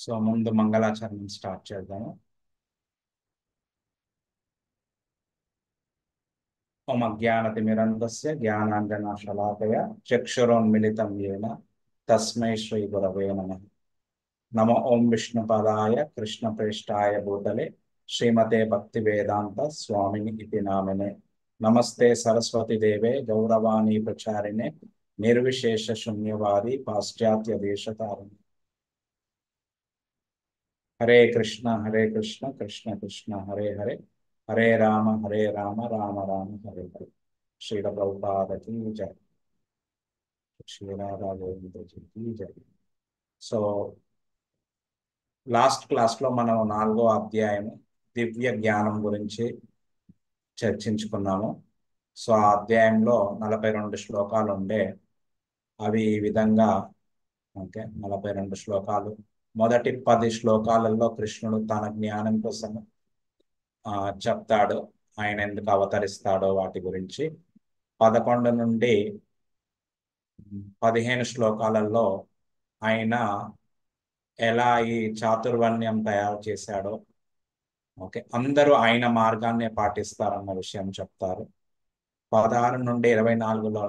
So ముందు మంగళాచరణం start చేద్దాము. ఓం అజ్ఞానతిమిరంధస్య జ్ఞానాంజనశలాకయ చక్షురోన్మిళితం యేన తస్మై శ్రీ గురవే నమః. నమో ఓం విష్ణుపదాయ కృష్ణప్రేష్ఠాయ భూతలే శ్రీమతే భక్తివేదాంత స్వామిని ఇతి నామినే. నమస్తే సరస్వతి దేవే గౌరవాణి ప్రచారిణే నిర్విశేష శూన్యవాది పాశ్చాత్య దేశతారిణి. హరే కృష్ణ కృష్ణ కృష్ణ హరే హరే హరే రామ రామ రామ హరే హరే. శ్రీల ప్రభుపాదకి జై. శ్రీరాధా గోవిందజీకి జై. సో లాస్ట్ క్లాస్లో మనం 4వ అధ్యాయము దివ్య జ్ఞానం గురించి చర్చించుకున్నాము. సో ఆ అధ్యాయంలో 42 శ్లోకాలు ఉండే. అవి ఈ విధంగా, ఓకే, 42 శ్లోకాలు. మొదటి 10 శ్లోకాలలో కృష్ణుడు తన జ్ఞానం కోసం చెప్తాడు, ఆయన ఎందుకు అవతరిస్తాడో వాటి గురించి. 11 నుండి 15 శ్లోకాలలో ఆయన ఎలా ఈ చాతుర్వర్ణ్యం తయారు చేశాడో, ఓకే, అందరూ ఆయన మార్గాన్నే పాటిస్తారన్న విషయం చెప్తారు. 16 నుండి 24లో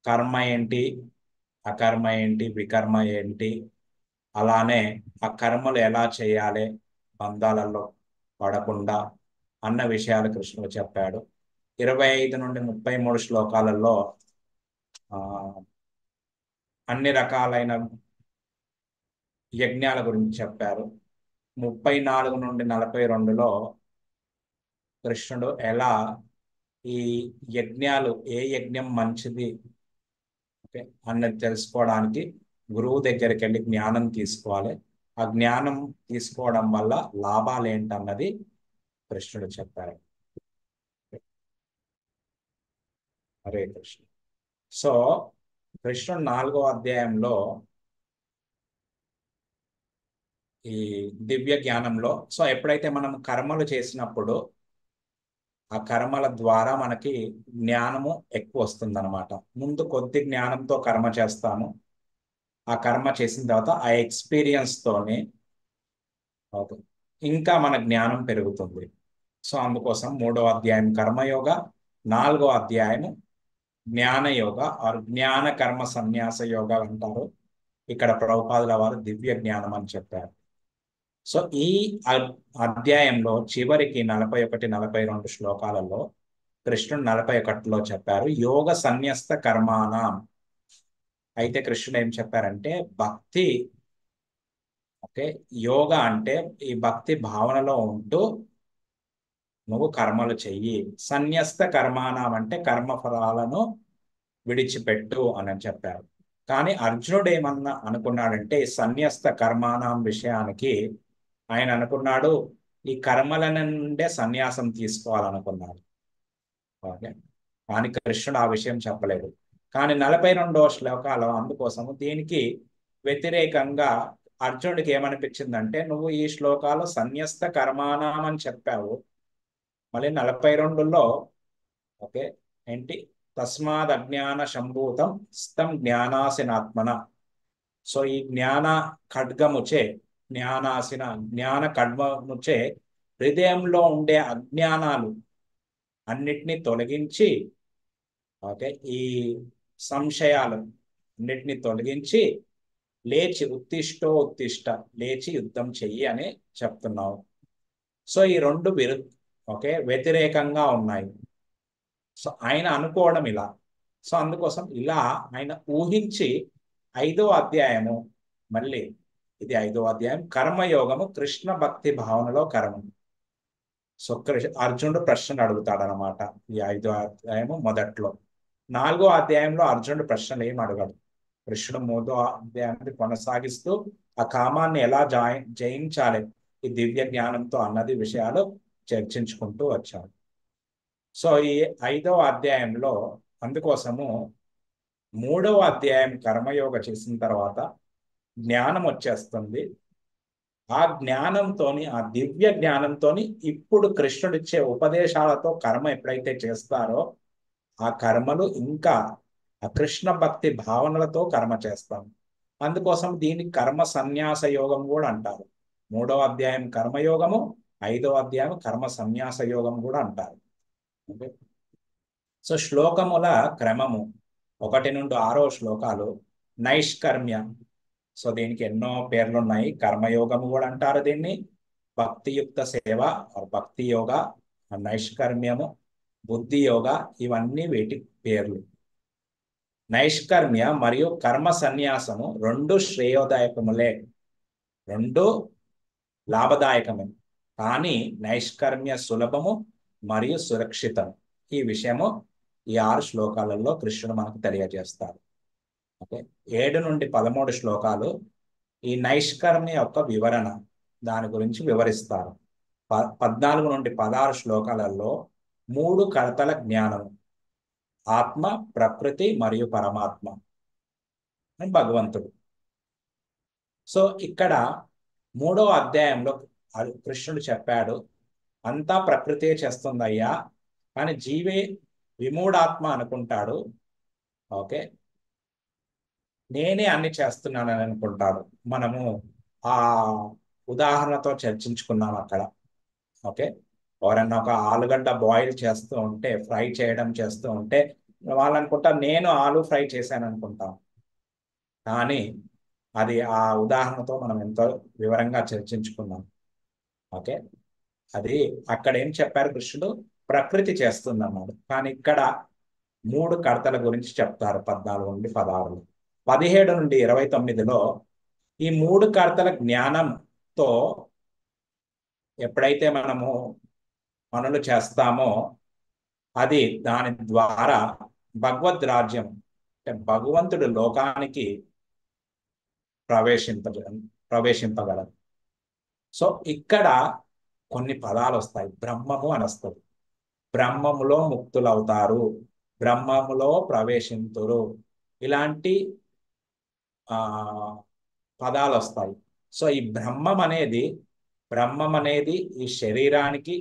కర్మ ఏంటి, అకర్మ ఏంటి, వికర్మ ఏంటి, అలానే ఆ కర్మలు ఎలా చేయాలి బంధాలలో పడకుండా అన్న విషయాలు కృష్ణుడు చెప్పాడు. 25 నుండి 33 శ్లోకాలలో అన్ని రకాలైన యజ్ఞాల గురించి చెప్పారు. 34 నుండి 42లో కృష్ణుడు ఎలా ఈ యజ్ఞాలు, ఏ యజ్ఞం మంచిది అన్నది తెలుసుకోవడానికి గురువు దగ్గరికి వెళ్ళి జ్ఞానం తీసుకోవాలి, ఆ జ్ఞానం తీసుకోవడం వల్ల లాభాలు ఏంటన్నది కృష్ణుడు చెప్పారు. హరే కృష్ణ. సో కృష్ణుడు 4వ అధ్యాయంలో ఈ దివ్య జ్ఞానంలో, సో ఎప్పుడైతే మనం కర్మలు చేసినప్పుడు ఆ కర్మల ద్వారా మనకి జ్ఞానము ఎక్కువ వస్తుంది అనమాట. ముందు కొద్ది జ్ఞానంతో కర్మ చేస్తాము, ఆ కర్మ చేసిన తర్వాత ఆ ఎక్స్పీరియన్స్ తోని ఇంకా మన జ్ఞానం పెరుగుతుంది. సో అందుకోసం 3వ అధ్యాయం కర్మయోగ, 4వ అధ్యాయం జ్ఞానయోగ ఆర్ జ్ఞాన కర్మ సన్యాస యోగ అంటారు. ఇక్కడ ప్రభుపాదుల వారు దివ్య జ్ఞానం అని చెప్పారు. సో ఈ అధ్యాయంలో చివరికి 41, 42 శ్లోకాలలో కృష్ణుడు 41లో చెప్పారు యోగ సన్యస్త కర్మాణం. అయితే కృష్ణుడు ఏం చెప్పారంటే భక్తి, ఓకే, యోగ అంటే ఈ భక్తి భావనలో ఉంటూ నువ్వు కర్మలు చెయ్యి. సన్యస్త కర్మాణం అంటే కర్మఫలాలను విడిచిపెట్టు అని చెప్పారు. కానీ అర్జునుడు ఏమన్నా అనుకున్నాడంటే ఈ సన్యస్త కర్మాణం విషయానికి ఆయన అనుకున్నాడు ఈ కర్మల నుండే సన్యాసం తీసుకోవాలనుకున్నాడు. ఓకే, కానీ కృష్ణుడు ఆ విషయం చెప్పలేదు. కానీ 42వ శ్లోకాలు అందుకోసము దీనికి వ్యతిరేకంగా అర్జునుడికి ఏమనిపించిందంటే నువ్వు ఈ శ్లోకాలు సన్యస్త కర్మాణం అని చెప్పావు, మళ్ళీ 42లో ఓకే ఏంటి తస్మాద్ అజ్ఞాన సంభూతం స్థం జ్ఞానాసినాత్మన. సో ఈ జ్ఞాన ఖడ్గముచే, జ్ఞాన ఖడ్గముచే హృదయంలో ఉండే అజ్ఞానాలు అన్నిటినీ తొలగించి, ఓకే, ఈ సంశయాలు అన్నిటినీ తొలగించి లేచి ఉత్తిష్ట లేచి యుద్ధం చెయ్యి అని చెప్తున్నావు. సో ఈ రెండు ఓకే వ్యతిరేకంగా ఉన్నాయి. సో ఆయన అనుకోవడం ఇలా. సో అందుకోసం ఇలా ఆయన ఊహించి 5వ అధ్యాయము, మళ్ళీ ఇది 5వ అధ్యాయం కర్మయోగము కృష్ణ భక్తి భావనలో కర్మ. సో అర్జునుడు ప్రశ్నలు అడుగుతాడనమాట ఈ 5వ అధ్యాయము మొదట్లో. 4వ అధ్యాయంలో అర్జునుడు ప్రశ్నలు ఏం అడగడు. కృష్ణుడు 3వ అధ్యాయాన్ని కొనసాగిస్తూ ఆ కామాన్ని ఎలా జయించాలి ఈ దివ్య జ్ఞానంతో అన్నది విషయాలు చర్చించుకుంటూ వచ్చాడు. సో ఈ 5వ అధ్యాయంలో అందుకోసము 3వ అధ్యాయం కర్మయోగ చేసిన తర్వాత జ్ఞానం వచ్చేస్తుంది. ఆ జ్ఞానంతోని, ఆ దివ్య జ్ఞానంతోని ఇప్పుడు కృష్ణుడిచ్చే ఉపదేశాలతో కర్మ ఎప్పుడైతే చేస్తారో ఆ కర్మలు ఇంకా ఆ కృష్ణ భక్తి భావనలతో కర్మ చేస్తాం. అందుకోసం దీన్ని కర్మ సన్యాస యోగం కూడా అంటారు. 3వ అధ్యాయం కర్మయోగము, 5వ అధ్యాయం కర్మ సన్యాస యోగం కూడా అంటారు. ఓకే. సో శ్లోకముల క్రమము 1 నుండి 6వ శ్లోకాలు నైష్కర్మ్య. సో దీనికి ఎన్నో పేర్లు ఉన్నాయి. కర్మయోగము కూడా అంటారు దీన్ని, భక్తియుక్త సేవ భక్తి యోగ, నైష్కర్మ్యము, బుద్ధి యోగ, ఇవన్నీ వీటి పేర్లు. నైష్కర్మ్య మరియు కర్మ సన్యాసము రెండు శ్రేయోదాయకములే, రెండు లాభదాయకమే. కానీ నైష్కర్మ్య సులభము మరియు సురక్షితం. ఈ విషయము ఈ 6 శ్లోకాలలో కృష్ణుడు మనకు తెలియజేస్తారు. ఓకే. 7 నుండి 13 శ్లోకాలు ఈ నైష్కర్మ్య యొక్క వివరణ, దాని గురించి వివరిస్తారు. 14 నుండి 16 శ్లోకాలలో 3 కడతల జ్ఞానం, ఆత్మ, ప్రకృతి మరియు పరమాత్మ అని భగవంతుడు. సో ఇక్కడ 3వ అధ్యాయంలో కృష్ణుడు చెప్పాడు, అంతా ప్రకృతే చేస్తుందయ్యా, కానీ జీవే విమూఢాత్మ అనుకుంటాడు. ఓకే, నేనే అన్ని చేస్తున్నానని అనుకుంటాడు. మనము ఆ ఉదాహరణతో చర్చించుకున్నాం అక్కడ. ఓకే, ఎవరన్నా ఒక ఆలుగడ్డ బాయిల్ చేస్తూ ఉంటే, ఫ్రై చేయడం చేస్తూ ఉంటే, వాళ్ళు అనుకుంటారు నేను ఆలు ఫ్రై చేశాను అనుకుంటాం. కానీ అది ఆ ఉదాహరణతో మనం ఎంతో వివరంగా చర్చించుకున్నాం. ఓకే, అది అక్కడ ఏం చెప్పారు కృష్ణుడు, ప్రకృతి చేస్తుందన్నాడు. కానీ ఇక్కడ 3 కడతల గురించి చెప్తారు 14 నుండి 16. 17 నుండి 29లో ఈ 3 కడతల జ్ఞానంతో ఎప్పుడైతే మనము పనులు చేస్తామో అది దాని ద్వారా భగవద్ రాజ్యం అంటే భగవంతుడు లోకానికి ప్రవేశింప ప్రవేశింపగలరు. సో ఇక్కడ కొన్ని పదాలు వస్తాయి. బ్రహ్మము అని వస్తుంది, బ్రహ్మములో ముక్తులవుతారు, బ్రహ్మములో ప్రవేశింతురు, ఇలాంటి ఆ పదాలు వస్తాయి. సో ఈ బ్రహ్మం అనేది ఈ శరీరానికి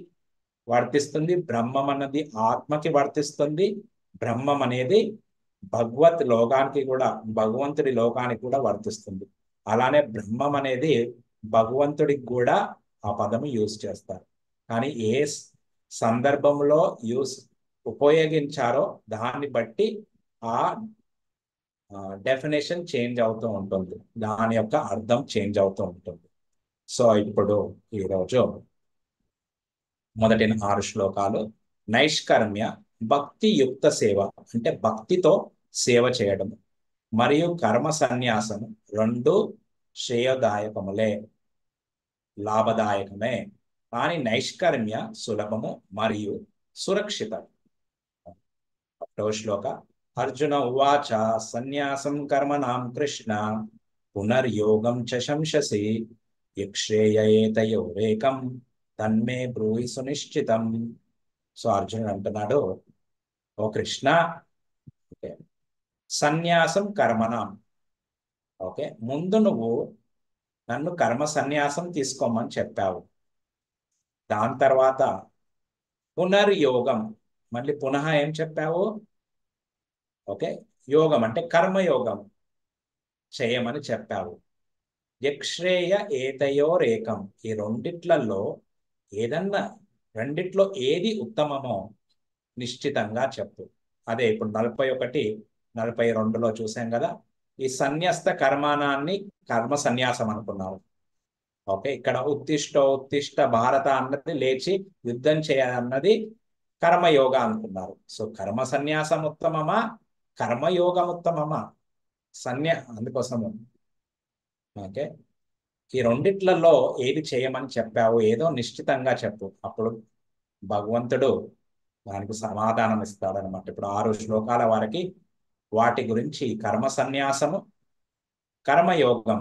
వర్తిస్తుంది, బ్రహ్మం అన్నది ఆత్మకి వర్తిస్తుంది, బ్రహ్మం అనేది భగవత్ లోకానికి కూడా, భగవంతుడి లోకానికి కూడా వర్తిస్తుంది. అలానే బ్రహ్మం అనేది భగవంతుడికి కూడా ఆ పదము యూజ్ చేస్తారు. కానీ ఏ సందర్భంలో ఉపయోగించారో దాన్ని బట్టి ఆ డెఫినేషన్ చేంజ్ అవుతూ ఉంటుంది, దాని యొక్క అర్థం చేంజ్ అవుతూ ఉంటుంది. సో ఇప్పుడు ఈరోజు మొదటి 6 శ్లోకాలు నైష్కర్మ్య భక్తియుక్త సేవ అంటే భక్తితో సేవ చేయడం, మరియు కర్మ సన్యాసము రెండు శ్రేయదాయకములే, లాభదాయకమే. కానీ నైష్కర్మ్య సులభము మరియు సురక్షితం. 1వ శ్లోక అర్జున ఉవాచ సన్యాసం కర్మణాం కృష్ణ పునర్యోగం చ శంససి యక్షేయేతయోరేకం తన్మే బ్రూహి సునిశ్చితం. సో అర్జునుడు అంటున్నాడు, ఓ కృష్ణ, ఓకే, సన్యాసం కర్మణం, ఓకే, ముందు నువ్వు నన్ను కర్మ సన్యాసం తీసుకోమని చెప్పావు. దాని తర్వాత పునర్యోగం, మళ్ళీ పునః ఏం చెప్పావు, ఓకే, యోగం అంటే కర్మయోగం చేయమని చెప్పావు. యక్ష్రేయ ఏతయోరేకం, ఈ రెండిట్లలో ఏదన్నా, రెండిట్లో ఏది ఉత్తమమో నిశ్చితంగా చెప్పు. అదే ఇప్పుడు 41, 42లో చూసాం కదా, ఈ సన్యస్త కర్మాణాన్ని కర్మ సన్యాసం అనుకున్నావు. ఓకే, ఇక్కడ ఉత్తిష్ట భారత అన్నది లేచి యుద్ధం చేయాలన్నది కర్మయోగ అనుకున్నారు. సో కర్మ సన్యాసం ఉత్తమమా, కర్మయోగం ఉత్తమమా? అందుకోసము ఓకే, ఈ రెండిట్లలో ఏది చేయమని చెప్పావు, ఏదో నిశ్చితంగా చెప్పు, అప్పుడు భగవంతుడు దానికి సమాధానం ఇస్తాడనమాట. ఇప్పుడు 6 శ్లోకాల వారికి వాటి గురించి కర్మ సన్యాసము, కర్మయోగం,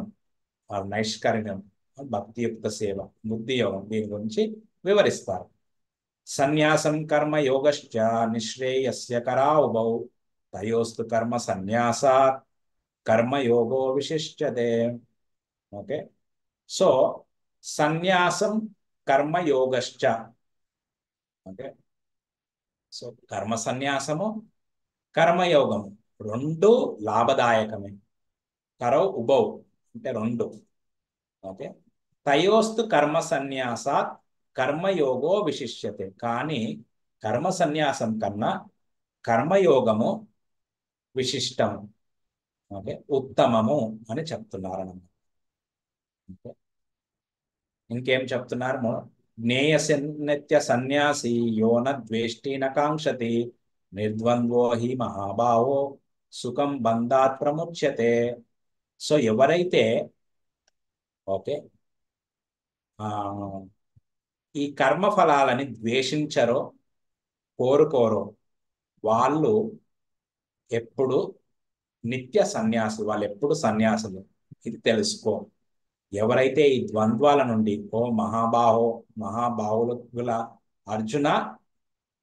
నైష్కర్మ్యం, భక్తియుక్త సేవ, బుద్ధి యోగం, దీని గురించి వివరిస్తారు. సన్యాసం కర్మ యోగశ్చ నిశ్రేయస్య కరా ఉభౌ తయోస్తు కర్మ సన్యాసాత్ కర్మయోగో విశిష్యతే. ఓకే, సో సన్యాసం కర్మయోగశ్చ, ఓకే, సో కర్మ సన్యాసము కర్మయోగము రెండు లాభదాయకమే. కరౌ ఉభౌ అంటే రెండు. ఓకే. తయోస్తు కర్మ సన్యాసాత్ కర్మయోగో విశిష్యతే. కానీ కర్మ సన్యాసం కన్నా కర్మయోగము విశిష్టము, ఓకే, ఉత్తమము అని చెప్తున్నారు అన్నమాట. ఓకే. ఇంకేం చెప్తున్నారు? జ్ఞేయసన్నిత్య సన్యాసి యోన ద్వేష్టి నకాంక్షతి నిర్ద్వంద్వో హి మహాభావో సుఖం బంధాత్ ప్రముచ్యతే. సో ఎవరైతే, ఓకే, ఆ ఈ కర్మ ఫలాలని ద్వేషించరో, కోరుకోరో, వాళ్ళు ఎప్పుడు నిత్య సన్యాసులు, వాళ్ళు ఎప్పుడు సన్యాసులు. ఇది తెలుసుకో. ఎవరైతే ఈ ద్వంద్వాల నుండి, ఓ మహాబాహులు గల అర్జున,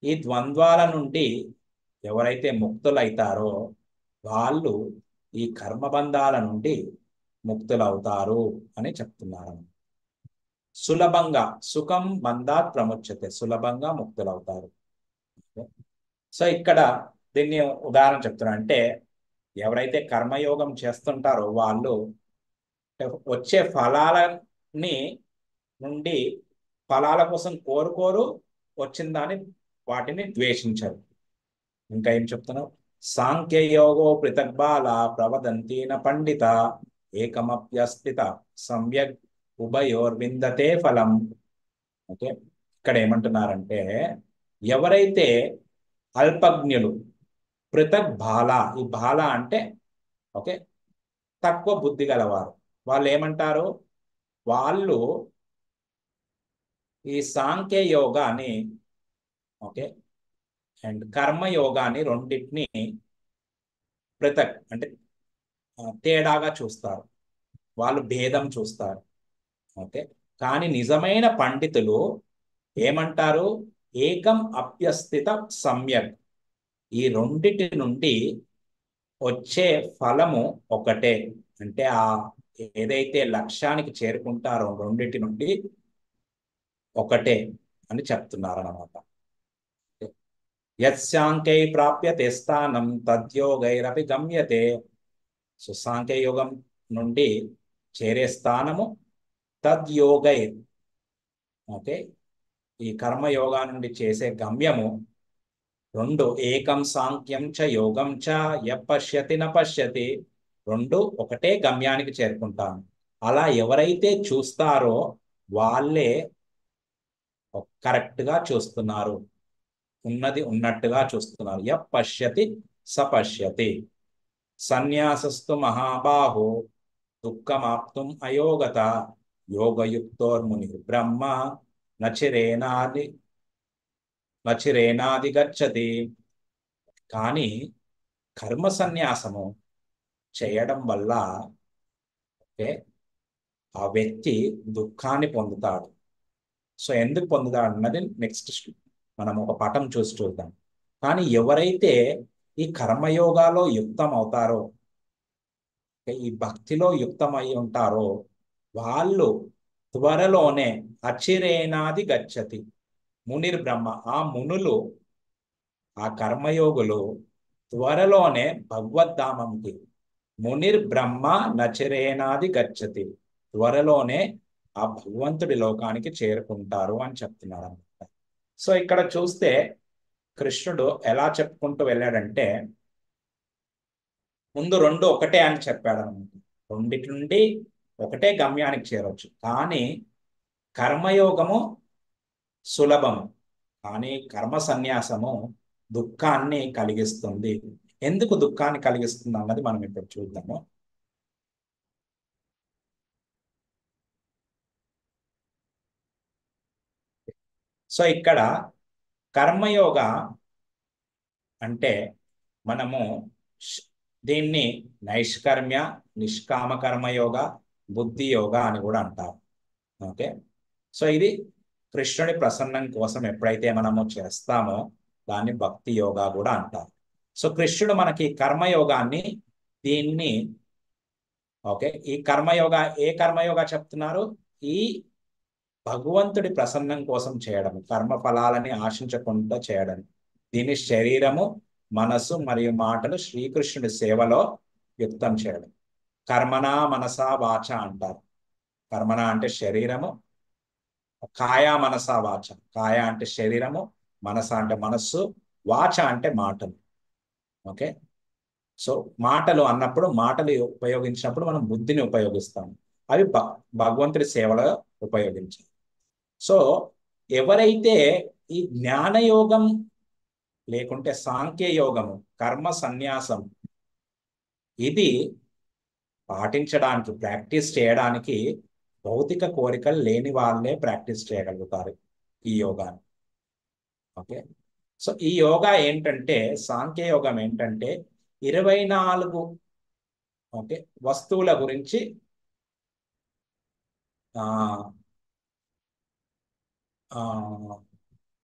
ఈ ద్వంద్వాల నుండి ఎవరైతే ముక్తులైతారో వాళ్ళు ఈ కర్మబంధాల నుండి ముక్తులవుతారు అని చెప్తున్నారు. సులభంగా సుఖం బంధాత్ ప్రముచ్యతే, సులభంగా ముక్తులవుతారు. సో ఇక్కడ దీన్ని ఉదాహరణ చెప్తున్నా అంటే, ఎవరైతే కర్మయోగం చేస్తుంటారో వాళ్ళు వచ్చే ఫలాలని నుండి, ఫలాల కోసం కోరుకోరు, వచ్చిన దాన్ని వాటిని ద్వేషించరు. ఇంకా ఏం చెప్తున్నావు? సాంఖ్యయోగో పృథగ్బాల ప్రవదంతిన పండిత ఏకమప్యస్థిత సమ్యక్ ఉభయోర్విందతే ఫలం. ఓకే. ఇక్కడ ఏమంటున్నారంటే, ఎవరైతే అల్పజ్ఞులు, పృథక్ బాల, ఈ బాల అంటే ఓకే తక్కువ బుద్ధి గలవారు, వాళ్ళు ఏమంటారు? వాళ్ళు ఈ సాంఖ్య యోగాన్ని, ఓకే, అండ్ కర్మయోగాన్ని రెండింటిని పృథక్ అంటే తేడాగా చూస్తారు, వాళ్ళు భేదం చూస్తారు. ఓకే. కానీ నిజమైన పండితులు ఏమంటారు? ఏకం అప్యస్థిత సమ్యక్, ఈ రెండిటి నుండి వచ్చే ఫలము ఒకటే. అంటే ఏదైతే లక్ష్యానికి చేరుకుంటారో రెండిటి నుండి ఒకటే అని చెప్తున్నారు అన్నమాట. యత్సాంఖ్యై ప్రాప్యతే స్థానం తద్యోగైరపి గమ్యతే. సో సాంఖ్యయోగం నుండి చేరే స్థానము తద్యోగై, ఓకే, ఈ కర్మయోగా నుండి చేసే గమ్యము రెండు. ఏకం సాంఖ్యం చ యోగం చ యపశ్యతి న పశ్యతి, రెండు ఒకటే గమ్యానికి చేరుకుంటాను. అలా ఎవరైతే చూస్తారో వాళ్ళే కరెక్ట్ గా చూస్తున్నారు, ఉన్నది ఉన్నట్టుగా చూస్తున్నారు. యపశ్యతి సపశ్యతి. సన్యాసస్తు మహాబాహో దుఃఖమాప్తుం అయోగత యోగయుక్తోర్ముని బ్రహ్మ నచిరేనాది గచ్చతి. కానీ కర్మ సన్యాసము చేయడం వల్ల ఓకే ఆ వ్యక్తి దుఃఖాన్ని పొందుతాడు. సో ఎందుకు పొందుతాడు అన్నది నెక్స్ట్ మనం ఒక పటం చూసి చూద్దాం. కానీ ఎవరైతే ఈ కర్మయోగాలో యుక్తం అవుతారో, ఈ భక్తిలో యుక్తమై ఉంటారో వాళ్ళు త్వరలోనే అచిరేనాది గచ్చతి మునిర్ బ్రహ్మ, ఆ మునులు, ఆ కర్మయోగులు త్వరలోనే భగవద్ధామంకి, మునిర్ బ్రహ్మ నచిరేనాది గచ్చతి, త్వరలోనే ఆ భగవంతుడి లోకానికి చేరుకుంటారు అని చెప్తున్నారు అనమాట. సో ఇక్కడ చూస్తే కృష్ణుడు ఎలా చెప్పుకుంటూ వెళ్ళాడంటే, ముందు రెండు ఒకటే అని చెప్పాడు అనమాట. రెండిటి నుండి ఒకటే గమ్యానికి చేరవచ్చు. కానీ కర్మయోగము సులభము, కానీ కర్మ సన్యాసము దుఃఖాన్ని కలిగిస్తుంది. ఎందుకు దుఃఖాన్ని కలిగిస్తుంది అన్నది మనం ఇప్పుడు చూద్దాము. సో ఇక్కడ కర్మయోగ అంటే మనము దీన్ని నైష్కర్మ్య, నిష్కామ కర్మయోగ, బుద్ధి యోగ అని కూడా అంటారు. ఓకే. సో ఇది కృష్ణుడి ప్రసన్నం కోసం ఎప్పుడైతే మనము చేస్తామో దాన్ని భక్తి యోగా కూడా అంటారు. సో కృష్ణుడు మనకి కర్మయోగాన్ని, దీన్ని ఓకే, ఈ కర్మయోగ, ఏ కర్మయోగ చెప్తున్నారు? ఈ భగవంతుడి ప్రసన్నం కోసం చేయడం, కర్మ ఫలాలని ఆశించకుండా చేయడం. దీని శరీరము, మనసు మరియు మాటలు శ్రీకృష్ణుడి సేవలో యుక్తం చేయడం. కర్మణా మనసా వాచ అంటారు. కర్మణ అంటే శరీరము, కాయ మనస వాచ. కాయ అంటే శరీరము, మనస అంటే మనస్సు, వాచ అంటే మాటలు. ఓకే. సో మాటలు అన్నప్పుడు, మాటలు ఉపయోగించినప్పుడు మనం బుద్ధిని ఉపయోగిస్తాము. అవి భగవంతుడి సేవలో ఉపయోగించాలి. సో ఎవరైతే ఈ జ్ఞానయోగం లేకుంటే సాంఖ్య యోగము, కర్మ సన్యాసం ఇది పాటించడానికి, ప్రాక్టీస్ చేయడానికి భౌతిక కోరికలు లేని వాళ్ళే ప్రాక్టీస్ చేయగలుగుతారు ఈ యోగాని. ఓకే. సో ఈ యోగా ఏంటంటే, సాంఖ్య యోగం ఏంటంటే 24 ఓకే వస్తువుల గురించి ఆ ఆ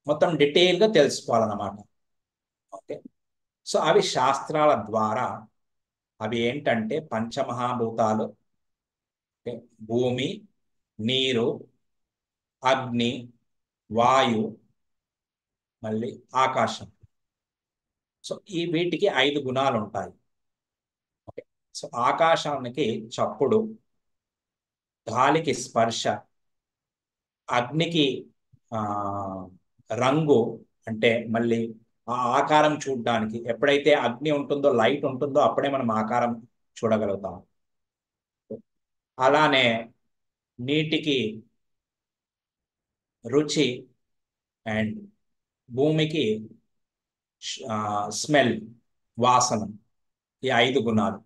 మొత్తం డీటెయిల్ గా తెలుసుకోవాలన్నమాట. ఓకే. సో అవి శాస్త్రాల ద్వారా, అవి ఏంటంటే పంచమహాభూతాలు, ఓకే, భూమి, నీరు, అగ్ని, వాయు, మళ్ళీ ఆకాశం. సో ఈ వీటికి 5 గుణాలు ఉంటాయి. ఓకే. సో ఆకాశానికి చప్పుడు, గాలికి స్పర్శ, అగ్నికి ఆ రంగు, అంటే మళ్ళీ ఆ ఆకారం చూడడానికి, ఎప్పుడైతే అగ్ని ఉంటుందో, లైట్ ఉంటుందో అప్పుడే మనం ఆకారం చూడగలుగుతాం. అలానే నీటికి రుచి, అండ్ భూమికి స్మెల్, వాసన. ఈ 5 గుణాలు.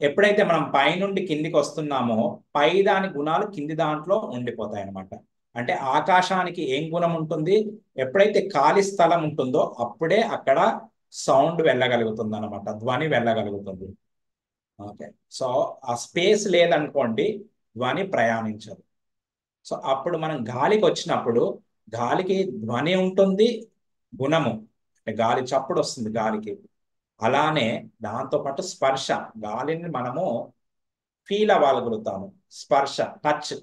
ఎప్పుడైతే మనం పైనుండి కిందికి వస్తున్నామో పై దాని గుణాలు కింది దాంట్లో ఉండిపోతాయి అన్నమాట. అంటే ఆకాశానికి ఏం గుణం ఉంటుంది? ఎప్పుడైతే ఖాళీ స్థలం ఉంటుందో అప్పుడే అక్కడ సౌండ్ వెళ్ళగలుగుతుంది అనమాట, ధ్వని వెళ్ళగలుగుతుంది. ఓకే. సో ఆ స్పేస్ లేదనుకోండి, ధ్వని ప్రయాణించదు. సో అప్పుడు మనం గాలికి వచ్చినప్పుడు, గాలికి ధ్వని ఉంటుంది, గుణము అంటే గాలి చప్పుడు వస్తుంది గాలికి. అలానే దాంతో పాటు స్పర్శ, గాలిని మనము ఫీల్ అవ్వగలుగుతాము. స్పర్శ, టచ్,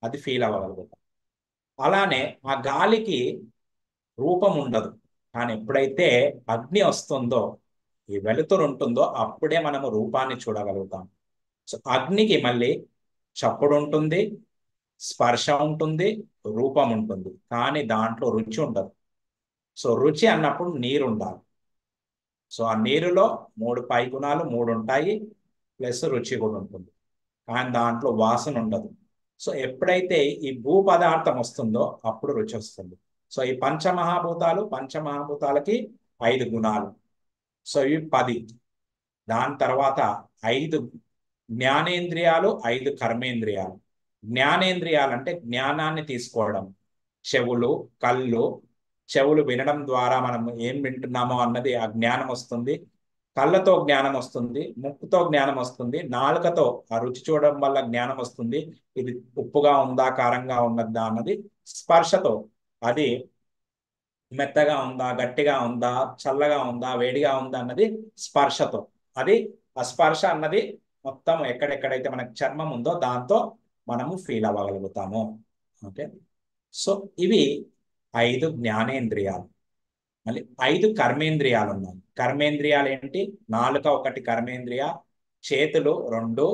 అది ఫీల్ అవ్వగలుగుతాం. అలానే ఆ గాలికి రూపం ఉండదు. కానీ ఎప్పుడైతే అగ్ని వస్తుందో, ఈ వెలుతురు ఉంటుందో అప్పుడే మనము రూపాన్ని చూడగలుగుతాం. సో అగ్నికి మళ్ళీ చప్పుడు ఉంటుంది, స్పర్శ ఉంటుంది, రూపం ఉంటుంది, కానీ దాంట్లో రుచి ఉండదు. సో రుచి అన్నప్పుడు నీరు ఉండాలి. సో ఆ నీరులో 3 పై గుణాలు 3 ఉంటాయి, ప్లస్ రుచి కూడా ఉంటుంది, కానీ దాంట్లో వాసన ఉండదు. సో ఎప్పుడైతే ఈ భూ పదార్థం వస్తుందో అప్పుడు రుచి వస్తుంది. సో ఈ పంచమహాభూతాలు, పంచమహాభూతాలకి 5 గుణాలు. సో ఇవి 10. దాని తర్వాత 5 జ్ఞానేంద్రియాలు, 5 కర్మేంద్రియాలు. జ్ఞానేంద్రియాలు అంటే జ్ఞానాన్ని తీసుకోవడం. చెవులు, కళ్ళు. చెవులు వినడం ద్వారా మనం ఏం వింటున్నామో అన్నది ఆ జ్ఞానం వస్తుంది. కళ్ళతో జ్ఞానం వస్తుంది, ముక్కుతో జ్ఞానం వస్తుంది, నాలుకతో ఆ రుచి చూడడం వల్ల జ్ఞానం వస్తుంది. ఇది ఉప్పుగా ఉందా, కారంగా ఉన్నదా అన్నది. స్పర్శతో, అది మెత్తగా ఉందా, గట్టిగా ఉందా, చల్లగా ఉందా, వేడిగా ఉందా అన్నది స్పర్శతో. అది ఆ స్పర్శ అన్నది మొత్తం ఎక్కడెక్కడైతే మనకు చర్మం ఉందో దాంతో మనము ఫీల్ అవ్వగలుగుతాము. ఓకే. సో ఇవి 5 జ్ఞానేంద్రియాలు. మళ్ళీ 5 కర్మేంద్రియాలు ఉన్నాయి. కర్మేంద్రియాలు ఏంటి? నాలుక ఒకటి కర్మేంద్రియ, చేతులు 2,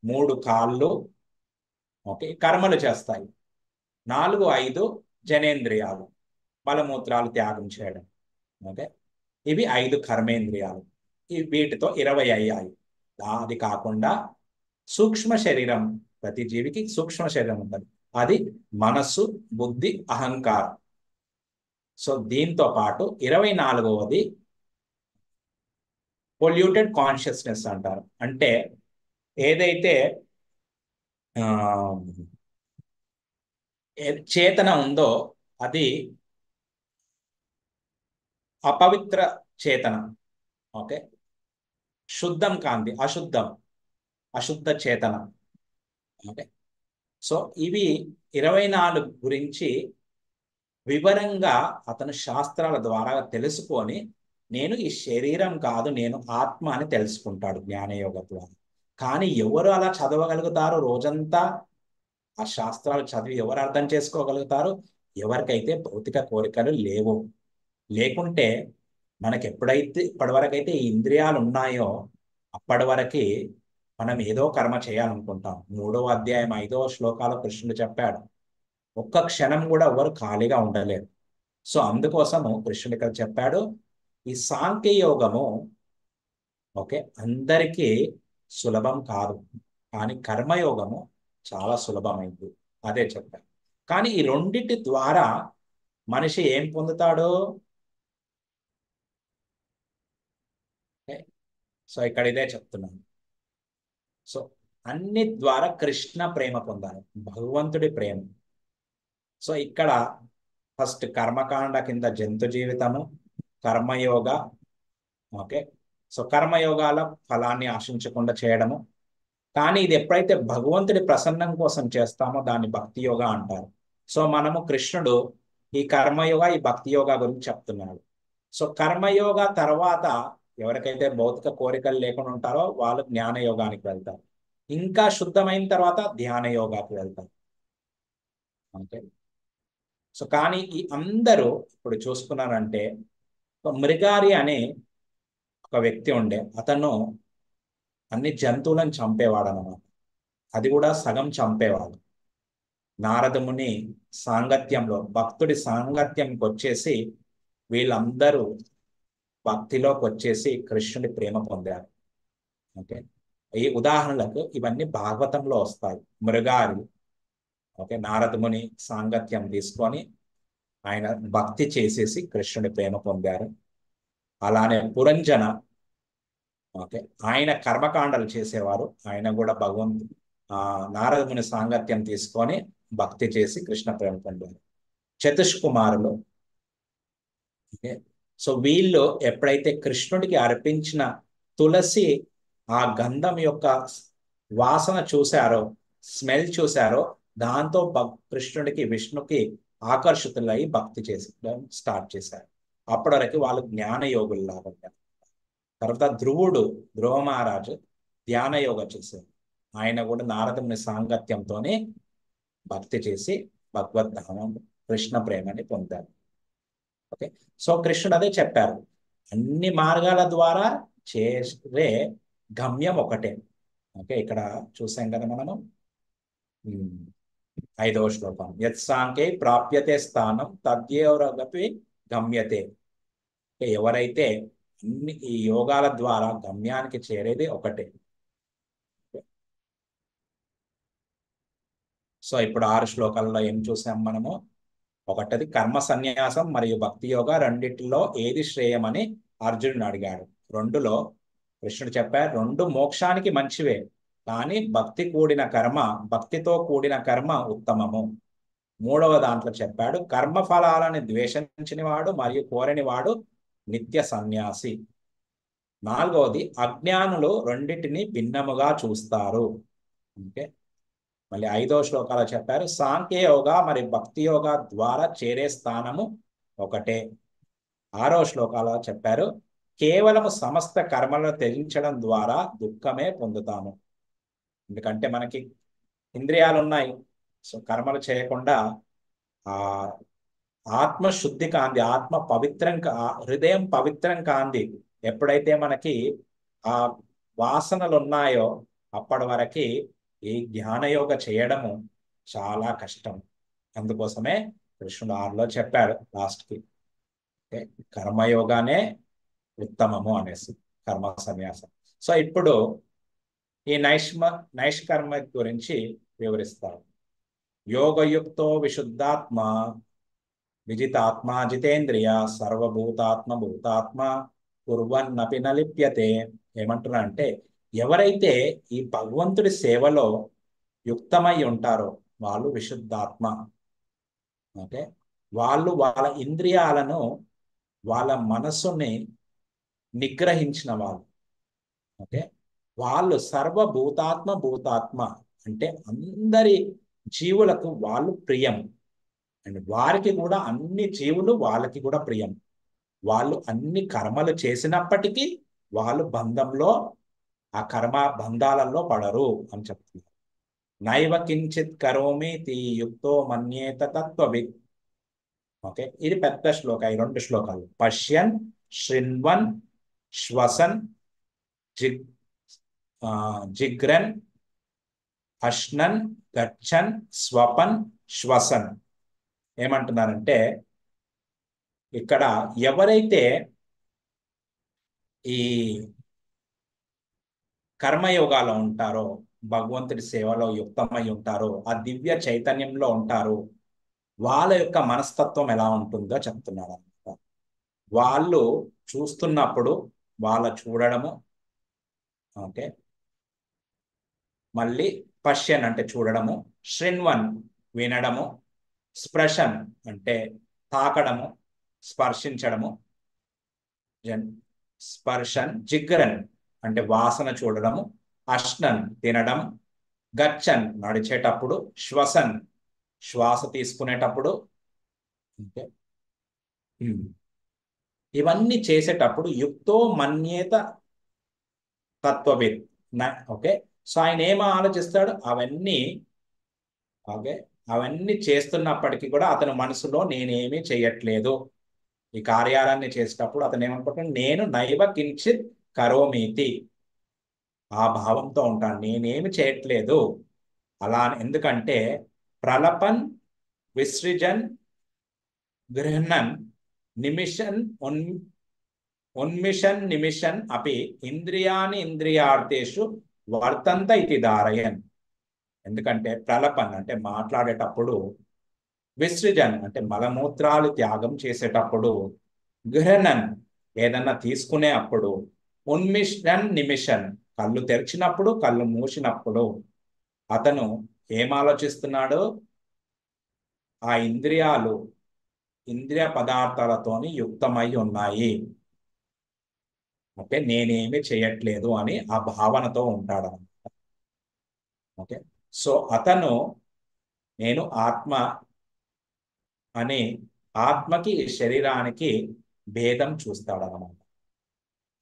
3 కాళ్ళు, ఓకే, కర్మలు చేస్తాయి. 4, 5 జనేంద్రియాలు, మలమూత్రాలు త్యాగం చేయడం. ఓకే. ఇవి 5 కర్మేంద్రియాలు. వీటితో 20 అయ్యాయి. అది కాకుండా సూక్ష్మ శరీరం, ప్రతి జీవికి సూక్ష్మ శరీరం ఉంటుంది. అది మనస్సు, బుద్ధి, అహంకారం. సో దీంతో పాటు 24వది పొల్యూటెడ్ కాన్షియస్నెస్ అంటారు. అంటే ఏదైతే ఆ, చేతన ఉందో అది అపవిత్ర చేతన. ఓకే. శుద్ధం కాంతి అశుద్ధం, అశుద్ధ చేతన. ఓకే. సో ఇవి 24 గురించి వివరంగా అతను శాస్త్రాల ద్వారా తెలుసుకొని, నేను ఈ శరీరం కాదు, నేను ఆత్మ అని తెలుసుకుంటాడు జ్ఞానయోగ ద్వారా. కానీ ఎవరు అలా చదవగలుగుతారు రోజంతా? ఆ శాస్త్రాలు చదివి ఎవరు అర్థం చేసుకోగలుగుతారు? ఎవరికైతే భౌతిక కోరికలు లేవు. లేకుంటే మనకి ఎప్పుడైతే ఇప్పటి వరకైతే ఈ ఇంద్రియాలు ఉన్నాయో అప్పటి వరకు మనం ఏదో కర్మ చేయాలనుకుంటాం. 3వ అధ్యాయం 5వ శ్లోకాలు కృష్ణుడు చెప్పాడు, ఒక్క క్షణం కూడా ఎవరు ఖాళీగా ఉండలేరు. సో అందుకోసము కృష్ణుడు ఇక్కడ చెప్పాడు, ఈ సాంఖ్య యోగము ఓకే అందరికీ సులభం కాదు, కానీ కర్మయోగము చాలా సులభమైంది. అదే చెప్పాను. కానీ ఈ రెండిటి ద్వారా మనిషి ఏం పొందుతాడు? ఓకే, సో ఇక్కడ ఇదే చెప్తున్నాను. సో అన్ని ద్వారా కృష్ణ ప్రేమ పొందాలి, భగవంతుడి ప్రేమ. సో ఇక్కడ ఫస్ట్ కర్మకాండ కింద జంతు జీవితము, కర్మయోగ. ఓకే, సో కర్మయోగాల ఫలాన్ని ఆశించకుండా చేయడము. కానీ ఇది ఎప్పుడైతే భగవంతుడి ప్రసన్నం కోసం చేస్తామో దాన్ని భక్తి యోగ అంటారు. సో మనము కృష్ణుడు ఈ కర్మయోగ ఈ భక్తి యోగ గురించి చెప్తున్నాడు. సో కర్మయోగ తర్వాత ఎవరికైతే భౌతిక కోరికలు లేకుండా ఉంటారో వాళ్ళు జ్ఞాన యోగానికి వెళ్తారు. ఇంకా శుద్ధమైన తర్వాత ధ్యాన యోగాకి వెళ్తారు. ఓకే, సో కానీ ఈ అందరూ ఇప్పుడు చూసుకున్నారంటే, ఒక మృగారి అనే ఒక వ్యక్తి ఉండే, అతను అన్ని జంతువులను చంపేవాడు అన్నమాట. అది కూడా సగం చంపేవాడు. నారదముని సాంగత్యంలో భక్తుడి సాంగత్యంకి వచ్చేసి వీళ్ళందరూ భక్తిలోకి వచ్చేసి కృష్ణుడి ప్రేమ పొందారు. ఓకే, ఈ ఉదాహరణలకు ఇవన్నీ భాగవతంలో వస్తాయి. మృగారి ఓకే నారదముని సాంగత్యం తీసుకొని ఆయన భక్తి చేసేసి కృష్ణుడి ప్రేమ పొందారు. అలానే పురంజన ఓకే ఆయన కర్మకాండలు చేసేవారు, ఆయన కూడా నారదముని సాంగత్యం తీసుకొని భక్తి చేసి కృష్ణ ప్రేమ పొందారు. చతుష్కుమారులు ఓకే, సో వీళ్ళు ఎప్పుడైతే కృష్ణుడికి అర్పించిన తులసి ఆ గంధం యొక్క వాసన చూశారో, స్మెల్ చూశారో, దాంతో కృష్ణుడికి విష్ణుకి ఆకర్షితులై భక్తి చేసి స్టార్ట్ చేశారు. అప్పటి వరకు వాళ్ళు జ్ఞాన యోగులు లాగా. తర్వాత ధ్రువ మహారాజు ధ్యాన యోగ చేశారు. ఆయన కూడా నారదుని సాంగత్యంతోనే భక్తి చేసి భగవద్ధామం కృష్ణ ప్రేమని పొందారు. ఓకే, సో కృష్ణుడు అదే చెప్పారు, అన్ని మార్గాల ద్వారా చేసే గమ్యం ఒకటే. ఓకే, ఇక్కడ చూసాం కదా మనము 5వ శ్లోకం, యత్సాంఖ్యే ప్రాప్యతే స్థానం తద్యేవరగపి గమ్యతే. ఎవరైతే అన్ని ఈ యోగాల ద్వారా గమ్యానికి చేరేది ఒకటే. సో ఇప్పుడు 6 శ్లోకాల్లో ఏం చూసాం మనము? ఒకటిది కర్మ సన్యాసం మరియు భక్తి యోగ, రెండిటిలో ఏది శ్రేయమని అర్జునుడు అడిగాడు. 2లో కృష్ణుడు చెప్పారు, 2 మోక్షానికి మంచివే, కానీ భక్తితో కూడిన కర్మ ఉత్తమము. 3వ దాంట్లో చెప్పాడు, కర్మ ఫలాలని ద్వేషించిన వాడు మరియు కోరని వాడు నిత్య సన్యాసి. 4వది, అజ్ఞానులు రెండింటిని భిన్నముగా చూస్తారు. ఓకే, మళ్ళీ 5వ శ్లోకాలు చెప్పారు, సాంఖ్య యోగ మరి భక్తి యోగ ద్వారా చేరే స్థానము ఒకటే. 6వ శ్లోకాలు చెప్పారు, కేవలము సమస్త కర్మలను త్యజించడం ద్వారా దుఃఖమే పొందుతాము. ఎందుకంటే మనకి ఇంద్రియాలు ఉన్నాయి, సో కర్మలు చేయకుండా ఆ ఆత్మశుద్ధి కాంది, ఆత్మ పవిత్రం హృదయం పవిత్రం కాంది ఎప్పుడైతే మనకి ఆ వాసనలు ఉన్నాయో అప్పటి వరకు ఈ జ్ఞానయోగ చేయడము చాలా కష్టం. అందుకోసమే కృష్ణుడు 6లో చెప్పాడు లాస్ట్కి, కర్మయోగానే ఉత్తమము అనేసి, కర్మ సన్యాసం. సో ఇప్పుడు ఈ నైష్కర్మ గురించి వివరిస్తారు. యోగయుక్తో విశుద్ధాత్మ విజితాత్మ జితేంద్రియ సర్వభూతాత్మ భూతాత్మ కుర్వన్నపి నలిప్యతే. ఏమంటున్నా అంటే, ఎవరైతే ఈ భగవంతుడి సేవలో యుక్తమై ఉంటారో వాళ్ళు విశుద్ధాత్మ. ఓకే, వాళ్ళు వాళ్ళ ఇంద్రియాలను వాళ్ళ మనస్సుని నిగ్రహించిన వాళ్ళు. ఓకే, వాళ్ళు భూతాత్మ అంటే అందరి జీవులకు వాళ్ళు ప్రియం, అండ్ వారికి కూడా అన్ని జీవులు వాళ్ళకి కూడా ప్రియం. వాళ్ళు అన్ని కర్మలు చేసినప్పటికీ వాళ్ళు ఆ కర్మ బంధాలలో పడరు అని చెప్తున్నారు. నైవ కించిత్ కరోమి తీ యుక్తో మన్యేత తత్వవిత్. ఓకే, ఇది పెద్ద శ్లోక, ఈ 2 శ్లోకాలు. పశ్యన్ శృణ్వన్ శ్వసన్ జిగ్రన్, అష్నన్, గచ్చన్, స్వపన్, శ్వసన్. ఏమంటున్నారంటే ఇక్కడ ఎవరైతే ఈ కర్మయోగాలో ఉంటారో, భగవంతుడి సేవలో యుక్తమై ఉంటారో, ఆ దివ్య చైతన్యంలో ఉంటారో, వాళ్ళ యొక్క మనస్తత్వం ఎలా ఉంటుందో చెప్తున్నారు అన్నమాట. వాళ్ళు చూస్తున్నప్పుడు వాళ్ళ చూడడము, ఓకే, మళ్ళీ పశ్యన్ అంటే చూడడము, శృణ్వన్ వినడము, స్పర్శన్ అంటే తాకడము, స్పర్శించడము, స్పర్శన్, జిగ్రన్ అంటే వాసన చూడడము, అష్నన్ తినడం, గచ్చన్ నడిచేటప్పుడు, శ్వసన్ శ్వాస తీసుకునేటప్పుడు, ఓకే, ఇవన్నీ చేసేటప్పుడు యుక్తో మన్యేత తత్వవిత్. ఓకే, సో ఆయన ఏమో ఆలోచిస్తాడు అవన్నీ, ఓకే, అవన్నీ చేస్తున్నప్పటికీ కూడా అతని మనసులో నేనేమీ చేయట్లేదు. ఈ కార్యాలన్నీ చేసేటప్పుడు అతను ఏమనుకుంటాడు, నేను నైవ కించిత్ కరోమీతి, ఆ భావంతో ఉంటాను, నేనేమి చేయట్లేదు. అలా ఎందుకంటే ప్రలపన్, విసృజన్, గృహ్ణన్, నిమిషన్ ఉన్మిషన్ నిమిషన్ అపి ఇంద్రియాని ఇంద్రియార్థేషు వర్తంత ఇది ధారయన్. ఎందుకంటే ప్రలపన్ అంటే మాట్లాడేటప్పుడు, విసృజన్ అంటే మలమూత్రాలు త్యాగం చేసేటప్పుడు, గృహణన్ ఏదన్నా తీసుకునే అప్పుడు, ఉన్మిషన్ నిమిషన్ కళ్ళు తెరిచినప్పుడు కళ్ళు మూసినప్పుడు అతను ఏం ఆలోచిస్తున్నాడు, ఆ ఇంద్రియాలు ఇంద్రియ పదార్థాలతోని యుక్తమై ఉన్నాయి, ఓకే, నేనేమి చేయట్లేదు అని ఆ భావనతో ఉంటాడు. ఓకే, సో అతను నేను ఆత్మ అని ఆత్మకి శరీరానికి భేదం చూస్తాడు అన్నమాట.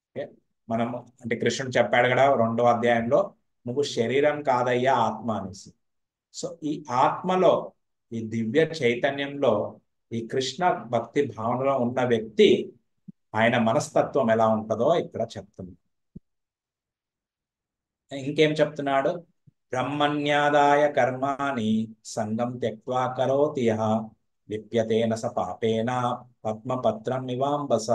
ఓకే, మనం అంటే కృష్ణుడు చెప్పాడు కదా 2వ అధ్యాయంలో, నువ్వు శరీరం కాదయ్యా ఆత్మ అనేసి. సో ఈ ఆత్మలో, ఈ దివ్య చైతన్యంలో, ఈ కృష్ణ భక్తి భావనలో ఉన్న వ్యక్తి ఆయన మనస్తత్వం ఎలా ఉంటుందో ఇక్కడ చెప్తుంది. ఇంకేం చెప్తున్నాడు, బ్రహ్మణ్యాదాయ కర్మాణి సంగం త్యక్వా కరోతి యః లిప్యతేన స పాపేన పద్మపత్రం ఇవాంబస.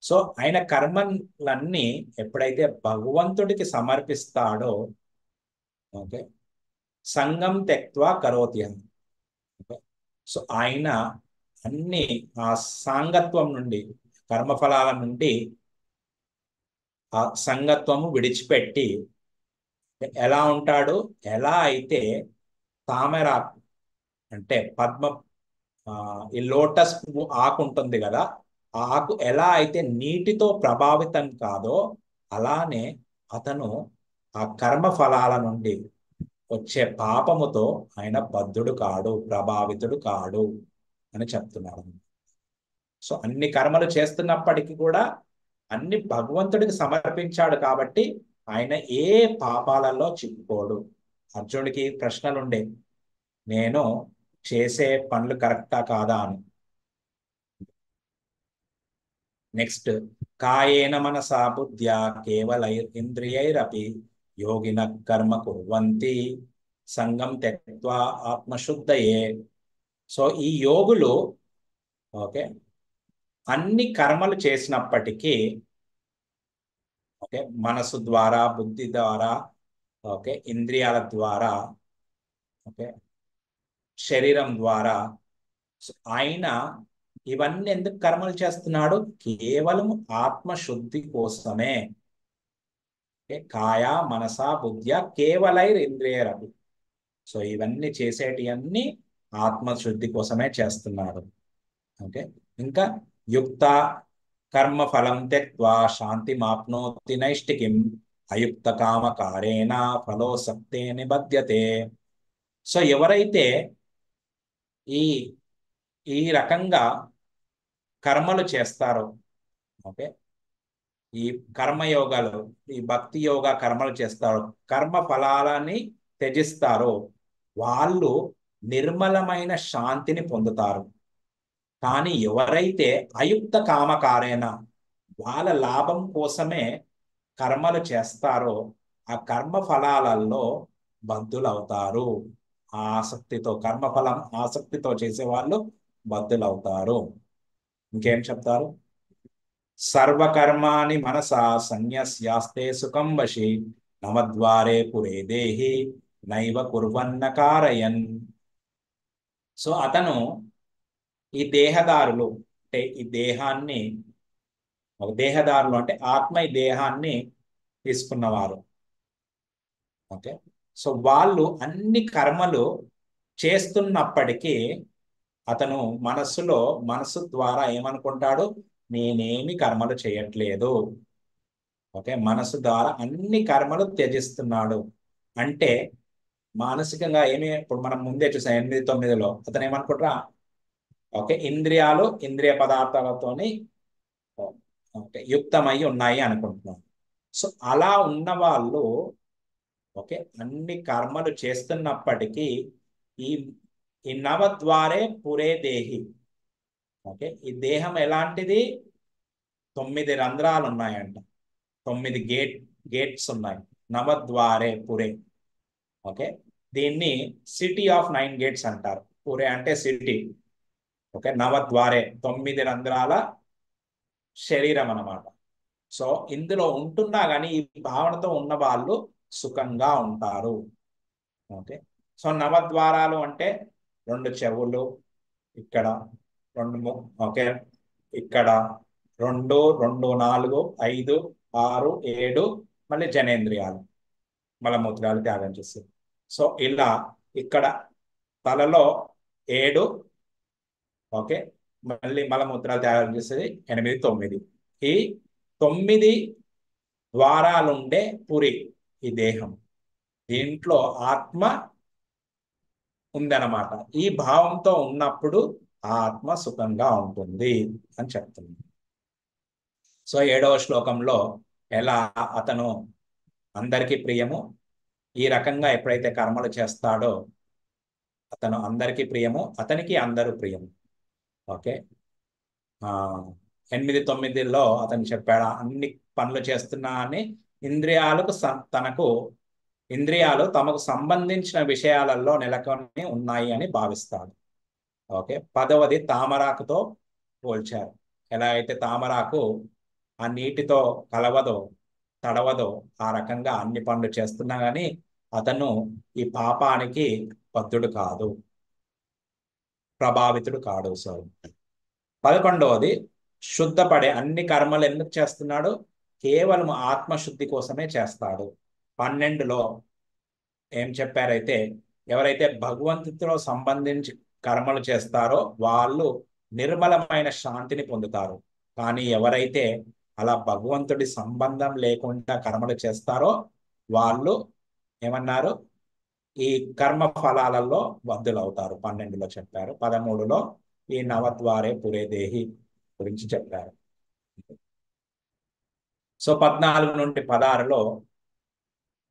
సో ఆయన కర్మలన్నీ ఎప్పుడైతే భగవంతుడికి సమర్పిస్తాడో, ఓకే, సంగం త్యక్వా కరోతి యః, ఓకే, సో ఆయన అన్ని ఆ సాంగత్వం నుండి, కర్మఫలాల నుండి ఆ సంగత్వము విడిచిపెట్టి ఎలా ఉంటాడు, ఎలా అయితే తామర అంటే పద్మ ఈ లోటస్ పువ్వు ఆకు ఉంటుంది కదా, ఆ ఆకు ఎలా అయితే నీటితో ప్రభావితం కాదో అలానే అతను ఆ కర్మ ఫలాల నుండి వచ్చే పాపముతో ఆయన బద్ధుడు కాడు, ప్రభావితుడు కాడు అని చెప్తున్నాడు. సో అన్ని కర్మలు చేస్తున్నప్పటికీ కూడా అన్ని భగవంతుడికి సమర్పించాడు కాబట్టి ఆయన ఏ పాపాలలో చిక్కుకోడు. అర్జునుడికి ప్రశ్నలుండే, నేను చేసే పనులు కరెక్టా కాదా అని. నెక్స్ట్, కాయేన మనసా బుద్ధ్యా కేవలై ఇంద్రియైరపి యోగిన కర్మ కుర్వంతి సంగం త్యక్త్వా ఆత్మశుద్ధయే. సో ఈ యోగులు, ఓకే, అన్ని కర్మలు చేసినప్పటికీ, ఓకే, మనసు ద్వారా, బుద్ధి ద్వారా, ఓకే, ఇంద్రియాల ద్వారా, ఓకే, శరీరం ద్వారా, ఆయన ఇవన్నీ ఎందుకు కర్మలు చేస్తున్నాడు, కేవలం ఆత్మశుద్ధి కోసమే. కాయ మనస బుద్ధ్య కేవలైర్ ఇంద్రియరపి. సో ఇవన్నీ చేసేటివన్నీ ఆత్మశుద్ధి కోసమే చేస్తున్నాడు. ఓకే, ఇంకా యుక్త కర్మ ఫలం త్యక్వా శాంతి మాప్నోతి నైష్టికిం అయుక్త కామకారేణ ఫలోసక్తే నిబధ్యతే. సో ఎవరైతే ఈ ఈ రకంగా కర్మలు చేస్తారో, ఓకే, ఈ కర్మయోగాలు, ఈ భక్తి యోగా కర్మలు చేస్తారో, కర్మ ఫలాలని త్యజిస్తారో, వాళ్ళు నిర్మలమైన శాంతిని పొందుతారు. కానీ ఎవరైతే అయుక్త కామకారేణ వాళ్ళ లాభం కోసమే కర్మలు చేస్తారో ఆ కర్మ ఫలాలలో బద్ధులవుతారు. ఆ ఆసక్తితో కర్మఫలం ఆసక్తితో చేసేవాళ్ళు బద్ధులవుతారు. ఇంకేం చెప్తారు? సర్వకర్మాణి మనసా సన్యస్యాస్తే సుఖం వశి నమద్వారే పురే దేహి నైవ కుర్వన్న కారయన్. సో అతను ఈ దేహదారులు అంటే ఈ దేహాన్ని, ఒక దేహదారులు అంటే ఆత్మ ఈ దేహాన్ని తీసుకున్నవారు. ఓకే. సో వాళ్ళు అన్ని కర్మలు చేస్తున్నప్పటికీ అతను మనస్సు ద్వారా ఏమనుకుంటాడు? నేనేమి కర్మలు చేయట్లేదు. ఓకే. మనస్సు ద్వారా అన్ని కర్మలు త్యజిస్తున్నాడు. అంటే మానసికంగా ఏమి, ఇప్పుడు మనం ముందే చూసాం 8-9లో అతను ఏమనుకుంటారా? ఓకే, ఇంద్రియాలు ఇంద్రియ పదార్థాలతోని ఓకే యుక్తమై ఉన్నాయి అనుకుంటున్నాం. సో అలా ఉన్న వాళ్ళు ఓకే అన్ని కర్మలు చేస్తున్నప్పటికీ ఈ ఈ నవద్వారే పురే దేహి. ఓకే, ఈ దేహం ఎలాంటిది? 9 రంధ్రాలు ఉన్నాయంట, 9 గేట్స్ ఉన్నాయి. నవద్వారే పురే. ఓకే, దీన్ని సిటీ ఆఫ్ 9 గేట్స్ అంటారు. పురే అంటే సిటీ. ఓకే, నవద్వారే 9 రంధ్రాల శరీరం అన్నమాట. సో ఇందులో ఉంటున్నా కానీ ఈ భావనతో ఉన్న వాళ్ళు సుఖంగా ఉంటారు. ఓకే. సో నవద్వారాలు అంటే 2 చెవులు ఇక్కడ, 2 ఓకే ఇక్కడ, 2 2 4 5 6 7 మళ్ళీ జనేంద్రియాలు, మలమూత్రాలు త్యాగం చేస్తుంది. సో ఇలా ఇక్కడ తలలో 7 ఓకే, మళ్ళీ మలమూత్రాలు త్యాగం చేసేది 8 9. ఈ 9 ద్వారాలుండే పురి ఈ దేహం, దీంట్లో ఆత్మ ఉందన్నమాట. ఈ భావంతో ఉన్నప్పుడు ఆ ఆత్మ సుఖంగా ఉంటుంది అని చెప్తుంది. సో 7వ శ్లోకంలో ఎలా అతను అందరికీ ప్రియము, ఈ రకంగా ఎప్పుడైతే కర్మలు చేస్తాడో అతను అందరికీ ప్రియము, అతనికి అందరూ ప్రియము. ఓకే. 8-9లో అతను చెప్పాడు అన్ని పనులు చేస్తున్నా అని ఇంద్రియాలు తమకు సంబంధించిన విషయాలలో నెలకొని ఉన్నాయి అని భావిస్తాడు. ఓకే. 10వది తామరాకుతో పోల్చారు. ఎలా అయితే తామరాకు ఆ నీటితో కలవదో తడవదో ఆ రకంగా అన్ని పనులు చేస్తున్నా కానీ అతను ఈ పాపానికి బద్ధుడు కాదు, ప్రభావితుడు కాడు. సో 11వది శుద్ధపడే అన్ని కర్మలు ఎందుకు చేస్తున్నాడు? కేవలం ఆత్మశుద్ధి కోసమే చేస్తాడు. 12లో ఏం చెప్పారైతే ఎవరైతే భగవంతుడితో సంబంధించి కర్మలు చేస్తారో వాళ్ళు నిర్మలమైన శాంతిని పొందుతారు. కానీ ఎవరైతే అలా భగవంతుడి సంబంధం లేకుండా కర్మలు చేస్తారో వాళ్ళు ఏమన్నారు? ఈ కర్మ ఫలాలలో బద్ధులవుతారు. 12లో చెప్పారు. 13లో ఈ నవద్వారే పురే దేహి గురించి చెప్పారు. సో 14 నుండి 16లో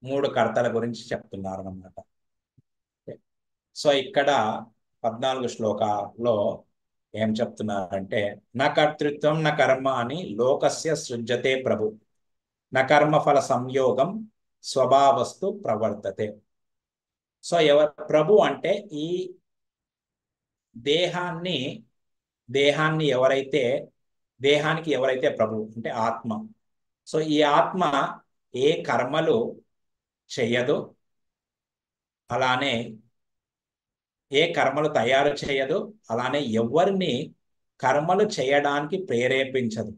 3 కర్తల గురించి చెప్తున్నారు అన్నమాట. సో ఇక్కడ 14 శ్లోకాల్లో ఏం చెప్తున్నారంటే నా కర్తృత్వం నా కర్మ అని లోకస్య సృజ్యతే ప్రభు నా కర్మఫల సంయోగం స్వభావస్తు ప్రవర్తతే. సో ప్రభు అంటే ఈ దేహాన్ని దేహానికి ఎవరైతే ప్రభు అంటే ఆత్మ. సో ఈ ఆత్మ ఏ కర్మలు చెయ్యదు, అలానే ఏ కర్మలు తయారు చేయదు, అలానే ఎవరిని కర్మలు చేయడానికి ప్రేరేపించదు.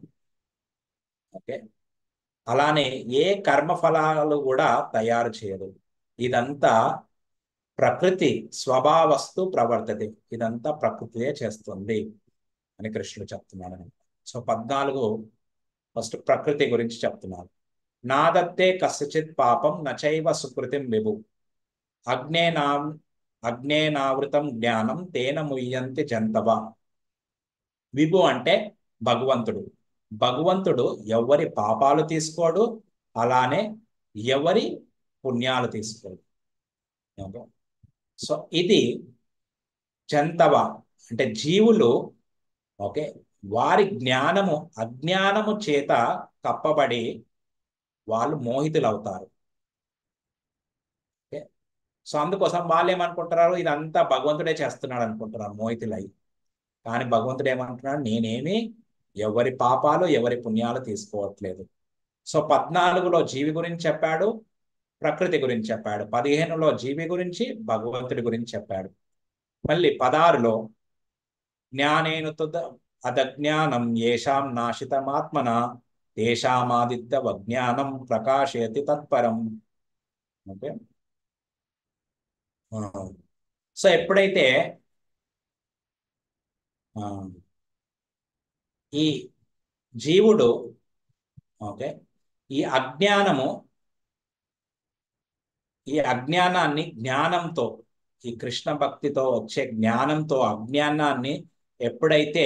ఓకే. అలానే ఏ కర్మ ఫలాలు కూడా తయారు చేయదు. ఇదంతా ప్రకృతి స్వభావస్తు ప్రవర్తతే, ఇదంతా ప్రకృతియే చేస్తుంది అని కృష్ణుడు చెప్తున్నాడు. సో 14 ఫస్ట్ ప్రకృతి గురించి చెప్తున్నారు. నాదత్తే కస్యచిత్ పాపం నచైవ సుకృతిం విభు అగ్నేనావృతం జ్ఞానం తేన ముయ్యంతి జంతవ. విభు అంటే భగవంతుడు. భగవంతుడు ఎవరి పాపాలు తీసుకోడు, అలానే ఎవరి పుణ్యాలు తీసుకోడు. సో ఇది జంతవ అంటే జీవులు ఓకే వారి అజ్ఞానము చేత కప్పబడి వాళ్ళు మోహితులవుతారు. సో అందుకోసం వాళ్ళు ఏమనుకుంటున్నారు, ఇదంతా భగవంతుడే చేస్తున్నాడు అనుకుంటున్నారు మోహితులై. కానీ భగవంతుడు ఏమంటున్నాడు, నేనేమి ఎవరి పాపాలు ఎవరి పుణ్యాలు తీసుకోవట్లేదు. సో 14లో జీవి గురించి చెప్పాడు, ప్రకృతి గురించి చెప్పాడు. 15లో జీవి గురించి భగవంతుడి గురించి చెప్పాడు. మళ్ళీ 16లో జ్ఞానేను అదజ్ఞానం ఏషాం నాశితమాత్మన తేషామాదిత్య వజ్ఞానం ప్రకాశయతి తత్పరం. ఓకే. సో ఎప్పుడైతే ఆ, ఈ జీవుడు, ఓకే, ఈ అజ్ఞానము, ఈ అజ్ఞానాన్ని జ్ఞానంతో, ఈ కృష్ణ భక్తితో వచ్చే జ్ఞానంతో అజ్ఞానాన్ని ఎప్పుడైతే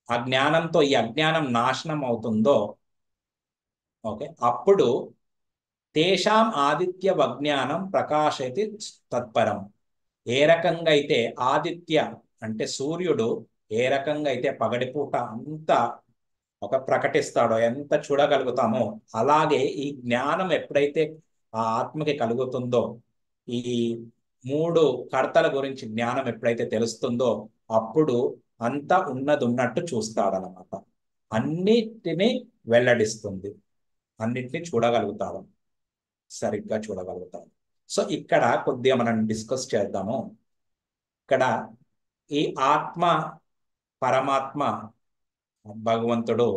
ఆ జ్ఞానంతో ఈ అజ్ఞానం నాశనం అవుతుందో, ఓకే, అప్పుడు తేషాం ఆదిత్య వజ్ఞానం ప్రకాశయతి తత్పరం. ఏ రకంగా అయితే ఆదిత్య అంటే సూర్యుడు ఏ రకంగా అయితే పగటిపూట అంతా ఒక ప్రకటిస్తాడో, ఎంత చూడగలుగుతామో, అలాగే ఈ జ్ఞానం ఎప్పుడైతే ఆ ఆత్మకి కలుగుతుందో, ఈ మూడు కర్తల గురించి జ్ఞానం ఎప్పుడైతే తెలుస్తుందో, అప్పుడు అంతా ఉన్నది ఉన్నట్టు చూస్తాడనమాట. అన్నిటినీ వెల్లడిస్తుంది, అన్నిటినీ చూడగలుగుతాడు, సరిగ్గా చూడగలుగుతాడు. సో ఇక్కడ కొద్దిగా మనం డిస్కస్ చేద్దాము. ఇక్కడ ఈ ఆత్మ, పరమాత్మ, భగవంతుడు,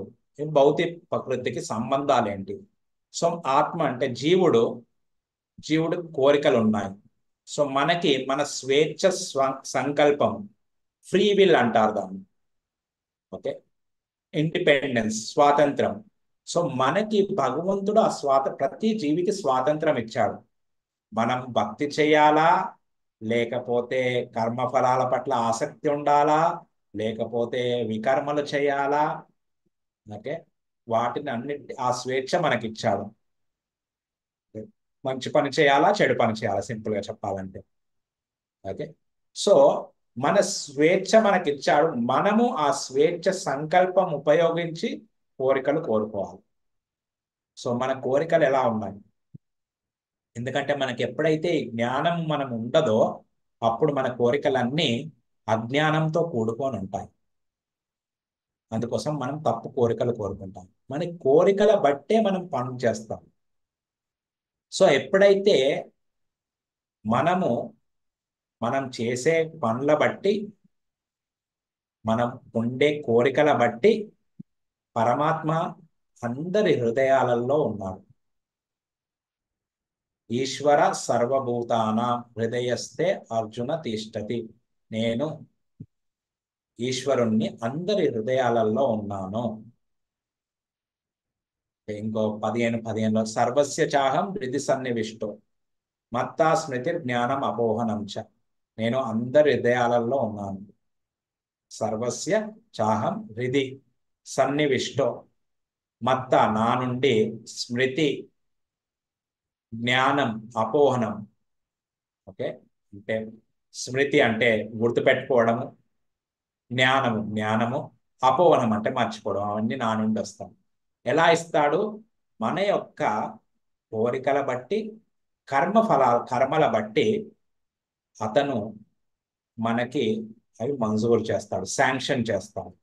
ఈ భౌతిక ప్రకృతికి సంబంధాలు ఏంటి? సో ఆత్మ అంటే జీవుడు, జీవుడు కోరికలు ఉన్నాయి. సో మనకి మన స్వేచ్ఛ సంకల్పం, ఫ్రీ విల్ అంటారు దాన్ని. ఓకే, ఇండిపెండెన్స్, స్వాతంత్రం. సో మనకి భగవంతుడు ఆ ప్రతి జీవికి స్వాతంత్రం ఇచ్చాడు. మనం భక్తి చేయాలా, లేకపోతే కర్మఫలాల పట్ల ఆసక్తి ఉండాలా, లేకపోతే వికర్మలు చేయాలా, ఓకే, వాటిని అన్నిటి ఆ స్వేచ్ఛ మనకిచ్చాడు. మంచి పని చేయాలా, చెడు పని చేయాలా, సింపుల్ గా చెప్పాలంటే. ఓకే. సో మన స్వేచ్ఛ మనకిచ్చాడు, మనము ఆ స్వేచ్ఛ సంకల్పం ఉపయోగించి కోరికలు కోరుకోవాలి. సో మన కోరికలు ఎలా ఉన్నాయి? ఎందుకంటే మనకి ఎప్పుడైతే ఈ జ్ఞానం మనం ఉండదో, అప్పుడు మన కోరికలన్నీ అజ్ఞానంతో కూడుకొని ఉంటాయి. అందుకోసం మనం తప్పు కోరికలు కోరుకుంటాం. మన కోరికల బట్టే మనం పనులు చేస్తాం. సో ఎప్పుడైతే మనము మనం చేసే పనుల బట్టి, మనం ఉండే కోరికల బట్టి పరమాత్మ అందరి హృదయాలలో ఉన్నాడు. ఈశ్వర సర్వభూతానాం హృదయస్థే అర్జున తిష్టతి. నేను ఈశ్వరుణ్ణి అందరి హృదయాలలో ఉన్నాను. ఇంకో 15లో సర్వస్య చాహం హృది సన్నివిష్టో మత్తా స్మృతి జ్ఞానం అపోహనం చ. నేను అందరి హృదయాలలో ఉన్నాను. సర్వస్య చాహం హృది సన్నివిష్టో మత్త నా నుండి, స్మృతి జ్ఞానం అపోహనం. ఓకే, అంటే స్మృతి అంటే గుర్తుపెట్టుకోవడము, జ్ఞానము అపోహనం అంటే మర్చిపోవడం, అవన్నీ నా నుండి వస్తాం. ఎలా ఇస్తాడు? మన యొక్క కోరికల బట్టి, కర్మల బట్టి అతను మనకి అవి మంజూరు చేస్తాడు, శాంక్షన్ చేస్తాడు.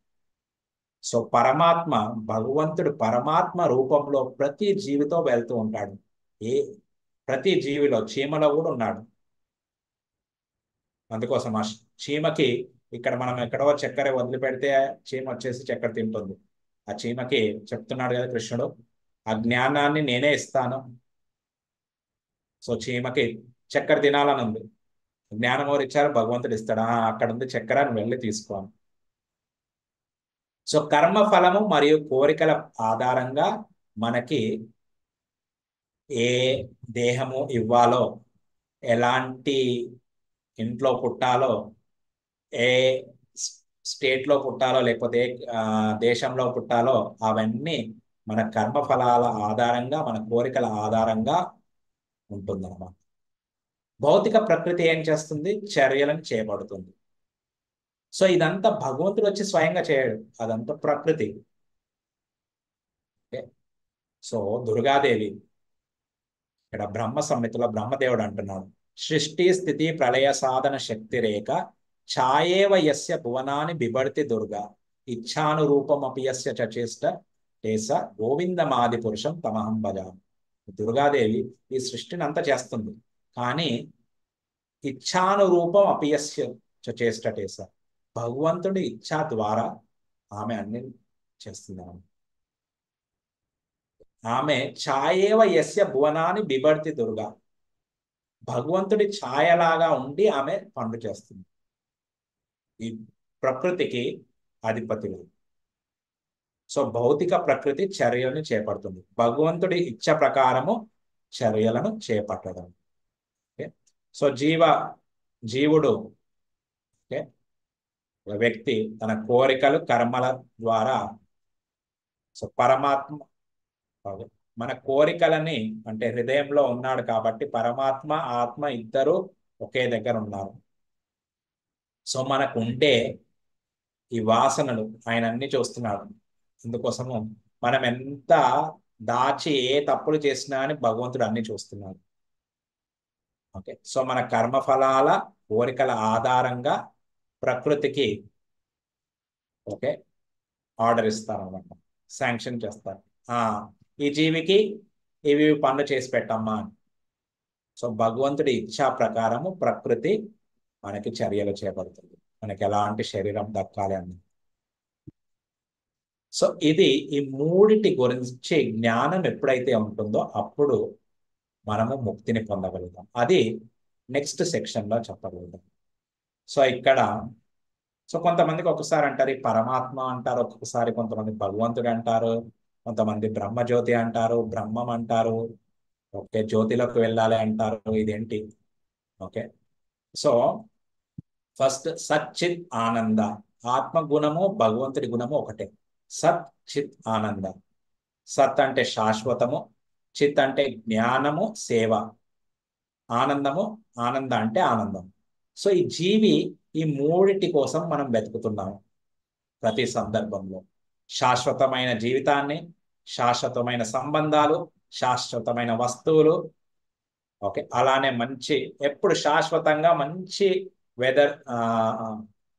సో పరమాత్మ, భగవంతుడు పరమాత్మ రూపంలో ప్రతి జీవితో వెళ్తూ ఉంటాడు. ఏ ప్రతి జీవిలో, చీమలో కూడా ఉన్నాడు. అందుకోసం ఆ చీమకి, ఇక్కడ మనం ఎక్కడో చక్కెర వదిలిపెడితే చీమ వచ్చేసి చక్కెర తింటుంది. ఆ చీమకి చెప్తున్నాడు కదా కృష్ణుడు, ఆ జ్ఞానాన్ని నేనే ఇస్తాను. సో చీమకి చక్కెర తినాలని ఉంది, జ్ఞానం ఎవరు ఇచ్చారు? భగవంతుడు ఇస్తాడు. అక్కడ ఉంది చక్కెర, నువ్వు వెళ్ళి తీసుకోను. సో కర్మ ఫలము మరియు కోరికల ఆధారంగా మనకి ఏ దేహము ఇవ్వాలో, ఎలాంటి ఇంట్లో పుట్టాలో, ఏ స్టేట్ లో పుట్టాలో, లేకపోతే ఏ దేశంలో పుట్టాలో, అవన్నీ మన కర్మ ఫలాల ఆధారంగా, మన కోరికల ఆధారంగా ఉంటుందన్నమాట. భౌతిక ప్రకృతి ఏం చేస్తుంది? చర్యలను చేపడుతుంది. సో ఇదంతా భగవంతుడు వచ్చి స్వయంగా చేయడు, అదంతా ప్రకృతి. ఓకే. సో దుర్గాదేవి ఇక్కడ బ్రహ్మ సంహితలో బ్రహ్మదేవుడు అంటున్నాడు, సృష్టి స్థితి ప్రళయ సాధన శక్తి రేఖ ఛాయేవ యస్య భువనాన్ని బిభర్తి దుర్గా ఇచ్ఛానురూపమపి యస్య చచేష్ట తేస గోవిందమాది పురుషం తమహం భజామి. దుర్గాదేవి ఈ సృష్టిని అంతా చేస్తుంది, కానీ ఇచ్ఛానురూపం అపియస్య చేష్టటేస, భగవంతుడి ఇచ్ఛా ద్వారా ఆమె అన్ని చేస్తుంది. ఆమె ఛాయేవ యస్య భువనాన్ని బిభర్తి దుర్గా, భగవంతుడి ఛాయలాగా ఉండి ఆమె పనులు చేస్తుంది. ఈ ప్రకృతికి అధిపతిగా. సో భౌతిక ప్రకృతి చర్యలను చేపడుతుంది, భగవంతుడి ఇచ్చ ప్రకారము చర్యలను చేపట్టడం. ఓకే, సో జీవుడు, ఓకే, ఒక వ్యక్తి తన కోరికలు కర్మల ద్వారా, సో పరమాత్మ మన కోరికలని అంటే హృదయంలో ఉన్నాడు కాబట్టి పరమాత్మ ఆత్మ ఇద్దరు ఒకే దగ్గర ఉన్నారు. సో మనకు ఉండే ఈ వాసనలు ఆయన అన్ని చూస్తున్నాడు. అందుకోసము మనం ఎంత దాచి ఏ తప్పులు చేసినా అని భగవంతుడు అన్ని చూస్తున్నాడు. ఓకే, సో మన కర్మఫలాల కోరికల ఆధారంగా ప్రకృతికి, ఓకే, ఆర్డర్ ఇస్తారు అన్నమాట, శాంక్షన్ చేస్తారు. ఈ జీవికి ఇవి పనులు చేసి పెట్టమ్మా అని. సో భగవంతుడి ఇచ్ఛా ప్రకారము ప్రకృతి మనకి చర్యలు చేపడుతుంది, మనకి ఎలాంటి శరీరం దక్కాలి అని. సో ఇది ఈ మూడిటి గురించి జ్ఞానం ఎప్పుడైతే ఉంటుందో అప్పుడు మనము ముక్తిని పొందగలుగుతాం. అది నెక్స్ట్ సెక్షన్లో చెప్పగలుగుతాం. సో ఇక్కడ సో కొంతమందికి ఒకసారి అంటారు ఈ పరమాత్మ అంటారు, ఒక్కొక్కసారి కొంతమంది భగవంతుడు అంటారు, కొంతమంది బ్రహ్మజ్యోతి అంటారు, బ్రహ్మం అంటారు, ఓకే, జ్యోతిలోకి వెళ్ళాలి అంటారు. ఇదేంటి? ఓకే, సో ఫస్ట్ సచ్చిత్ ఆనంద, ఆత్మ గుణము భగవంతుడి గుణము ఒకటే. సత్ చిత్ ఆనంద. సత్ అంటే శాశ్వతము, చిత్ అంటే జ్ఞానము సేవ, ఆనందము, ఆనంద అంటే ఆనందం. సో ఈ జీవి ఈ మూడిటి కోసం మనం వెతుకుతున్నాము ప్రతి సందర్భంలో. శాశ్వతమైన జీవితాన్ని, శాశ్వతమైన సంబంధాలు, శాశ్వతమైన వస్తువులు, ఓకే, అలానే మంచి ఎప్పుడు శాశ్వతంగా మంచి వెదర్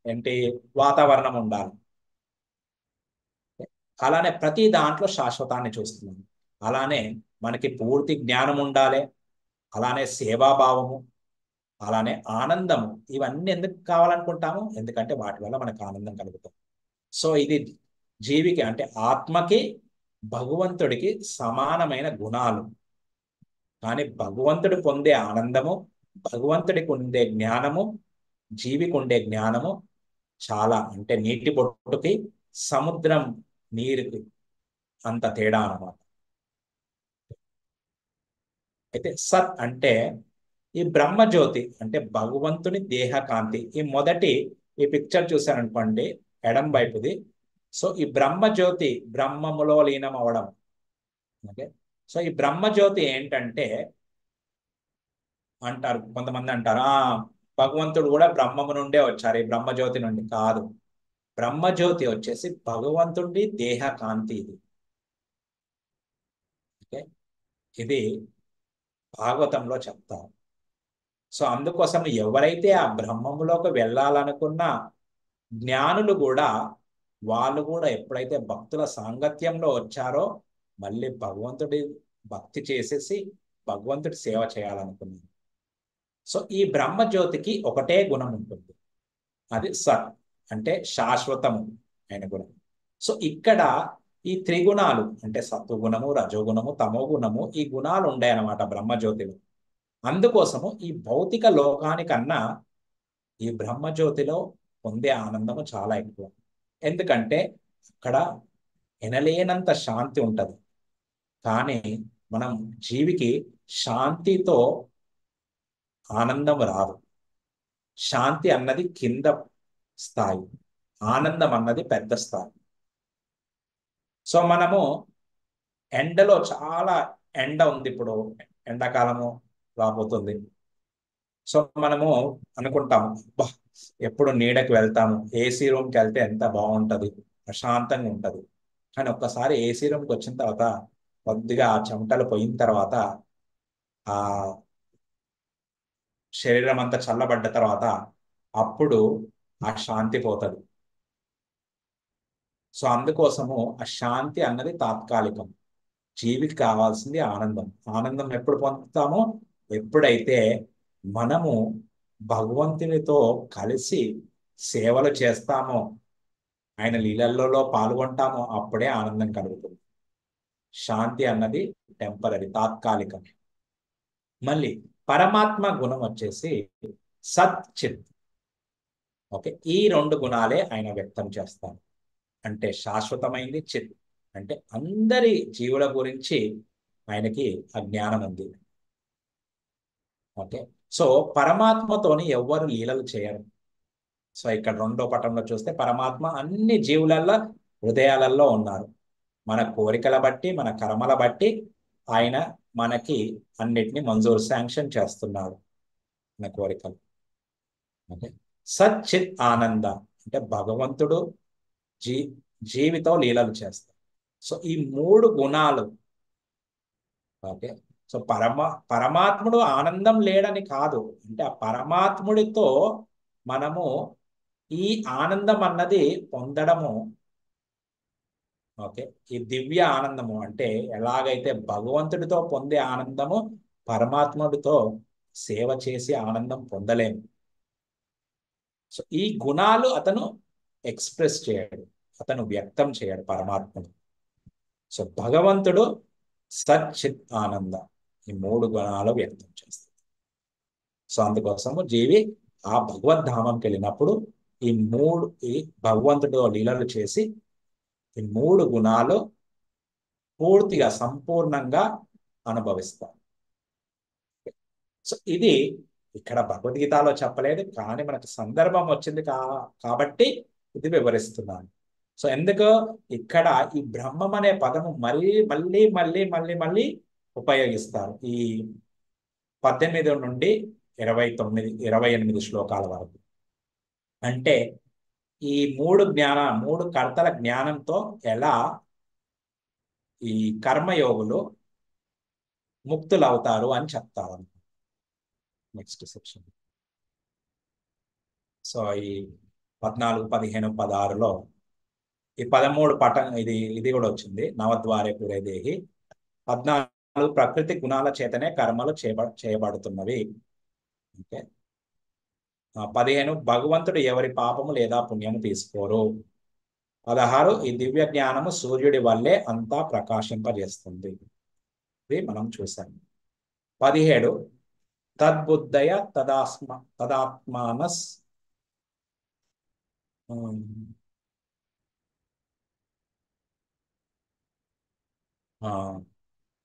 ఏంటి వాతావరణం ఉండాలి. అలానే ప్రతి దాంట్లో శాశ్వతాన్ని చూస్తున్నాం. అలానే మనకి పూర్తి జ్ఞానం ఉండాలి, అలానే సేవాభావము, అలానే ఆనందము. ఇవన్నీ ఎందుకు కావాలనుకుంటాము? ఎందుకంటే వాటి వల్ల మనకు ఆనందం కలుగుతుంది. సో ఇది జీవికి అంటే ఆత్మకి భగవంతుడికి సమానమైన గుణాలు. కానీ భగవంతుడు పొందే ఆనందము, భగవంతుడికి ఉండే జ్ఞానము, జీవికి ఉండే జ్ఞానము చాలా, అంటే నీటి బొట్టుకి సముద్రం నీరుకి అంత తేడా అన్నమాట. అయితే సత్ అంటే ఈ బ్రహ్మజ్యోతి అంటే భగవంతుని దేహకాంతి. ఈ పిక్చర్ చూశారనుకోండి ఎడం వైపుది. సో ఈ బ్రహ్మజ్యోతి బ్రహ్మములో లీనం అవడం. ఓకే, సో ఈ బ్రహ్మజ్యోతి ఏంటంటే అంటారు కొంతమంది అంటారు భగవంతుడు కూడా బ్రహ్మము నుండే వచ్చారు, ఈ బ్రహ్మజ్యోతి నుండి కాదు. బ్రహ్మజ్యోతి వచ్చేసి భగవంతుడి దేహకాంతి ఇది. ఓకే, ఇది భాగవతంలో చెప్తారు. సో అందుకోసం ఎవరైతే ఆ బ్రహ్మములోకి వెళ్ళాలనుకున్న జ్ఞానులు కూడా, వాళ్ళు కూడా ఎప్పుడైతే భక్తుల సాంగత్యంలో వచ్చారో మళ్ళీ భగవంతుడి భక్తి చేసేసి భగవంతుడి సేవ చేయాలనుకున్నారు. సో ఈ బ్రహ్మజ్యోతికి ఒకటే గుణం ఉంటుంది, అది సత్, అంటే శాశ్వతము అయిన గుణం. సో ఇక్కడ ఈ త్రిగుణాలు అంటే సత్వగుణము, రజోగుణము, తమో గుణము, ఈ గుణాలు ఉన్నాయన్నమాట బ్రహ్మజ్యోతిలో. అందుకోసము ఈ భౌతిక లోకానికన్నా ఈ బ్రహ్మజ్యోతిలో పొందే ఆనందము చాలా ఎక్కువ. ఎందుకంటే అక్కడ ఎనలేనంత శాంతి ఉంటుంది. కానీ మనం జీవికి శాంతితో ఆనందం రాదు. శాంతి అన్నది కింద స్థాయి, ఆనందం అన్నది పెద్ద స్థాయి. సో మనము ఎండలో చాలా ఎండ ఉంది, ఇప్పుడు ఎండాకాలము రాబోతుంది. సో మనము అనుకుంటాము ఎప్పుడు నీడకి వెళ్తాము, ఏసీ రూమ్కి వెళ్తే ఎంత బాగుంటుంది, ప్రశాంతంగా ఉంటుంది. కానీ ఒక్కసారి ఏసీ రూమ్కి వచ్చిన తర్వాత కొద్దిగా ఆ చెమటలు పోయిన తర్వాత ఆ శరీరం అంతా చల్లబడ్డ తర్వాత అప్పుడు ఆ శాంతి పోతుంది. సో అందుకోసము ఆ శాంతి అన్నది తాత్కాలికం. జీవికి కావాల్సింది ఆనందం. ఆనందం ఎప్పుడు పొందుతామో, ఎప్పుడైతే మనము భగవంతునితో కలిసి సేవలు చేస్తామో, ఆయన లీలల్లో పాల్గొంటామో, అప్పుడే ఆనందం కలుగుతుంది. శాంతి అన్నది టెంపరీ, తాత్కాలికం. మళ్ళీ పరమాత్మ గుణం వచ్చేసి సత్ చిత్. ఓకే, ఈ రెండు గుణాలే ఆయన వ్యక్తం చేస్తారు. అంటే శాశ్వతమైంది చిత్, అంటే అందరి జీవుల గురించి ఆయనకి ఆ జ్ఞానం ఉంది. ఓకే, సో పరమాత్మతోని ఎవ్వరు లీలలు చేయరు. సో ఇక్కడ రెండో పటంలో చూస్తే పరమాత్మ అన్ని జీవులలో హృదయాలలో ఉన్నారు. మన కోరికల బట్టి, మన కర్మల బట్టి ఆయన మనకి అన్నిటిని మంజూరు, శాంక్షన్ చేస్తున్నాడు మన కోరికలు. ఓకే, సచ్చిత్ ఆనంద అంటే భగవంతుడు జీ జీవితం లీలలు చేస్తారు. సో ఈ మూడు గుణాలు. ఓకే, సో పరమాత్ముడు ఆనందం లేడని కాదు, అంటే ఆ పరమాత్ముడితో మనము ఈ ఆనందం అన్నది పొందడము. ఓకే, ఈ దివ్య ఆనందము అంటే ఎలాగైతే భగవంతుడితో పొందే ఆనందము పరమాత్ముడితో సేవ చేసి ఆనందం పొందలేము. సో ఈ గుణాలు అతను ఎక్స్ప్రెస్ చేయడు, అతను వ్యక్తం చేయడు పరమాత్ముడు. సో భగవంతుడు సచ్చిత్ ఆనంద, ఈ మూడు గుణాలు వ్యక్తం చేస్తాడు. సో అందుకోసము జీవి ఆ భగవద్ధామంకి వెళ్ళినప్పుడు ఈ భగవంతుడు లీలలు చేసి ఈ మూడు గుణాలు పూర్తిగా సంపూర్ణంగా అనుభవిస్తారు. సో ఇది ఇక్కడ భగవద్గీతలో చెప్పలేదు, కానీ మనకు సందర్భం వచ్చింది కాబట్టి ఇది వివరిస్తున్నాను. సో ఎందుకు ఇక్కడ ఈ బ్రహ్మం అనే పదము మళ్ళీ మళ్ళీ మళ్ళీ మళ్ళీ మళ్ళీ ఉపయోగిస్తారు ఈ 18 నుండి 28 శ్లోకాల వరకు. అంటే ఈ మూడు కర్తల జ్ఞానంతో ఎలా ఈ కర్మయోగులు ముక్తులు అవుతారు అని చెప్తారు నెక్స్ట్ సెక్షన్. సో ఈ 14, 15, 16లో ఈ 13 ఇది కూడా వచ్చింది. నవద్వారే పురే దేహి. 14 ప్రకృతి గుణాల చేతనే కర్మలు చేయబడుతున్నవి. ఓకే, 15 భగవంతుడు ఎవరి పాపము లేదా పుణ్యము తీసుకోరు. 16 ఈ దివ్య జ్ఞానము సూర్యుడి వల్లే అంతా ప్రకాశింపజేస్తుంది. ఇది మనం చూసాం. 17 తద్బుద్ధయ తదాత్మానస్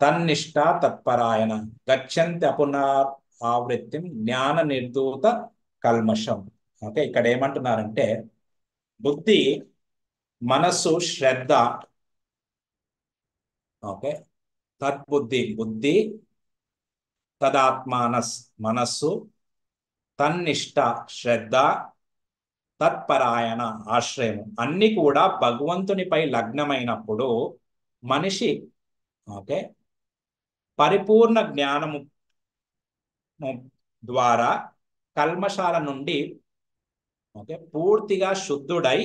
తన్నిష్ట తత్పరాయణ గచ్చంతి ఆవృత్తిం జ్ఞాన నిర్ధూత కల్మషం. ఓకే, ఇక్కడ ఏమంటున్నారంటే బుద్ధి, మనస్సు, శ్రద్ధ. ఓకే, బుద్ధి, తదాత్మానస్ మనస్సు, తన్నిష్ట శ్రద్ధ, తత్పరాయణ ఆశ్రయం అన్ని కూడా భగవంతునిపై లగ్నమైనప్పుడు మనిషి ఓకే పరిపూర్ణ జ్ఞానము ద్వారా కల్మషాల నుండి ఓకే పూర్తిగా శుద్ధుడై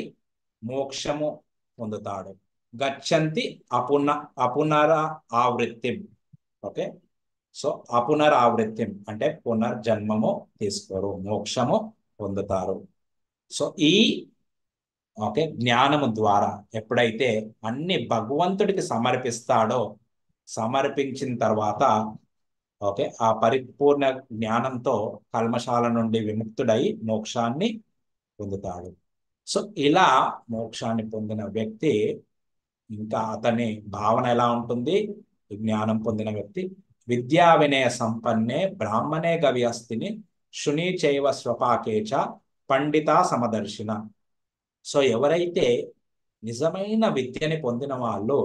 మోక్షము పొందుతాడు. గచ్చంతి అపునర ఆవృత్తి. ఓకే, సో అపునరావృత్తి అంటే పునర్జన్మము తీసుకోరు, మోక్షము పొందుతారు. సో ఈ ఓకే జ్ఞానము ద్వారా ఎప్పుడైతే అన్ని భగవంతుడికి సమర్పిస్తాడో, సమర్పించిన తర్వాత ఓకే ఆ పరిపూర్ణ జ్ఞానంతో కల్మషాల నుండి విముక్తుడై మోక్షాన్ని పొందుతాడు. సో ఇలా మోక్షాన్ని పొందిన వ్యక్తి ఇంకా అతని భావన ఎలా ఉంటుంది? జ్ఞానం పొందిన వ్యక్తి విద్యా వినయ సంపన్నే బ్రాహ్మణే గవ్యస్తిని శుని చైవ స్వపాకేచ పండిత సమదర్శిన. సో ఎవరైతే నిజమైన విద్యని పొందిన వాళ్ళు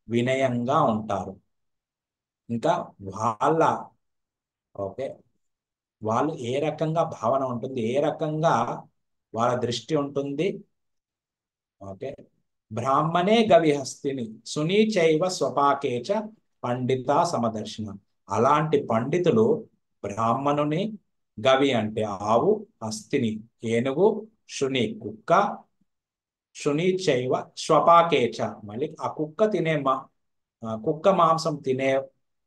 వినయంగా ఉంటారు, ఇంకా ఓకే వాళ్ళు ఏ రకంగా భావన ఉంటుంది, ఏ రకంగా వాళ్ళ దృష్టి ఉంటుంది. ఓకే, బ్రాహ్మణే గవిహస్తిని సునీచైవ స్వపాకేచ పండిత సమదర్శన. అలాంటి పండితులు బ్రాహ్మణుని, గవి అంటే ఆవు, హస్తిని ఏనుగు, శుని కుక్క, శుని చైవ స్వపాకేచ, మళ్ళీ ఆ కుక్క తినే కుక్క మాంసం తినే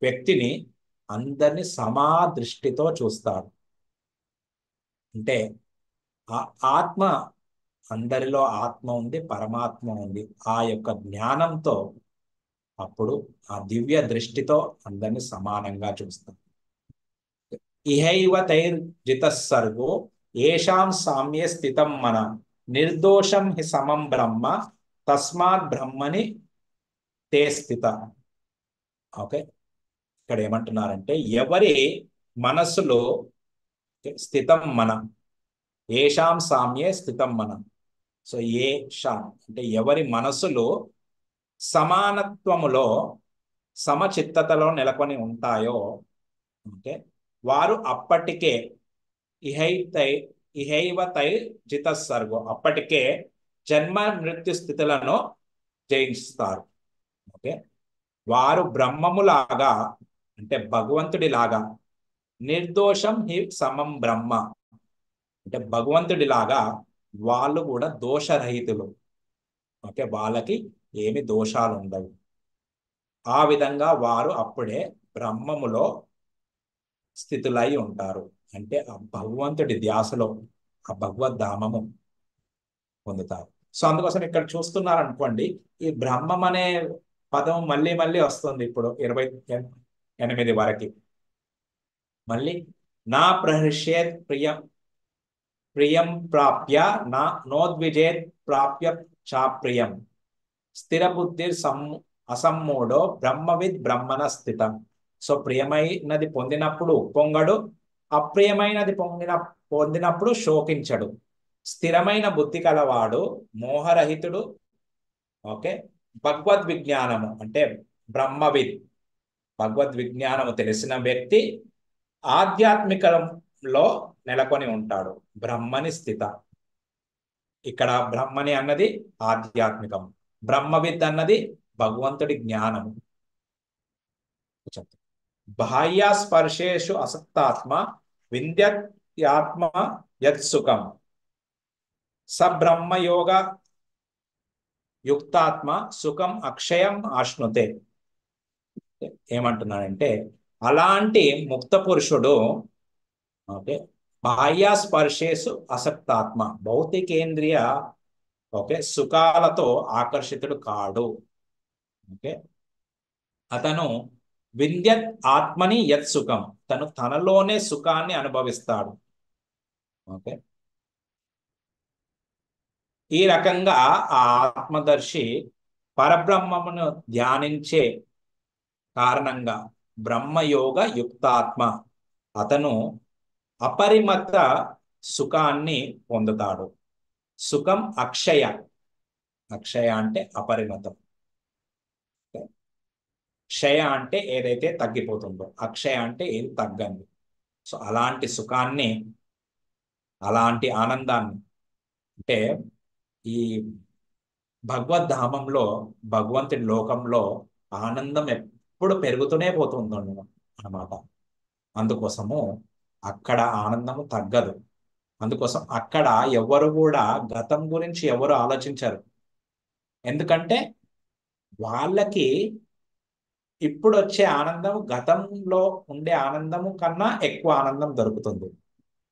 వ్యక్తిని అందరినీ సమాదృష్టితో చూస్తాడు. అంటే ఆ ఆత్మ, అందరిలో ఆత్మ ఉంది, పరమాత్మ ఉంది. ఆ యొక్క జ్ఞానంతో అప్పుడు ఆ దివ్య దృష్టితో అందరిని సమానంగా చూస్తాం. ఇహైవ తైర్జితస్సర్గో ఏషాం సామ్యే స్థితం మన నిర్దోషం హి సమం బ్రహ్మ తస్మాత్ బ్రహ్మని తే స్థిత. ఓకే, ఇక్కడ ఏమంటున్నారంటే ఎవరి మనస్సులో స్థితం మన, ఏషాం సామ్యే స్థితం మన. సో ఏ షాం అంటే ఎవరి మనస్సులో సమానత్వములో, సమచిత్తతలో నెలకొని ఉంటాయో, అంటే వారు అప్పటికే ఇహైతై ఇహైవతై జితస్సర్గో, అప్పటికే జన్మ మృత్యు స్థితులను జయిస్తారు. ఓకే, వారు బ్రహ్మములాగా, అంటే భగవంతుడి లాగా, నిర్దోషం హి సమం బ్రహ్మ, అంటే భగవంతుడి లాగా వాళ్ళు కూడా దోషరహితులు. ఓకే, వాళ్ళకి ఏమి దోషాలు ఉండవు. ఆ విధంగా వారు అప్పుడే బ్రహ్మములో స్థితులై ఉంటారు. అంటే ఆ భగవంతుడి ధ్యాసలో ఆ భగవద్ధామము పొందుతారు. సో అందుకోసం ఇక్కడ చూస్తున్నారు అనుకోండి, ఈ బ్రహ్మం అనే పదం మళ్ళీ మళ్ళీ వస్తుంది. ఇప్పుడు 28 వరకు మళ్ళీ నా ప్రహృష్యేత్ ప్రియం ప్రియం ప్రాప్య నా నోద్విజేత్ ప్రాప్య చాప్రియం స్థిర బుద్ధి అసమ్మూఢో బ్రహ్మవిద్ బ్రహ్మణ స్థితం. సో ప్రియమైనది పొందినప్పుడు పొంగడు, అప్రియమైనది పొందినప్పుడు శోకించడు. స్థిరమైన బుద్ధి కలవాడు మోహరహితుడు. ఓకే, భగవద్విజ్ఞానము అంటే బ్రహ్మవిద్, భగవద్విజ్ఞానము తెలిసిన వ్యక్తి ఆధ్యాత్మికంలో నెలకొని ఉంటాడు. బ్రహ్మని స్థిత, ఇక్కడ బ్రహ్మని అన్నది ఆధ్యాత్మికం, బ్రహ్మవిద్ అన్నది భగవంతుడి జ్ఞానము. బాహ్య స్పర్శేషు అసక్తాత్మ వింధ్యాత్మ యత్సుఖం స బ్రహ్మయోగ యుక్తాత్మ సుఖం అక్షయం ఆశ్నుతే. ఏమంటున్నాడంటే అలాంటి ముక్త పురుషుడు, ఓకే, బాహ్య స్పర్శేసు అసక్తాత్మ, భౌతికేంద్రియ, ఓకే, సుఖాలతో ఆకర్షితుడు కాడు. ఓకే, అతను వింధ్యత్ ఆత్మని యత్ సుఖం, తను తనలోనే సుఖాన్ని అనుభవిస్తాడు. ఓకే, ఈ రకంగా ఆ ఆత్మదర్శి పరబ్రహ్మమును ధ్యానించే కారణంగా బ్రహ్మయోగ యుక్తాత్మ, అతను అపరిమిత సుఖాన్ని పొందుతాడు. సుఖం అక్షయ, అక్షయ అంటే అపరిమితం, క్షయ అంటే ఏదైతే తగ్గిపోతుందో, అక్షయ అంటే ఏది తగ్గంది. సో అలాంటి సుఖాన్ని, అలాంటి ఆనందాన్ని, అంటే ఈ భగవద్ధామంలో, భగవంతుడి లోకంలో ఆనందం ఎప్పుడు పెరుగుతూనే పోతుంది అన్నమాట. అందుకోసము అక్కడ ఆనందము తగ్గదు. అందుకోసం అక్కడ ఎవరు కూడా గతం గురించి ఎవరు ఆలోచించరు. ఎందుకంటే వాళ్ళకి ఇప్పుడు వచ్చే ఆనందం గతంలో ఉండే ఆనందము కన్నా ఎక్కువ ఆనందం దొరుకుతుంది.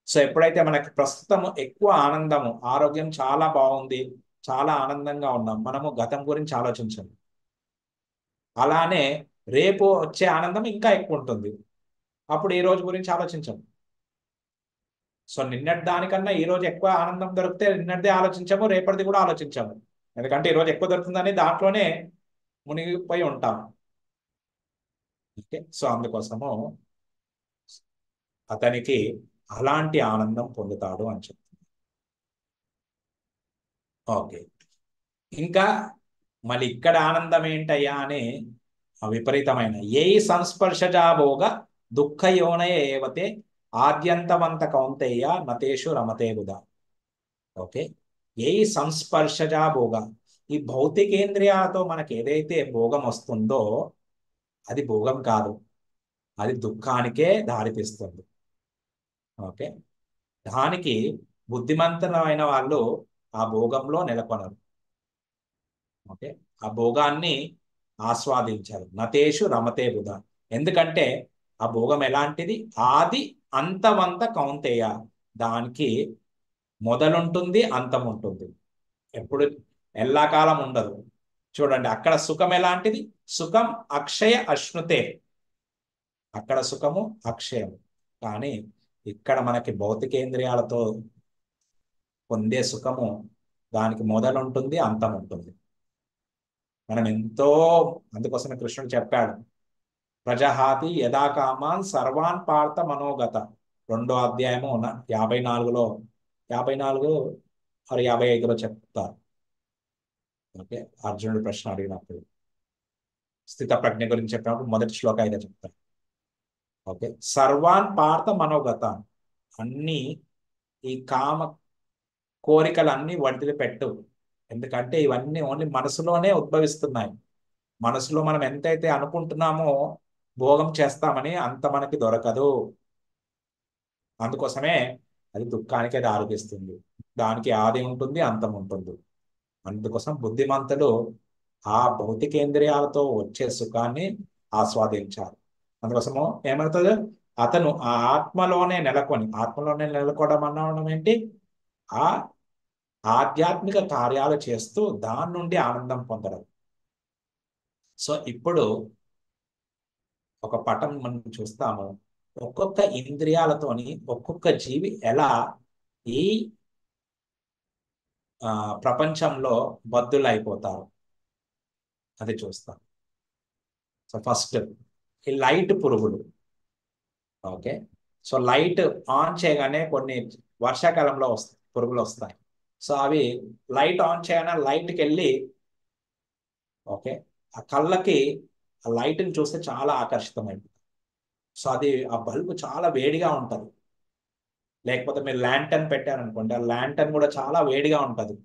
సో ఎప్పుడైతే మనకి ప్రస్తుతం ఎక్కువ ఆనందము, ఆరోగ్యం చాలా బాగుంది, చాలా ఆనందంగా ఉన్నాం, మనము గతం గురించి ఆలోచించము. అలానే రేపు వచ్చే ఆనందం ఇంకా ఎక్కువ ఉంటుంది, అప్పుడు ఈ రోజు గురించి ఆలోచించము. సో నిన్నటి దానికన్నా ఈ రోజు ఎక్కువ ఆనందం దొరికితే నిన్నటిదే ఆలోచించము, రేపటిది కూడా ఆలోచించము. ఎందుకంటే ఈ రోజు ఎక్కువ దొరుకుతుందని దాంట్లోనే మునిగిపోయి ఉంటాం. ఓకే, సో అందుకోసము అతనికి అలాంటి ఆనందం పొందుతాడు అని చెప్తాను. ఓకే, ఇంకా మళ్ళీ ఇక్కడ ఆనందం ఏంటయ్యా అని విపరీతమైన ఏ సంస్పర్శజాభోగ దుఃఖయోనయ ఏవతే ఆద్యంతవంత కౌంతేయ నతేషు రమతే బుధ. ఓకే, ఏ సంస్పర్శజాభోగ, ఈ భౌతికేంద్రియాలతో మనకి ఏదైతే భోగం వస్తుందో అది భోగం కాదు. అది దుఃఖానికే దారితీస్తుంది. ఓకే, దానికి బుద్ధిమంతులైన వాళ్ళు ఆ భోగంలో నెలకొనరు. ఓకే, ఆ భోగాన్ని ఆస్వాదించారు. నతేషు రమతే బుధ. ఎందుకంటే ఆ భోగం ఎలాంటిది? ఆది అంతమంత కౌంతేయ. దానికి మొదలుంటుంది, అంతం ఉంటుంది. ఎప్పుడు ఎల్లాకాలం ఉండదు. చూడండి అక్కడ సుఖం ఎలాంటిది? సుఖం అక్షయ అశ్నుతే. అక్కడ సుఖము అక్షయం. కానీ ఇక్కడ మనకి భౌతికేంద్రియాలతో పొందే సుఖము, దానికి మొదలుంటుంది, అంతం ఉంటుంది. మనం ఎంతో, అందుకోసమే కృష్ణుడు చెప్పాడు, ప్రజహాతి యథా కామాన్ సర్వాన్ పార్థ మనోగత. 2వ అధ్యాయము 54లో, 54 మరి 55లో చెప్తారు. ఓకే, అర్జునుడు ప్రశ్న అడిగినప్పుడు స్థిత ప్రజ్ఞ గురించి చెప్పినప్పుడు మొదటి శ్లోక అయితే చెప్తారు. ఓకే, సర్వాన్ పార్థ మనోగత. అన్ని ఈ కామ కోరికలన్నీ వదిలిపెట్టు. ఎందుకంటే ఇవన్నీ ఓన్లీ మనసులోనే ఉద్భవిస్తున్నాయి. మనసులో మనం ఎంతైతే అనుకుంటున్నామో భోగం చేస్తామని అంత మనకి దొరకదు. అందుకోసమే అది దుఃఖానికే దారితీస్తుంది. దానికి ఆది ఉంటుంది, అంతం ఉంటుంది. అందుకోసం బుద్ధిమంతులు ఆ భౌతికేంద్రియాలతో వచ్చే సుఖాన్ని ఆస్వాదించాలి. అందుకోసము ఏమవుతుంది? అతను ఆ ఆత్మలోనే నెలకొనడం అనడం ఏంటి? ఆ ఆధ్యాత్మిక కార్యాలు చేస్తూ దాని నుండి ఆనందం పొందడం. సో ఇప్పుడు ఒక పటం మనం చూస్తాము. ఒక్కొక్క ఇంద్రియాలతోని ఒక్కొక్క జీవి ఎలా ఈ ప్రపంచంలో బద్దులైపోతారు అది చూస్తాం. సో ఫస్ట్ ఈ లైట్ పురుగులు. ఓకే, సో లైట్ ఆన్ చేయగానే కొన్ని వర్షాకాలంలో పురుగులు వస్తాయి. సో అవి లైట్ ఆన్ చేయగానే లైట్కి వెళ్ళి, ఓకే, ఆ కళ్ళకి ఆ లైట్ని చూస్తే చాలా ఆకర్షితమైంది. సో అది ఆ బల్బు చాలా వేడిగా ఉంటుంది. లేకపోతే మీరు ల్యాంటర్న్ పెట్టారనుకోండి, ఆ ల్యాంటర్న్ కూడా చాలా వేడిగా ఉంటుంది.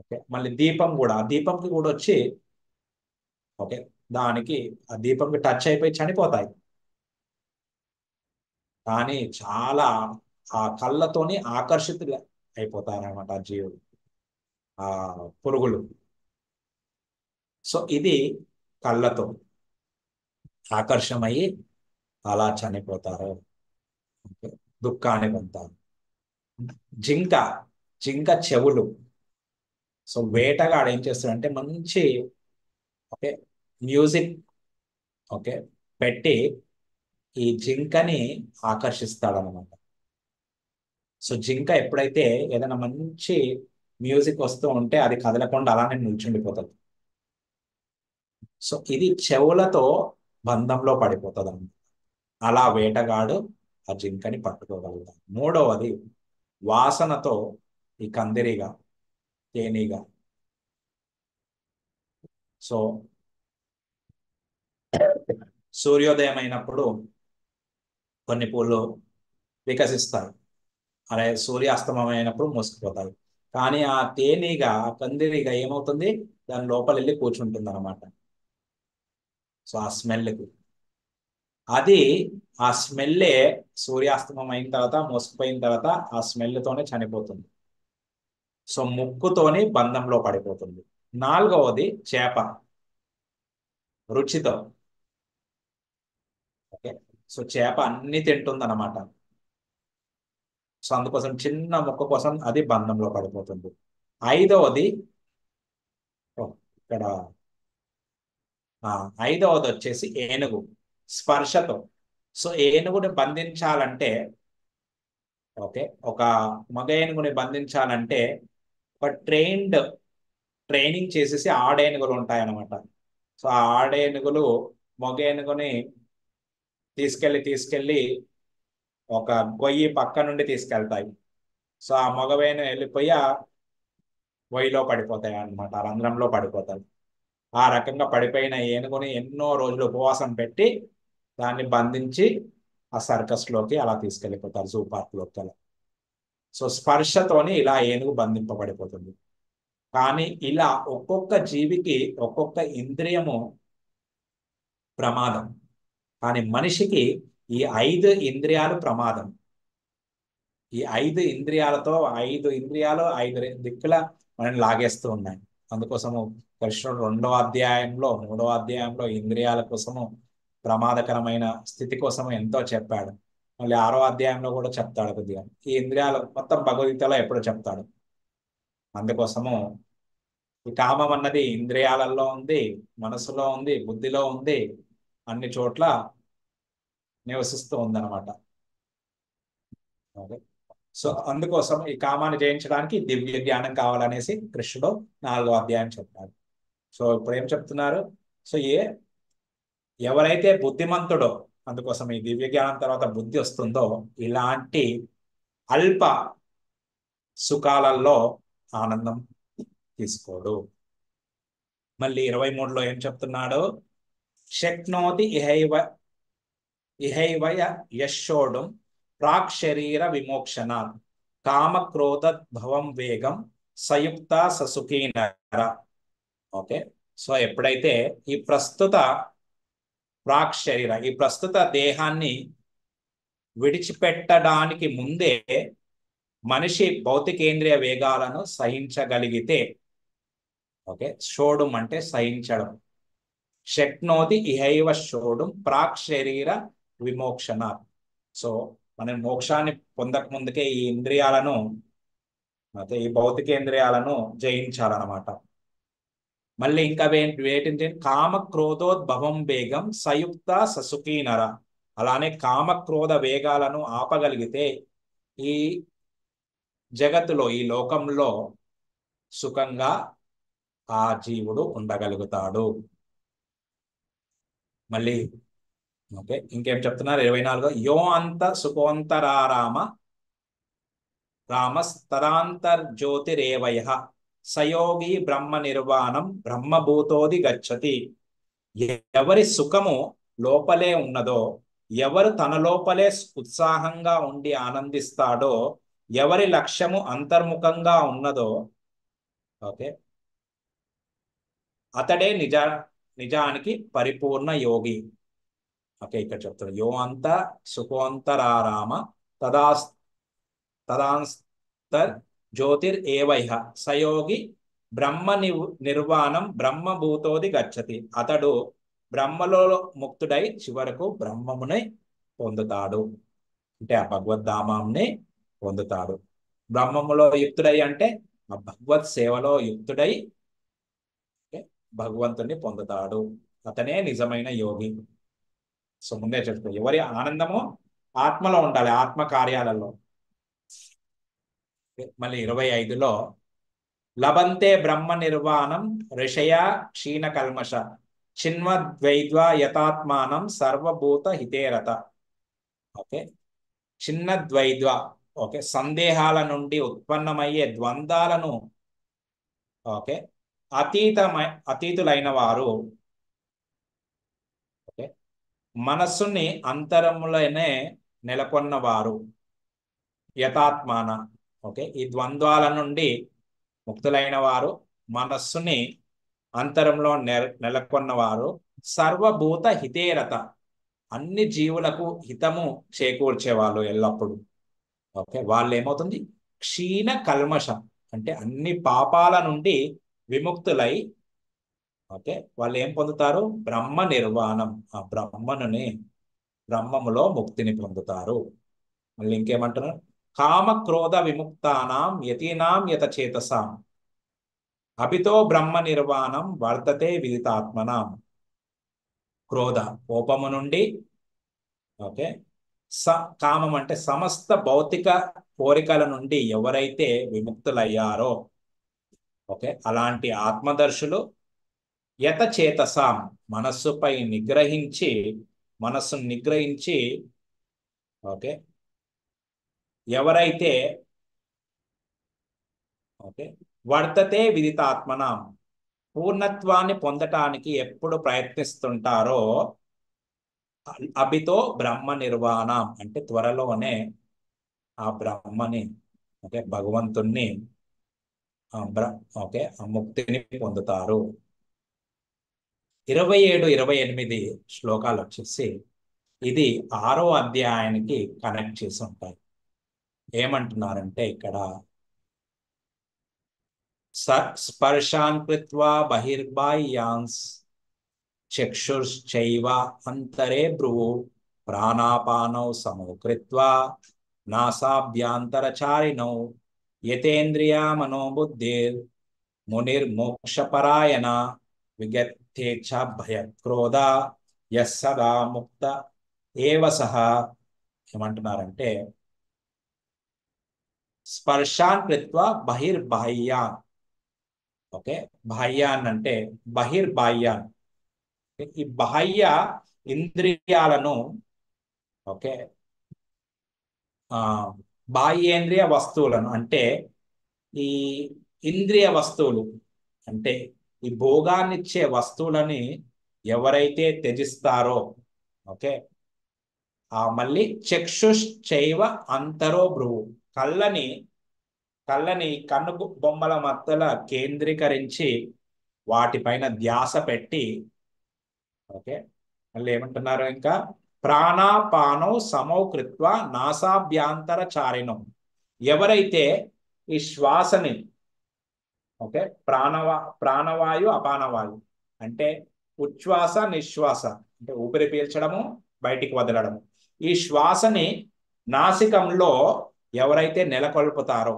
ఓకే, మళ్ళీ దీపం కూడా, ఆ దీపంకి కూడా వచ్చి, ఓకే, దానికి ఆ దీపంకి టచ్ అయిపోయి చనిపోతాయి. కానీ చాలా ఆ కళ్ళతోని ఆకర్షితులు అయిపోతారనమాట ఆ జీవులు, ఆ పురుగులు. సో ఇది కళ్ళతో ఆకర్షమయ్యి అలా చనిపోతారు. ఓకే, దుఃఖాన్ని పొందుతారు. జింక, జింక చెవులు. సో వేటగాడు ఏం చేస్తాడంటే మంచి, ఓకే, మ్యూజిక్, ఓకే, పెట్టి ఈ జింకని ఆకర్షిస్తాడనమాట. సో జింక ఎప్పుడైతే ఏదైనా మంచి మ్యూజిక్ వస్తూ ఉంటే అది కదలకుండా అలానే నిల్చుండిపోతుంది. సో ఇది చెవులతో బంధంలో పడిపోతుంది అన్నమాట. అలా వేటగాడు ఆ జింకని పట్టుకోగలుగుతాడు. మూడవది వాసనతో ఈ కందిరిగా, తేనీగా. సో సూర్యోదయం అయినప్పుడు కొన్ని పూలు వికసిస్తాయి, అలా సూర్యాస్తమం అయినప్పుడు మూసుకుపోతాయి. కానీ ఆ తేనీగ, ఆ కందిరీగ ఏమవుతుంది? దాని లోపల వెళ్ళి కూర్చుంటుంది అనమాట. సో ఆ స్మెల్కి, అది ఆ స్మెల్లే సూర్యాస్తమం అయిన తర్వాత మూసుకుపోయిన తర్వాత ఆ స్మెల్తోనే చనిపోతుంది. సో ముక్కుతోని బంధంలో పడిపోతుంది. నాలుగవది చేప, రుచితో. ఓకే, సో చేప అన్ని తింటుంది అనమాట. సో అందుకోసం చిన్న ముక్క కోసం అది బంధంలో పడిపోతుంది. ఐదవది, ఓ, ఇక్కడ ఆ ఐదవది వచ్చేసి ఏనుగు, స్పర్శతో. సో ఏనుగుని బంధించాలంటే, ఓకే, ఒక మగ ఏనుగుని బంధించాలంటే ఒక ట్రైనింగ్ చేసేసి ఆడేనుగులు ఉంటాయన్నమాట. సో ఆ ఆడేనుగులు మగ ఏనుగుని తీసుకెళ్లి ఒక గొయ్యి పక్క నుండి తీసుకెళ్తాయి. సో ఆ మగవేను వెళ్ళిపోయి ఆ గొయ్యిలో పడిపోతాయి అన్నమాట, ఆ రంధ్రంలో పడిపోతాయి. ఆ రకంగా పడిపోయిన ఏనుగుని ఎన్నో రోజులు ఉపవాసం పెట్టి దాన్ని బంధించి ఆ సర్కస్ లోకి అలా తీసుకెళ్లిపోతారు, జూ పార్క్ లోకి అలా. సో స్పర్శతోని ఇలా ఏనుగు బంధింపబడిపోతుంది. కానీ ఇలా ఒక్కొక్క జీవికి ఒక్కొక్క ఇంద్రియము ప్రమాదం. కానీ మనిషికి ఈ 5 ఇంద్రియాలు ప్రమాదం. ఈ 5 ఇంద్రియాలతో 5 ఇంద్రియాలు 5 దిక్కుల మనల్ని లాగేస్తూ ఉన్నాయి. అందుకోసము కృష్ణుడు 2వ అధ్యాయంలో 3వ అధ్యాయంలో ఇంద్రియాల కోసము ప్రమాదకరమైన స్థితి కోసము ఎంతో చెప్పాడు. మళ్ళీ 6వ అధ్యాయంలో కూడా చెప్తాడు కొద్దిగా. ఈ ఇంద్రియాలు మొత్తం భగవద్గీతలో ఎప్పుడు చెప్తాడు. అందుకోసము ఈ కామం అన్నది ఇంద్రియాలలో ఉంది, మనసులో ఉంది, బుద్ధిలో ఉంది, అన్ని చోట్ల నివసిస్తూ ఉందన్నమాట. ఓకే. సో అందుకోసం ఈ కామాన్ని జయించడానికి దివ్య జ్ఞానం కావాలనేసి కృష్ణుడు 4వ అధ్యాయం చెప్పారు. సో ఇప్పుడు ఏం చెప్తున్నారు? సో ఎవరైతే బుద్ధిమంతుడో, అందుకోసం ఈ దివ్య జ్ఞానం తర్వాత బుద్ధి వస్తుందో, ఇలాంటి అల్ప సుఖాలలో ఆనందం తీసుకోడు. మళ్ళీ 23లో ఏం చెప్తున్నాడు? శక్నోతి ఇహైవ యశోడం ప్రాక్ శరీర విమోక్షణాత్ కామక్రోధ భవం వేగం సయుక్త ససుఖీ నర. ఓకే. సో ఎప్పుడైతే ఈ ప్రస్తుత ఈ ప్రస్తుత దేహాన్ని విడిచిపెట్టడానికి ముందే మనిషి భౌతికేంద్రియ వేగాలను సహించగలిగితే, ఓకే, షోడం అంటే సహించడం. శక్నోతి ఇహైవ షోడం ప్రాక్ శరీర విమోక్షణ. సో మనం మోక్షాన్ని పొందక ముందుకే ఈ ఇంద్రియాలను, అయితే ఈ భౌతికేంద్రియాలను జయించాలన్నమాట. మళ్ళీ ఇంకా వేటింటి కామ క్రోధోద్భవం వేగం సయుక్త ససుఖీ నర. అలానే కామక్రోధ వేగాలను ఆపగలిగితే ఈ జగత్తులో, ఈ లోకంలో సుఖంగా ఆ జీవుడు ఉండగలుగుతాడు. మళ్ళీ ఓకే, ఇంకేం చెప్తున్నారు? 24 యో అంత సుఖోంతరారామ రామస్తరాంతర్జ్యోతిరేవయ సయోగి బ్రహ్మ నిర్వాణం బ్రహ్మభూతోది గచ్చతి. ఎవరి సుఖము లోపలే ఉన్నదో, ఎవరు తన లోపలే ఉత్సాహంగా ఉండి ఆనందిస్తాడో, ఎవరి లక్ష్యము అంతర్ముఖంగా ఉన్నదో, ఓకే, అతడే నిజానికి పరిపూర్ణ యోగి. ఓకే, ఇక్కడ చెప్తాడు యో అంత సుఖోంతరారామ తదాంస్తర్ జ్యోతిర్ ఏవైహ సయోగి బ్రహ్మ నిర్వాణం బ్రహ్మభూతోది గచ్చతి. అతడు బ్రహ్మలో ముక్తుడై చివరకు బ్రహ్మముని పొందుతాడు. అంటే ఆ భగవద్ధామాన్ని పొందుతాడు. బ్రహ్మములో యుక్తుడై అంటే ఆ భగవత్ సేవలో యుక్తుడై భగవంతుని పొందుతాడు. అతనే నిజమైన యోగి. సో ముందే చెప్తాడు, ఎవరి ఆనందము ఆత్మలో ఉండాలి, ఆత్మ కార్యాలలో. మళ్ళీ 25లో లభంతే బ్రహ్మ నిర్వాణం ఋషయ క్షీణ కల్మష చిన్వద్వైద్వా యతాత్మానం సర్వభూత హితేరత. ఓకే, చిన్నద్వైద్వ, ఓకే, సందేహాల నుండి ఉత్పన్నమయ్యే ద్వంద్వాలను, ఓకే, అతీతులైన వారు, ఓకే, మనస్సుని అంతరములనే నెలకొన్నవారు, యథాత్మాన, ఓకే, ఈ ద్వంద్వాల నుండి ముక్తులైన వారు, మనస్సుని అంతరంలో నెలకొన్నవారు, సర్వభూత హితేరత, అన్ని జీవులకు హితము చేకూర్చేవాళ్ళు ఎల్లప్పుడూ. ఓకే, వాళ్ళు ఏమవుతుంది? క్షీణ కల్మషం అంటే అన్ని పాపాల నుండి విముక్తులై, ఓకే, వాళ్ళు ఏం పొందుతారు? బ్రహ్మ నిర్వాణం, ఆ బ్రహ్మములో ముక్తిని పొందుతారు. మళ్ళీ ఇంకేమంటున్నారు? కామ క్రోధ విముక్తానాం యతీనాం యత చేతసాం అభితో బ్రహ్మ నిర్వాణం వర్తతే విదితాత్మనాం. క్రోధ కోపము నుండి, ఓకే, కామం అంటే సమస్త భౌతిక కోరికల నుండి ఎవరైతే విముక్తులయ్యారో, ఓకే, అలాంటి ఆత్మదర్శులు యత చేతసాం మనస్సును నిగ్రహించి, ఓకే, ఎవరైతే, ఓకే, వర్తతే విదితాత్మనాం పూర్ణత్వాన్ని పొందటానికి ఎప్పుడు ప్రయత్నిస్తుంటారో, అభితో బ్రహ్మ నిర్వాణం అంటే త్వరలోనే ఆ బ్రహ్మని, ఓకే, భగవంతుణ్ణి, ఓకే, ఆ ముక్తిని పొందుతారు. 27, 28 శ్లోకాలు వచ్చేసి ఇది 6వ అధ్యాయానికి కనెక్ట్ చేసి ఉంటాయి. ఏమంటున్నారంటే ఇక్కడ స్పర్శాన్ కృత్వా బహిర్బాహ్యాంస్ చక్షుశ్చైవ అంతరే భ్రువు ప్రాణాపానౌ సమో కృత్వా నాసాభ్యాంతరచారిణౌ యతేంద్రియా మనోబుద్ధిర్ మునిర్మోక్షపరాయణ విగత్తేచ్ఛ భయక్రోధ యస్సదా ముక్త ఏవ సహ. ఏమంటున్నారంటే స్పర్శాన్ కృత్వా బహిర్బాహ్యాన్. ఓకే, బాహ్యాన్ అంటే బహిర్బాహ్యాన్, ఈ బాహ్య ఇంద్రియాలను, ఓకే, ఆ బాహ్యేంద్రియ వస్తువులను అంటే ఈ ఇంద్రియ వస్తువులు అంటే ఈ భోగాన్నిచ్చే వస్తువులని ఎవరైతే త్యజిస్తారో, ఓకే, మళ్ళీ చక్షుశ్చైవ అంతరో భ్రువు, కళ్ళని కన్ను బొమ్మల మధ్యల కేంద్రీకరించి వాటిపైన ధ్యాస పెట్టి, ఓకే, మళ్ళీ ఏమంటున్నారు ఇంకా ప్రాణాపానో సమౌ కృత్వా నాసాభ్యాంతర చారిణం. ఎవరైతే ఈ శ్వాసని, ఓకే, ప్రాణవాయు అపానవాయు అంటే ఉచ్ఛ్వాస నిశ్వాస అంటే ఊపిరి పీల్చడము బయటికి వదలడము, ఈ శ్వాసని నాసికంలో ఎవరైతే నెలకొల్పుతారో,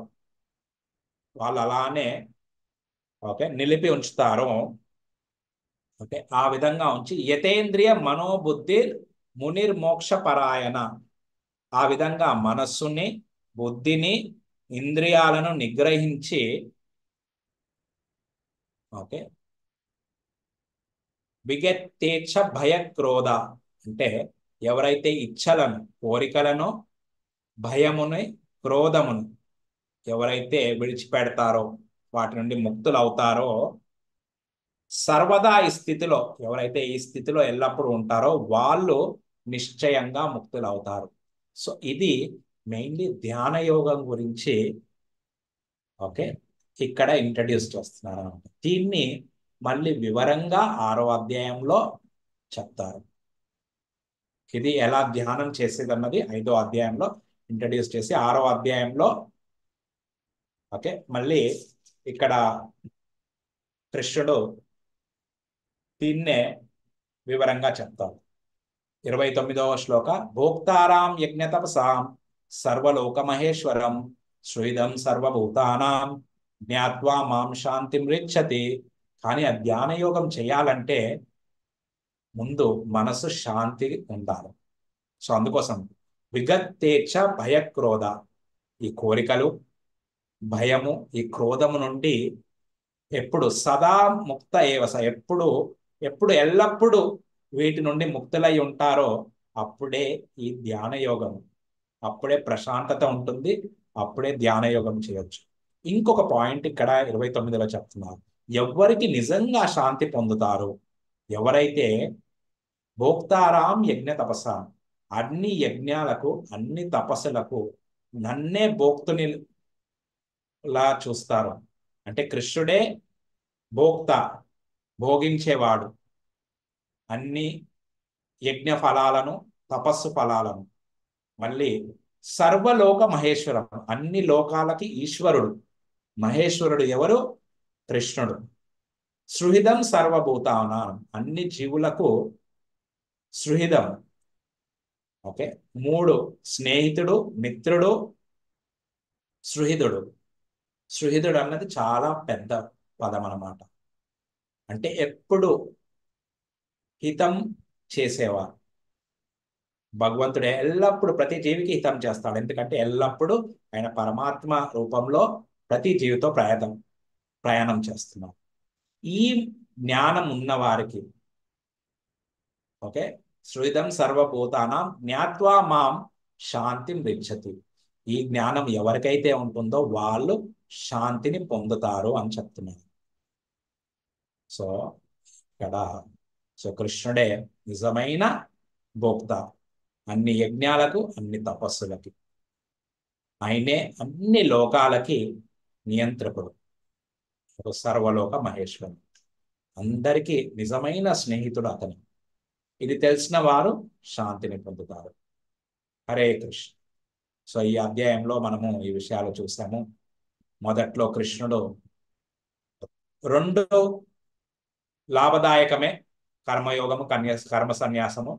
వాళ్ళు అలానే, ఓకే, నిలిపి ఉంచుతారో, ఓకే, ఆ విధంగా ఉంచి యతేంద్రియ మనోబుద్ధి మునిర్మోక్ష పరాయణ, ఆ విధంగా మనస్సుని బుద్ధిని ఇంద్రియాలను నిగ్రహించి, ఓకే, విగత్తేచ్ఛ భయక్రోధ అంటే ఎవరైతే ఇచ్ఛలను కోరికలను భయముని క్రోధమును ఎవరైతే విడిచిపెడతారో, వాటి నుండి ముక్తులు అవుతారో, సర్వదా ఈ స్థితిలో ఎవరైతే ఈ స్థితిలో ఎల్లప్పుడూ ఉంటారో వాళ్ళు నిశ్చయంగా ముక్తులు అవుతారు. సో ఇది మెయిన్లీ ధ్యాన యోగం గురించి, ఓకే, ఇక్కడ ఇంట్రడ్యూస్ చేస్తున్నారు అన్నమాట. దీన్ని మళ్ళీ వివరంగా 6వ అధ్యాయంలో చెప్తారు. ఇది ఎలా ధ్యానం చేసేది అన్నది 5వ అధ్యాయంలో ఇంట్రడ్యూస్ చేసి 6వ అధ్యాయంలో, ఓకే, మళ్ళీ ఇక్కడ కృష్ణుడు దీన్నే వివరంగా చెప్తాడు. 29వ శ్లోక భోక్తారాం యజ్ఞ తపసాం సర్వలోక మహేశ్వరం శ్రీదం సర్వభూతానాం జ్ఞాత్వా మాం శాంతి మృచ్చతి. కానీ ఆ ధ్యాన యోగం చేయాలంటే ముందు మనసు శాంతి ఉండాలి. సో అందుకోసం విగత్తేచ్ఛ భయక్రోధ, ఈ కోరికలు భయము ఈ క్రోధము నుండి ఎప్పుడు సదా ముక్త ఏవస, ఎప్పుడు ఎల్లప్పుడూ వీటి నుండి ముక్తులై ఉంటారో అప్పుడే ఈ ధ్యాన యోగం, అప్పుడే ప్రశాంతత ఉంటుంది, అప్పుడే ధ్యాన యోగం చేయొచ్చు. ఇంకొక పాయింట్ ఇక్కడ 29లో చెప్తున్నారు. ఎవరికి నిజంగా శాంతి పొందుతారు, ఎవరైతే భోక్తారాం యజ్ఞ తపస, అన్ని యజ్ఞాలకు అన్ని తపస్సులకు నన్నే భోక్తునిలా చూస్తారు. అంటే కృష్ణుడే భోక్త, భోగించేవాడు అన్ని యజ్ఞ ఫలాలను తపస్సు ఫలాలను. మళ్ళీ సర్వలోక మహేశ్వరం, అన్ని లోకాలకి ఈశ్వరుడు, మహేశ్వరుడు ఎవరు? కృష్ణుడు. సుహృదం సర్వభూతానాం, అన్ని జీవులకు సుహృదం, ఓకే, 3 స్నేహితుడు, మిత్రుడు, సుహృదుడు. సుహృదుడు అన్నది చాలా పెద్ద పదం అన్నమాట. అంటే ఎప్పుడు హితం చేసేవారు. భగవంతుడు ఎల్లప్పుడూ ప్రతి జీవికి హితం చేస్తాడు, ఎందుకంటే ఎల్లప్పుడూ ఆయన పరమాత్మ రూపంలో ప్రతి జీవితో ప్రయాణం చేస్తున్నాడు. ఈ జ్ఞానం ఉన్న వారికి, ఓకే, శ్రీదం సర్వభూతానాం జ్ఞాత్వా మాం శాంతిం రిచ్చతి, ఈ జ్ఞానం ఎవరికైతే ఉంటుందో వాళ్ళు శాంతిని పొందుతారు అని చెప్తున్నారు. సో ఇక్కడ కృష్ణుడే నిజమైన భోక్త, అన్ని యజ్ఞాలకు అన్ని తపస్సులకి. ఆయనే అన్ని లోకాలకి నియంత్రకుడు, సర్వలోక మహేశ్వరుడు, అందరికీ నిజమైన స్నేహితుడు అతను. ఇది తెలిసిన వారు శాంతిని పొందుతారు. హరే కృష్ణ. సో ఈ అధ్యాయంలో మనము ఈ విషయాలు చూసాము. మొదట్లో కృష్ణుడు రెండు లాభదాయకమే, కర్మయోగము కర్మ సన్యాసము.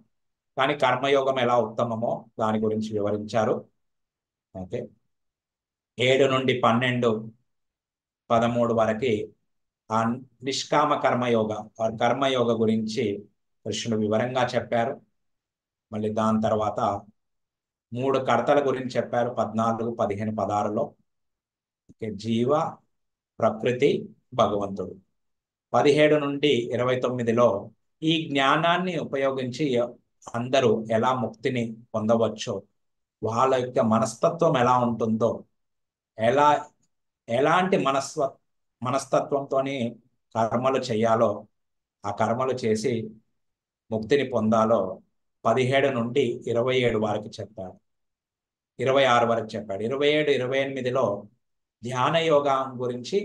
కానీ కర్మయోగం ఎలా ఉత్తమమో దాని గురించి వివరించారు. ఓకే, 7 నుండి 12, 13 వరకు ఆ నిష్కామ కర్మయోగ కర్మయోగ గురించి కృష్ణుడు వివరంగా చెప్పారు. మళ్ళీ దాని తర్వాత 3 కర్తల గురించి చెప్పారు 14, 15, 16లో. ఓకే, జీవ, ప్రకృతి, భగవంతుడు. 17 నుండి 29లో ఈ జ్ఞానాన్ని ఉపయోగించి అందరూ ఎలా ముక్తిని పొందవచ్చో, వాళ్ళ యొక్క మనస్తత్వం ఎలా ఉంటుందో, ఎలా ఎలాంటి మనస్తత్వంతో కర్మలు చేయాలో, ఆ కర్మలు చేసి ముక్తిని పొందాలో 17 నుండి 27 వరకు చెప్పాడు. 26 వరకు చెప్పాడు. 27, 28లో ధ్యాన యోగం గురించి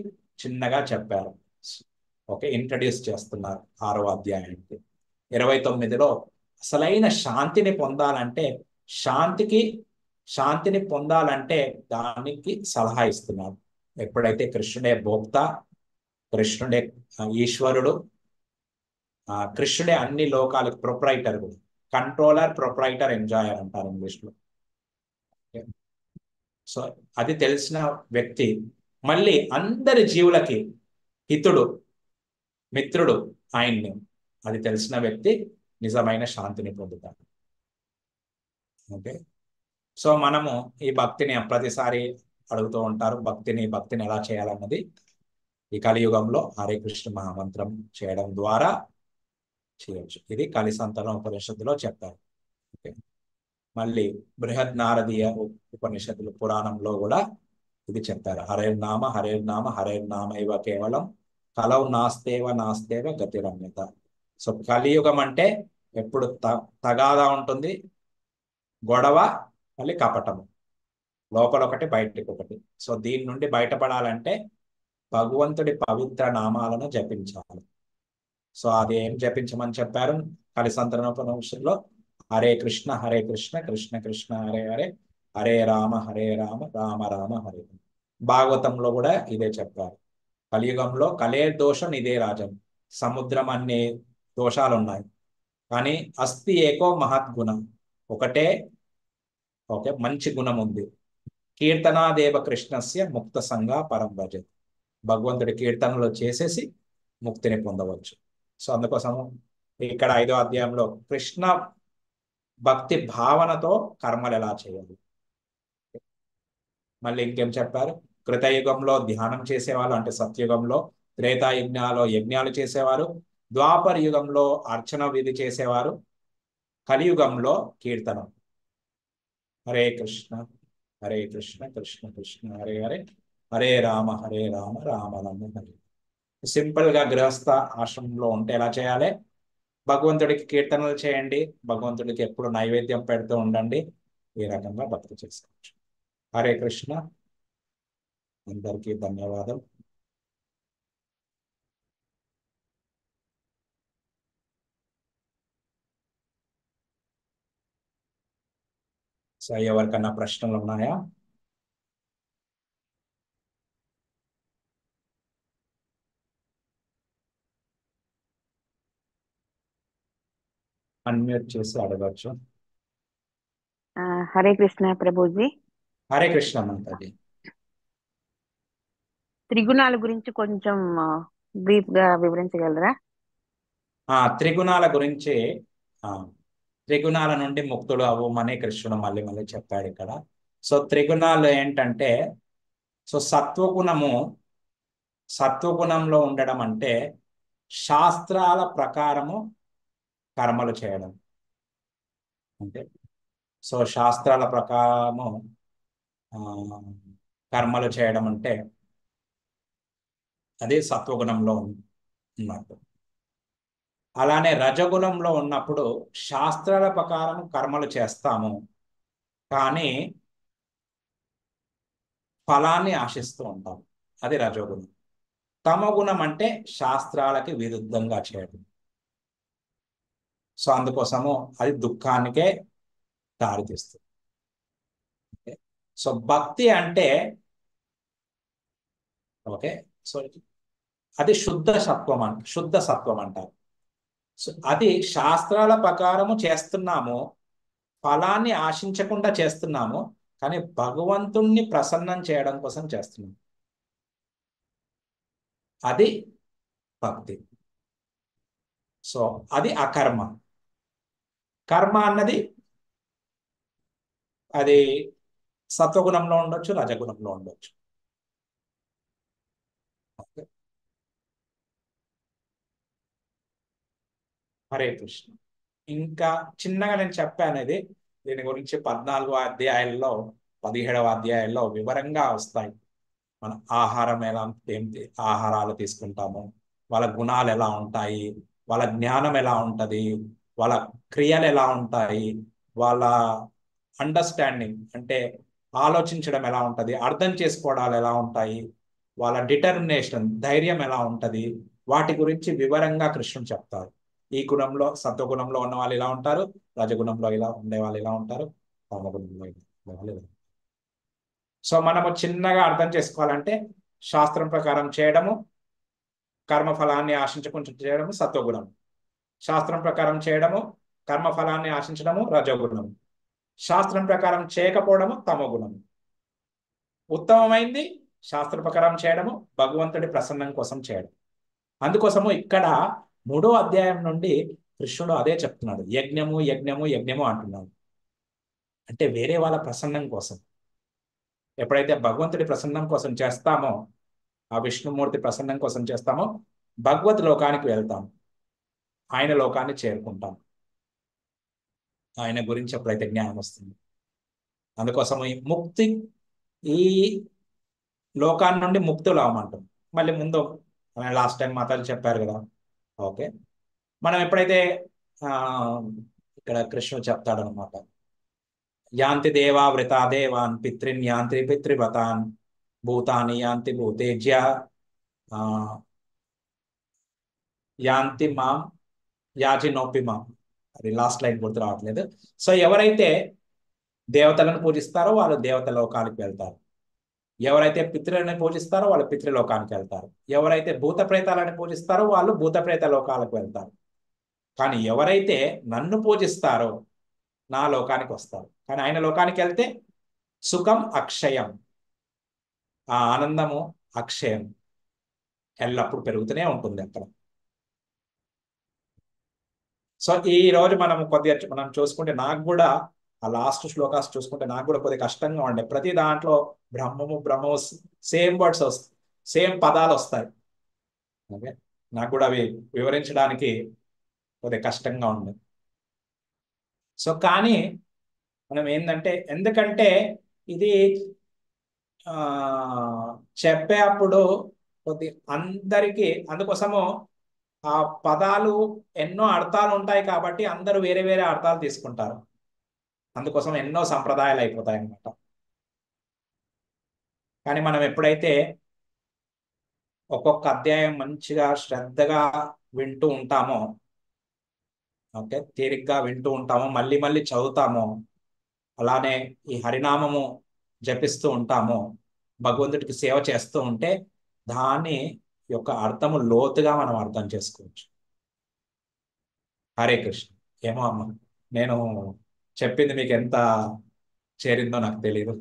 చిన్నగా చెప్పారు. ఓకే, ఇంట్రడ్యూస్ చేస్తున్నారు 6వ అధ్యాయానికి. 29లో అసలైన శాంతిని పొందాలంటే శాంతిని పొందాలంటే దానికి సలహా ఇస్తున్నారు. ఎప్పుడైతే కృష్ణుడే భోక్త, కృష్ణుడే ఈశ్వరుడు, కృష్ణుడే అన్ని లోకాలకు ప్రొప్రైటర్, కంట్రోలర్, ప్రొప్రైటర్, ఎంజాయర్ అంటారు ఇంగ్లీష్లో. సో అది తెలిసిన వ్యక్తి మళ్ళీ అందరి జీవులకి హితుడు, మిత్రుడు ఆయన్ని. అది తెలిసిన వ్యక్తి నిజమైన శాంతిని పొందుతాడు. ఓకే, సో మనము ఈ భక్తిని ప్రతిసారి అడుగుతూ ఉంటారు, భక్తిని ఎలా చేయాలన్నది ఈ కలియుగంలో హరే కృష్ణ మహామంత్రం చేయడం ద్వారా చేయొచ్చు. ఇది కలిసంతన ఉపనిషత్తులో చెప్పారు. ఓకే, మళ్ళీ బృహద్ నారదీయ ఉపనిషత్తులు పురాణంలో కూడా ఇది చెప్పారు. హరేర్నామ హరేర్నామ హరేర్నామ ఇవ కేవలం కలవు నాస్తేవ గతిరమ్యత. సో కలియుగం అంటే ఎప్పుడు తగాదా ఉంటుంది, గొడవ, మళ్ళీ కపటము, లోపల ఒకటి బయటికి ఒకటి. సో దీని నుండి బయటపడాలంటే భగవంతుడి పవిత్ర నామాలను జపించాలి. సో అది ఏం జపించమని చెప్పారు కలిసంతరణోపనిషత్తులో? హరే కృష్ణ కృష్ణ కృష్ణ హరే హరే, హరే రామ రామ రామ హరే. భాగవతంలో కూడా ఇదే చెప్పారు. కలియుగంలో కలే దోషం ఇదే రాజం. సముద్రం అన్ని దోషాలు ఉన్నాయి, కానీ అస్తి ఏకో మహద్గుణం, ఒకటే మంచి గుణం ఉంది. కీర్తనాదేవ కృష్ణస్య ముక్త సంగ పరం భజత్. భగవంతుడి కీర్తనలు చేసేసి ముక్తిని పొందవచ్చు. సో అందుకోసము ఇక్కడ 5వ అధ్యాయంలో కృష్ణ భక్తి భావనతో కర్మలు ఎలా చేయాలి. మళ్ళీ ఇంకేం చెప్పారు? కృతయుగంలో ధ్యానం చేసేవాళ్ళు, అంటే సత్యుగంలో, త్రేతాయుగంలో యజ్ఞాలు చేసేవారు, ద్వాపర యుగంలో అర్చన విధి చేసేవారు, కలియుగంలో కీర్తనం. హరే కృష్ణ కృష్ణ కృష్ణ హరే హరే, హరే రామ రామ రామ హరే. సింపుల్ గా గృహస్థ ఆశ్రమంలో ఉంటే ఎలా చేయాలి? భగవంతుడికి కీర్తనలు చేయండి, భగవంతుడికి ఎప్పుడు నైవేద్యం పెడుతూ ఉండండి. ఈ రకంగా భక్తి చేసుకోవచ్చు. హరే కృష్ణ. అందరికీ ధన్యవాదాలు. సో ఎవరికన్నా ప్రశ్నలు ఉన్నాయా? అన్మ్యూట్ చేసి అడగచ్చు. హరే కృష్ణ ప్రభుజీ. హరే కృష్ణ మాతాజీ. త్రిగుణాల గురించి కొంచెం బ్రీఫ్ గా వివరించగలరా? త్రిగుణాల గురించి, త్రిగుణాల నుండి ముక్తుడు అవ్వమని కృష్ణుడు మళ్ళీ మళ్ళీ చెప్పాడు ఇక్కడ. సో త్రిగుణాలు ఏంటంటే, సో సత్వగుణంలో ఉండడం అంటే శాస్త్రాల ప్రకారము కర్మలు చేయడం. అంటే సో శాస్త్రాల ప్రకారము కర్మలు చేయడం అంటే అది సత్వగుణంలో ఉన్నట్టు. అలానే రజగుణంలో ఉన్నప్పుడు శాస్త్రాల ప్రకారం కర్మలు చేస్తాము, కానీ ఫలాన్ని ఆశిస్తూ ఉంటాం. అది రజోగుణం. తమోగుణం అంటే శాస్త్రాలకి విరుద్ధంగా చేయడం. సో అందుకోసము అది దుఃఖానికే దారితీస్తుంది. సో భక్తి అంటే ఓకే, సో అది శుద్ధ సత్వం అంటారు. సో అది శాస్త్రాల ప్రకారము చేస్తున్నాము, ఫలాన్ని ఆశించకుండా చేస్తున్నాము, కానీ భగవంతుణ్ణి ప్రసన్నం చేయడం కోసం చేస్తున్నాము. అది భక్తి. సో అది అకర్మ. కర్మ అన్నది అది సత్వగుణంలో ఉండొచ్చు, రజగుణంలో ఉండొచ్చు. హరే కృష్ణ. ఇంకా చిన్నగా నేను చెప్పాను ఇది, దీని గురించి 14వ అధ్యాయంలో 17వ అధ్యాయంలో వివరంగా వస్తాయి. మన ఆహారం ఎలా, ఆహారాలు తీసుకుంటాము, వాళ్ళ గుణాలు ఎలా ఉంటాయి, వాళ్ళ జ్ఞానం ఎలా ఉంటది, వాళ్ళ క్రియలు ఎలా ఉంటాయి, వాళ్ళ అండర్స్టాండింగ్ అంటే ఆలోచించడం ఎలా ఉంటది, అర్థం చేసుకోవడాలు ఎలా ఉంటాయి, వాళ్ళ డిటర్మినేషన్ ధైర్యం ఎలా ఉంటది, వాటి గురించి వివరంగా కృష్ణుడు చెప్తారు. ఈ గుణంలో సత్వగుణంలో ఉన్న వాళ్ళు ఇలా ఉంటారు, రజగుణంలో ఇలా ఉండే వాళ్ళు ఇలా ఉంటారు, తమగుణంలో ఉండే వాళ్ళు ఇలా. సో మనము చిన్నగా అర్థం చేసుకోవాలంటే శాస్త్రం ప్రకారం చేయడము, కర్మఫలాన్ని ఆశించకుండా చేయడము సత్వగుణం, శాస్త్రం ప్రకారం చేయడము, కర్మఫలాన్ని ఆశించడము రజోగుణం, శాస్త్రం ప్రకారం చేయకపోవడము తమోగుణం. ఉత్తమమైంది శాస్త్ర ప్రకారం చేయడము, భగవంతుడి ప్రసన్నం కోసం చేయడం. అందుకోసము ఇక్కడ 3వ అధ్యాయం నుండి కృష్ణుడు అదే చెప్తున్నాడు, యజ్ఞము యజ్ఞము యజ్ఞము అంటున్నాడు. అంటే వేరే వాళ్ళ ప్రసన్నం కోసం. ఎప్పుడైతే భగవంతుడి ప్రసన్నం కోసం చేస్తామో, ఆ విష్ణుమూర్తి ప్రసన్నం కోసం చేస్తామో, భగవత్ లోకానికి వెళ్తాం, ఆయన లోకాన్ని చేరుకుంటాం, ఆయన గురించి ఎప్పుడైతే జ్ఞానం వస్తుంది. అందుకోసం ఈ ముక్తి, ఈ లోకాన్ని నుండి ముక్తులు అవ్వమంటాం. మళ్ళీ ముందు లాస్ట్ టైం మాటలు చెప్పారు కదా. ఓకే, మనం ఎప్పుడైతే ఆ ఇక్కడ కృష్ణుడు చెప్తాడనమాట, యాంతి దేవా వృతా దేవాన్ పితృన్ యాంతి పితృవతాన్ భూతాని యాంతి భూతేజ్య ఆ యాంతి మాం యాజినోపి మాం. అది లాస్ట్ లైన్ గుర్తు రావట్లేదు. సో ఎవరైతే దేవతలను పూజిస్తారో వాళ్ళు దేవత లోకానికి వెళ్తారు, ఎవరైతే పితృలను పూజిస్తారో వాళ్ళు పితృలోకానికి వెళ్తారు, ఎవరైతే భూత ప్రేతాలను పూజిస్తారో వాళ్ళు భూత ప్రేత లోకాలకు వెళ్తారు. కానీ ఎవరైతే నన్ను పూజిస్తారో నా లోకానికి వస్తారు. కానీ ఆయన లోకానికి వెళ్తే సుఖం అక్షయం, ఆ ఆనందము అక్షయం, ఎల్లప్పుడు పెరుగుతూనే ఉంటుంది అక్కడ. సో ఈ రోజు మనం కొద్దిగా మనం చూసుకుంటే, నాకు కూడా ఆ లాస్ట్ శ్లోకాస్ చూసుకుంటే నాకు కూడా కొద్దిగా కష్టంగా ఉండే. ప్రతి దాంట్లో బ్రహ్మము బ్రహ్మము సేమ్ వర్డ్స్ వస్తాయి, సేమ్ పదాలు వస్తాయి. ఓకే, నాకు కూడా అవి వివరించడానికి కొద్దిగా కష్టంగా ఉంది. సో కానీ మనం ఏంటంటే, ఎందుకంటే ఇది ఆ చెప్పే అప్పుడు కొద్ది అందరికీ, అందుకోసము ఆ పదాలు ఎన్నో అర్థాలు ఉంటాయి కాబట్టి అందరూ వేరే వేరే అర్థాలు తీసుకుంటారు. అందుకోసం ఎన్నో సంప్రదాయాలు అయిపోతాయి అన్నమాట. కానీ మనం ఎప్పుడైతే ఒక్కొక్క అధ్యాయం మంచిగా శ్రద్ధగా వింటూ ఉంటామో, ఓకే, తీరిగ్గా వింటూ ఉంటామో, మళ్ళీ మళ్ళీ చదువుతామో, అలానే ఈ హరినామము జపిస్తూ ఉంటామో, భగవంతుడికి సేవ చేస్తూ ఉంటే దాని యొక్క అర్థము లోతుగా మనం అర్థం చేసుకోవచ్చు. హరే కృష్ణ. ఏమో అమ్మ, నేను చెప్పింది మీకు ఎంత చేరిందో నాకు తెలియదు.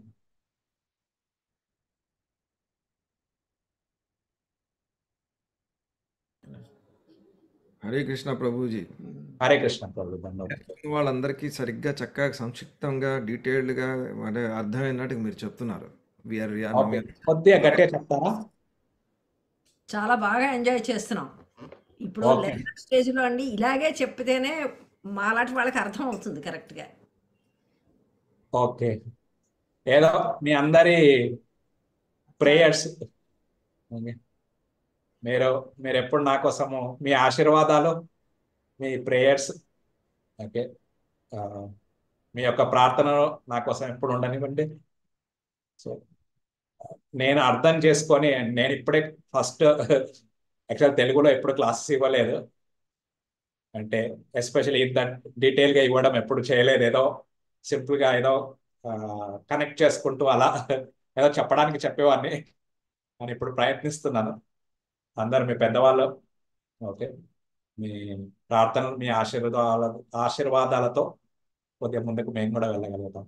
హరే కృష్ణ ప్రభుజీ. హరే కృష్ణ ప్రభు, ధన్యవాదాలు. వాళ్ళందరికీ సరిగ్గా చక్కగా సంక్షిప్తంగా డీటెయిల్డ్గా అంటే అర్థమైనట్టు మీరు చెప్తున్నారు. ఓకే, కొద్దిగా గట్టిగా చెప్తారా? చాలా బాగా ఎంజాయ్ చేస్తున్నాం. ఇప్పుడు ఓకే, లెసన్ స్టేజ్లో అండి ఇలాగే చెప్తేనే మాలాంటి వాళ్ళకి అర్థం అవుతుంది కరెక్ట్గా. ఓకే. ఏదో మీ అందరి ప్రేయర్స్, మీరు మీరు ఎప్పుడు నా కోసము మీ ఆశీర్వాదాలు, మీ ప్రేయర్స్, ఓకే, ఆ, మీ యొక్క ప్రార్థనలు నా కోసం ఎప్పుడు ఉండనివ్వండి. సో నేను అర్థం చేసుకొని, నేను ఇప్పుడే ఫస్ట్ యాక్చువల్ తెలుగులో ఎప్పుడు క్లాసెస్ ఇవ్వలేదు. అంటే ఎస్పెషల్లీ ఇంత డీటెయిల్గా ఇవ్వడం ఎప్పుడు చేయలేదు. ఏదో సింపుల్గా ఏదో కనెక్ట్ చేసుకుంటూ అలా ఏదో చెప్పడానికి చెప్పేవాడిని. అని ఇప్పుడు ప్రయత్నిస్తున్నాను. అందరు మీ పెద్దవాళ్ళు, ఓకే, మీ ప్రార్థనలు, మీ ఆశీర్వాదాలతో కొద్దిగా ముందుకు మేము కూడా వెళ్ళగలుగుతాం.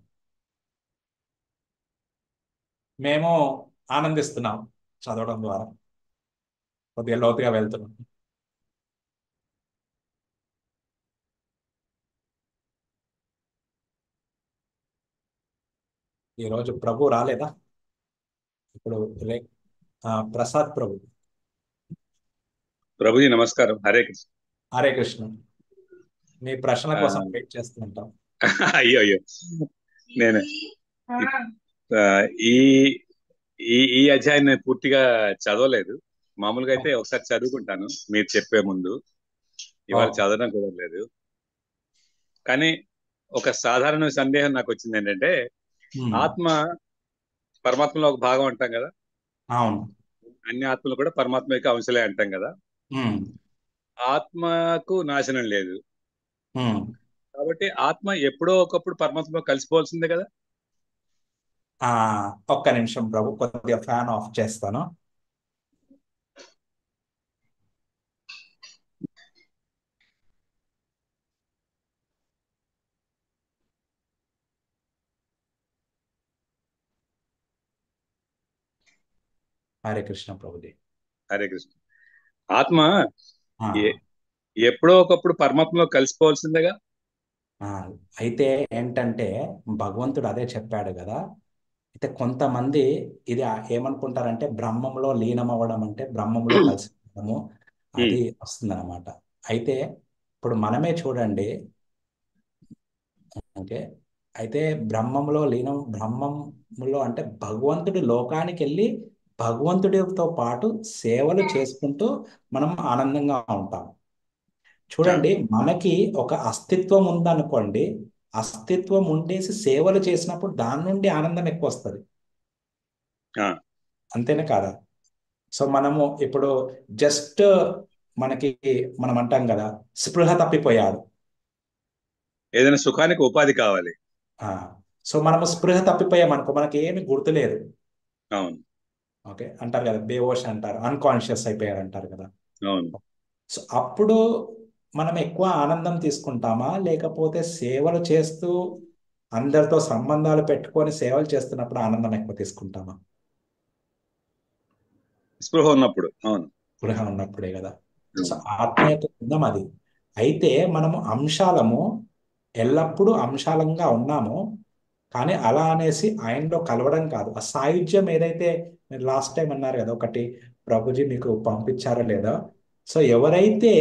మేము ఆనందిస్తున్నాం చదవడం ద్వారా, కొద్దిగా లోతుగా వెళ్తున్నాం. ఈరోజు ప్రభు రాలేదా? ఇప్పుడు రే- ప్రసాద్ ప్రభు. ప్రభుజీ నమస్కారం. హరే కృష్ణ. హరే కృష్ణ. మీ ప్రశ్న ఆ, కోసం వెయిట్ చేస్తుంటాం. అయ్యో అయ్యో, నేను ఆ, ఈ ఈ ఈ అధ్యాయం నేను పూర్తిగా చదవలేదు. మామూలుగా అయితే ఒకసారి చదువుకుంటాను మీరు చెప్పే ముందు. ఇవాళ ఓకే. చదవడం కుదరలేదు. కానీ ఒక సాధారణ సందేహం నాకు వచ్చింది ఏంటంటే, ఉమ్, ఆత్మ పరమాత్మలో ఒక భాగం అంటాం కదా, అవును. అన్ని ఆత్మలు కూడా పరమాత్మ యొక్క అంశలే అంటాం కదా. ఉమ్, ఆత్మకు నాశనం లేదు ఉమ్. కాబట్టి ఆత్మ ఎప్పుడో ఒకప్పుడు పరమాత్మలో కలిసిపోవాల్సిందే కదా. ఆ, ఒక్క నిమిషం ప్రభు, కొద్దిగా ఫ్యాన్ ఆఫ్ చేస్తాను. హరే కృష్ణ ప్రభుజీ. హరే కృష్ణ. ఆత్మ ఆ, ఎ- ఎప్పుడో ఒకప్పుడు పరమాత్మలో కలిసిపోవాల్సిందేగా. ఆ, అయితే ఏంటంటే భగవంతుడు అదే చెప్పాడు కదా. అయితే కొంతమంది ఇది ఏమనుకుంటారంటే బ్రహ్మంలో లీనం అవ్వడం అంటే బ్రహ్మంలో కలిసిపోవడము ఉమ్, అది వస్తుందన్నమాట. అయితే ఇప్పుడు మనమే చూడండి. ఓకే. అయితే బ్రహ్మంలో లీనం, బ్రహ్మంలో అంటే భగవంతుడి లోకానికి వెళ్ళి భగవంతుడితో పాటు సేవలు చేసుకుంటూ మనం ఆనందంగా ఉంటాం. ఆ, చూడండి, మనకి ఒక అస్తిత్వం ఉందనుకోండి, అస్తిత్వం ఉండేసి సేవలు చేసినప్పుడు దాని నుండి ఆనందం ఎక్కువ వస్తుంది. ఆ, అంతేనే కాదా? సో మనము ఇప్పుడు జస్ట్ మనకి మనం అంటాం కదా, స్పృహ తప్పిపోయాడు. ఏదైనా సుఖానికి ఉపాధి కావాలి. ఆ, సో మనము స్పృహ తప్పిపోయామనుకో మనకి ఏమి గుర్తులేదు. అవును ఓకే, అంటారు కదా, బేవోష్ అంటారు, అన్కాన్షియస్ అయిపోయారు అంటారు కదా. అవును. సో అప్పుడు మనం ఎక్కువ ఆనందం తీసుకుంటామా, లేకపోతే సేవలు చేస్తూ అందరితో సంబంధాలు పెట్టుకొని సేవలు చేస్తున్నప్పుడు ఆనందం ఎక్కువ తీసుకుంటామా? స్పృహ ఉన్నప్పుడు. అవును గృహ ఉన్నప్పుడే కదా. సో అవును. ఆత్మ యొక్క గుణం అది. అయితే మనము అంశాలము, ఎల్లప్పుడూ అంశాలంగా ఉన్నాము. కానీ అలా అనేసి ఆయనలో కలవడం కాదు. ఆ సాయుధ్యం ఏదైతే మీరు లాస్ట్ టైం అన్నారు కదా, ఒకటి ప్రభుజీ మీకు పంపించారో లేదో. సో ఎవరైతే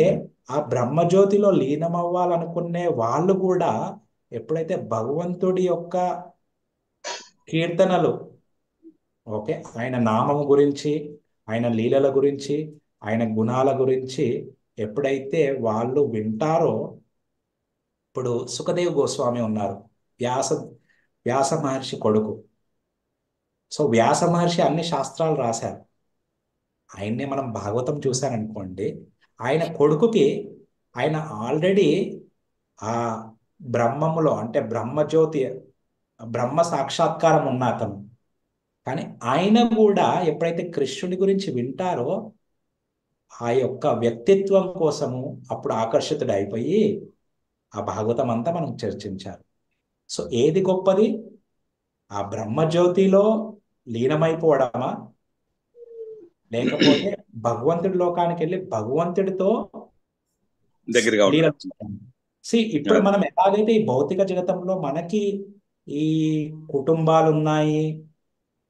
ఆ బ్రహ్మజ్యోతిలో లీనమవ్వాలనుకునే వాళ్ళు కూడా ఎప్పుడైతే భగవంతుడి యొక్క కీర్తనలు, ఓకే, ఆయన నామము గురించి, ఆయన లీలల గురించి, ఆయన గుణాల గురించి ఎప్పుడైతే వాళ్ళు వింటారో, ఇప్పుడు సుఖదేవ్ గోస్వామి ఉన్నారు, వ్యాస వ్యాస మహర్షి కొడుకు. సో వ్యాస మహర్షి అన్ని శాస్త్రాలు రాశారు. ఆయన్నే మనం భాగవతం చూశారనుకోండి, ఆయన కొడుకుకి ఆయన ఆల్రెడీ ఆ బ్రహ్మములో అంటే బ్రహ్మజ్యోతి, బ్రహ్మ సాక్షాత్కారం ఉన్న అతను. కానీ ఆయన కూడా ఎప్పుడైతే కృష్ణుడి గురించి వింటారో ఆ యొక్క వ్యక్తిత్వం కోసము అప్పుడు ఆకర్షితుడు అయిపోయి ఆ భాగవతం అంతా మనం చర్చించారు. సో ఏది గొప్పది, ఆ బ్రహ్మజ్యోతిలో లీనమైపోవడమా, లేకపోతే భగవంతుడి లోకానికి వెళ్ళి భగవంతుడితో దగ్గరగా ఉండడం. లీనం? ఇప్పుడు అది మనం ఎలాగైతే ఈ భౌతిక జగతంలో మనకి ఈ కుటుంబాలు ఉన్నాయి,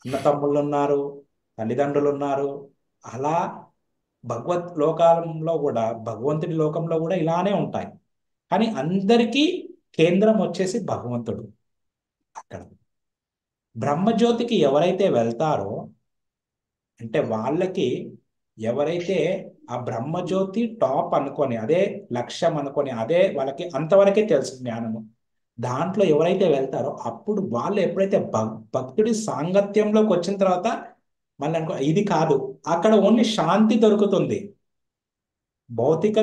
అన్నతమ్ముళ్ళు ఉన్నారు, తల్లిదండ్రులు ఉన్నారు, అలా భగవత్ లోకాలలో కూడా, భగవంతుడి లోకంలో కూడా ఇలానే ఉంటాయి. కానీ అందరికీ కేంద్రం వచ్చేసి భగవంతుడు. అక్కడ బ్రహ్మజ్యోతికి ఎవరైతే వెళ్తారో అంటే వాళ్ళకి, ఎవరైతే ఆ బ్రహ్మజ్యోతి టాప్ అనుకొని అదే లక్ష్యం అనుకొని అదే వాళ్ళకి అంతవరకే తెలుసు జ్ఞానము, దాంట్లో ఎవరైతే వెళ్తారో అప్పుడు వాళ్ళు ఎప్పుడైతే భక్తుడి సాంగత్యంలోకి వచ్చిన తర్వాత మళ్ళీ అనుకో ఇది కాదు, అక్కడ ఓన్లీ శాంతి దొరుకుతుంది. భౌతిక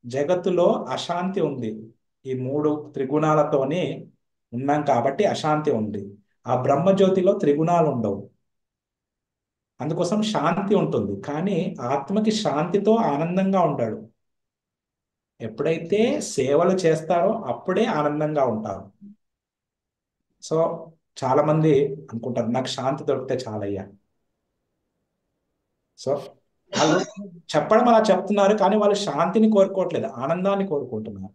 జగత్తులో అశాంతి ఉంది. ఈ మూడు త్రిగుణాలతోని ఉన్నాం కాబట్టి అశాంతి ఉంది. ఆ బ్రహ్మజ్యోతిలో త్రిగుణాలు ఉండవు, అందుకోసం శాంతి ఉంటుంది. కానీ ఆత్మకి శాంతితో ఆనందంగా ఉంటాడు. ఎప్పుడైతే సేవలు చేస్తారో అప్పుడే ఆనందంగా ఉంటారు. సో చాలా మంది అనుకుంటారు నాకు శాంతి దొరికితే చాలయ్యా. సో వాళ్ళు చెప్పడం అలా చెప్తున్నారు, కానీ వాళ్ళు శాంతిని కోరుకోవట్లేదు, ఆనందాన్ని కోరుకుంటున్నారు.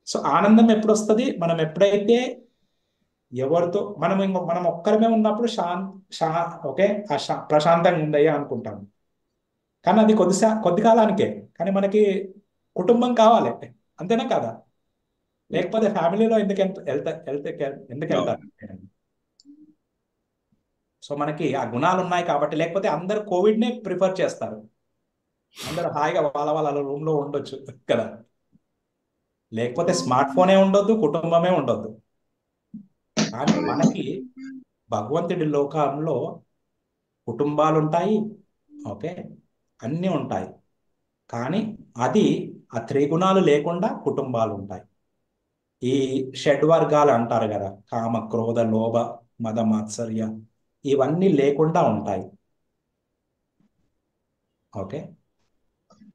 సో ఆనందం ఎప్పుడు వస్తుంది? మనం ఎప్పుడైతే ఎవరితో మనం ఒక్కరమే ఉన్నప్పుడు ఓకే ప్రశాంతంగా ఉందయ్యా అనుకుంటాం. కానీ అది కొద్ది కాలానికే. కానీ మనకి కుటుంబం కావాలి, అంతేనా కదా? లేకపోతే ఫ్యామిలీలో ఎందుకు వెళ్తారు? సో మనకి ఆ గుణాలు ఉన్నాయి కాబట్టి, లేకపోతే అందరు కోవిడ్నే ప్రిఫర్ చేస్తారు. అందరు హాయిగా వాళ్ళ రూమ్ లో ఉండొచ్చు కదా. లేకపోతే స్మార్ట్ ఫోనే ఉండొద్దు, కుటుంబమే ఉండొద్దు. కానీ మనకి భగవంతుడి లోకంలో కుటుంబాలు ఉంటాయి, ఓకే, అన్నీ ఉంటాయి. కానీ అది ఆ త్రిగుణాలు లేకుండా కుటుంబాలు ఉంటాయి. ఈ షడ్వర్గాలు అంటారు కదా, కామ క్రోధ లోభ మద మాత్సర్య, ఇవన్నీ లేకుండా ఉంటాయి. ఓకే.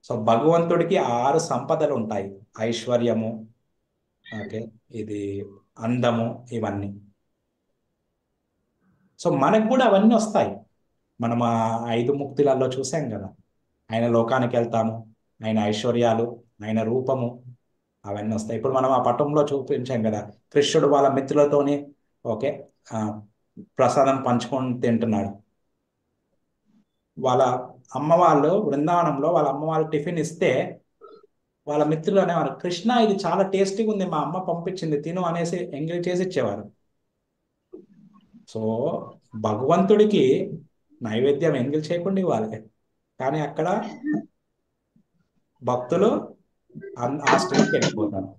సో భగవంతుడికి 6 సంపదలు ఉంటాయి: ఐశ్వర్యము, ఓకే, ఇది అందము, ఇవన్నీ. సో మనకు కూడా అవన్నీ వస్తాయి. మనం ఆ 5 ముక్తులలో చూసాం కదా, ఆయన లోకానికి వెళ్తాము, ఆయన ఐశ్వర్యాలు, ఆయన రూపము, అవన్నీ వస్తాయి. ఇప్పుడు మనం ఆ పటంలో చూపించాం కదా, కృష్ణుడు వాళ్ళ మిత్రులతోని ఓకే ప్రసాదం పంచుకొని తింటున్నాడు. వాళ్ళ అమ్మ వాళ్ళు బృందావనంలో వాళ్ళ అమ్మ వాళ్ళు టిఫిన్ ఇస్తే వాళ్ళ మిత్రులు అనేవారు, కృష్ణ ఇది చాలా టేస్టీగా ఉంది, మా అమ్మ పంపించింది తిను అనేసి ఎంకరేజ్ చేసి ఇచ్చేవారు. సో భగవంతుడికి నైవేద్యం ఎంగిల్ చేయకుండా ఇవ్వాలి, కానీ అక్కడ భక్తులు ఆ స్టేజ్కి వెళ్ళిపోతారు.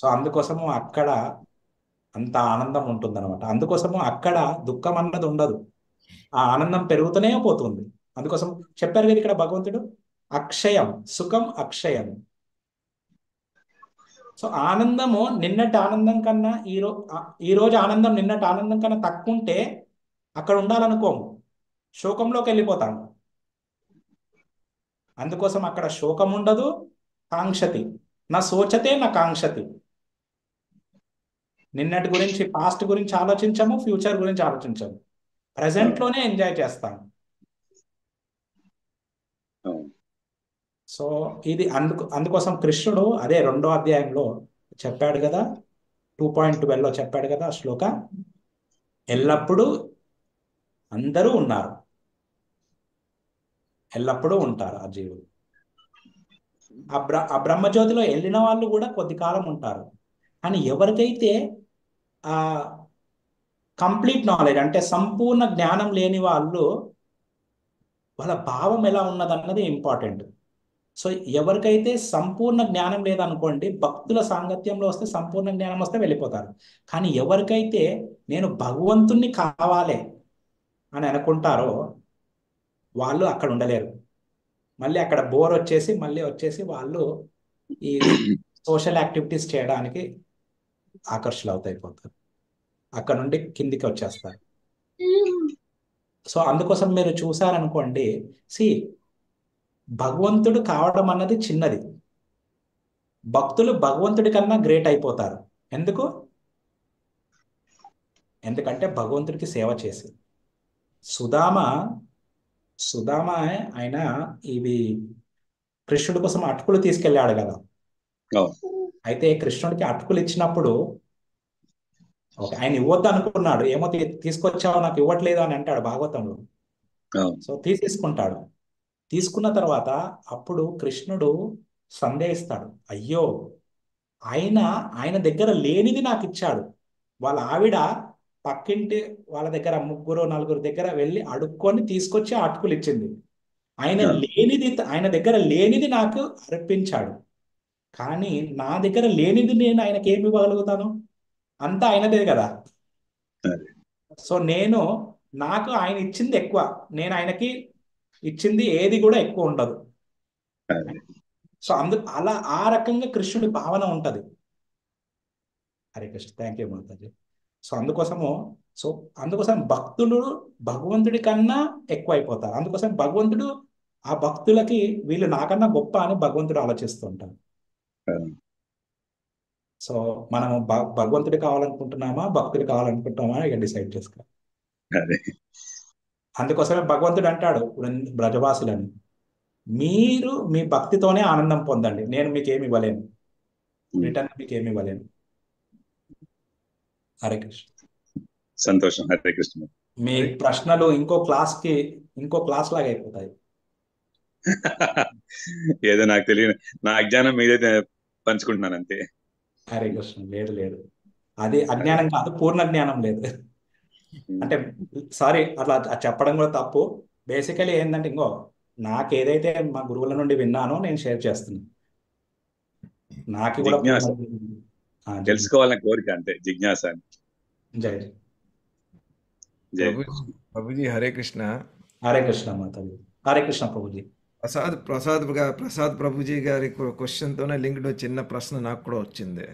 సో అందుకోసము అక్కడ అంత ఆనందం ఉంటుంది అనమాట. అందుకోసము అక్కడ దుఃఖం అన్నది ఉండదు, ఆ ఆనందం పెరుగుతూనే పోతుంది. అందుకోసం చెప్పారు కదా ఇక్కడ భగవంతుడు, అక్షయం సుఖం అక్షయం. సో ఆనందము నిన్నటి ఆనందం కన్నా ఈ రోజు ఆనందం నిన్నటి ఆనందం కన్నా తక్కువ ఉంటే అక్కడ ఉండాలనుకోము, శోకంలోకి వెళ్ళిపోతాము. అందుకోసం అక్కడ శోకం ఉండదు, కాంక్షతి నా సోచతే నా కాంక్షతి. నిన్నటి గురించి పాస్ట్ గురించి ఆలోచించము, ఫ్యూచర్ గురించి ఆలోచించము, ప్రజెంట్ లోనే ఎంజాయ్ చేస్తాం. సో ఇది అందుకోసం కృష్ణుడు అదే 2వ అధ్యాయంలో చెప్పాడు కదా, 2.12లో చెప్పాడు కదా ఆ శ్లోక, ఎల్లప్పుడూ అందరూ ఉన్నారు, ఎల్లప్పుడూ ఉంటారు ఆ జీవులు. ఆ బ్రహ్మజ్యోతిలో వెళ్ళిన వాళ్ళు కూడా కొద్ది కాలం ఉంటారు. కానీ ఎవరికైతే ఆ కంప్లీట్ నాలెడ్జ్ అంటే సంపూర్ణ జ్ఞానం లేని వాళ్ళు, వాళ్ళ భావం ఎలా ఉన్నదన్నది ఇంపార్టెంట్. సో ఎవరికైతే సంపూర్ణ జ్ఞానం లేదనుకోండి, భక్తుల సాంగత్యంలో వస్తే సంపూర్ణ జ్ఞానం వస్తే వెళ్ళిపోతారు. కానీ ఎవరికైతే నేను భగవంతుణ్ణి కావాలి అని అనుకుంటారో వాళ్ళు అక్కడ ఉండలేరు. మళ్ళీ అక్కడ బోర్ వచ్చేసి మళ్ళీ వచ్చేసి వాళ్ళు ఈ సోషల్ యాక్టివిటీస్ చేయడానికి ఆకర్షులు అవుతాయిపోతారు, అక్కడ నుండి కిందికి వచ్చేస్తారు. సో అందుకోసం మీరు చూసారనుకోండి, భగవంతుడు కావడం అన్నది చిన్నది, భక్తులు భగవంతుడి కన్నా గ్రేట్ అయిపోతారు. ఎందుకంటే భగవంతుడికి సేవ చేసి సుధామ ఆయన ఇవి కృష్ణుడి కోసం అటుకులు తీసుకెళ్ళాడు కదా. అయితే కృష్ణుడికి అటుకులు ఇచ్చినప్పుడు ఆయన ఇవ్వద్దు అనుకున్నాడు, ఏమో తీసుకొచ్చావు నాకు ఇవ్వట్లేదు అని అంటాడు భాగవతంలో. సో తీసుకుంటాడు. తీసుకున్న తర్వాత అప్పుడు కృష్ణుడు సందేహిస్తాడు, అయ్యో ఆయన దగ్గర లేనిది నాకు ఇచ్చాడు. వాళ్ళ ఆవిడ పక్కింటి వాళ్ళ దగ్గర 3-4 దగ్గర వెళ్ళి అడుక్కొని తీసుకొచ్చి అటుకులు ఇచ్చింది. ఆయన దగ్గర లేనిది నాకు అర్పించాడు, కానీ నా దగ్గర లేనిది నేను ఆయనకి ఏమి ఇవ్వగలుగుతాను? అంతా ఆయనదే కదా. సో నాకు ఆయన ఇచ్చింది ఎక్కువ, నేను ఆయనకి ఇచ్చింది ఏది కూడా ఎక్కువ ఉండదు. అదే. సో అలా ఆ రకంగా కృష్ణుడి భావన ఉంటది. Hare Krishna, thank you Mataji. So అందుకోసం భక్తులు భగవంతుడి కన్నా ఎక్కువ అయిపోతారు. అందుకోసం భగవంతుడు ఆ భక్తులకి వీళ్ళు నాకన్నా గొప్ప అని భగవంతుడు ఆలోచిస్తూ ఉంటారు. సో మనం భగవంతుడి కావాలనుకుంటున్నామా భక్తుడు కావాలనుకుంటున్నామా ఇక డిసైడ్ చేసుకోవాలి. అదే. అందుకోసమే భగవంతుడు అంటాడు బ్రజవాసులని, మీరు మీ భక్తితోనే ఆనందం పొందండి, నేను మీకు ఏమి ఇవ్వలేను, రిటర్న్ మీకు ఏమి ఇవ్వలేను. హరే కృష్ణ. సంతోషం. హరే కృష్ణ. మీ ప్రశ్నలు ఇంకో క్లాస్ లాగా అయిపోతాయి. ఏదో నాకు తెలియదు, నా అజ్ఞానం మీదైతే పంచుకుంటున్నాను అంతే. హరే కృష్ణ. లేదు, అది అజ్ఞానం కాదు, పూర్ణ జ్ఞానం లేదు. అంటే సారీ, అట్లా చెప్పడం కూడా తప్పు. బేసికలీ ఏంటంటే నాకు ఏదైతే మా గురువుల నుండి విన్నానో నేను షేర్ చేస్తున్నాను. నాకు కూడా జిజ్ఞాస, తెలుసుకోవాలన్న కోరిక అంతే, జిజ్ఞాస. జై జై ప్రభుజీ హరే కృష్ణ. హరే కృష్ణ మాతాజీ. హరే కృష్ణ ప్రభుజీ. ప్రసాద్ ప్రభుజీ గారి క్వశ్చన్తోనే లింక్డ్ చిన్న ప్రశ్న నాకు కూడా వచ్చింది.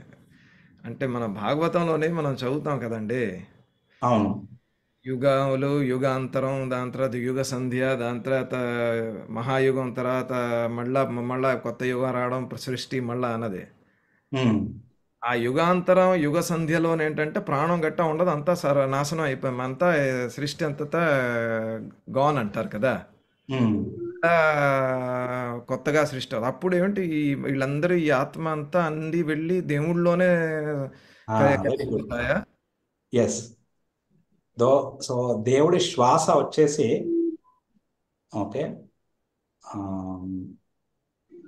అంటే మన భాగవతంలోనే మనం చదువుతాం కదండి, అవును, యుగాలు యుగాంతరం, దాని తర్వాత యుగ సంధ్య, దాని తర్వాత మహాయుగం, తర్వాత మళ్ళా కొత్త యుగం రావడం, సృష్టి మళ్ళా అన్నది. ఆ యుగాంతరం యుగ సంధ్యలో ఏంటంటే ప్రాణం గట్టా ఉండదు, అంతా నాశనం అయిపోయాం, అంతా సృష్టి అంతటా గాన్ అంటారు కదా. కొత్తగా సృష్టి అప్పుడు ఏమిటి వీళ్ళందరూ ఈ ఆత్మ అంతా అంది వెళ్ళి దేవుళ్ళలోనే ఉంటాయా? ఎస్. సో దేవుడి శ్వాస వచ్చేసి ఓకే,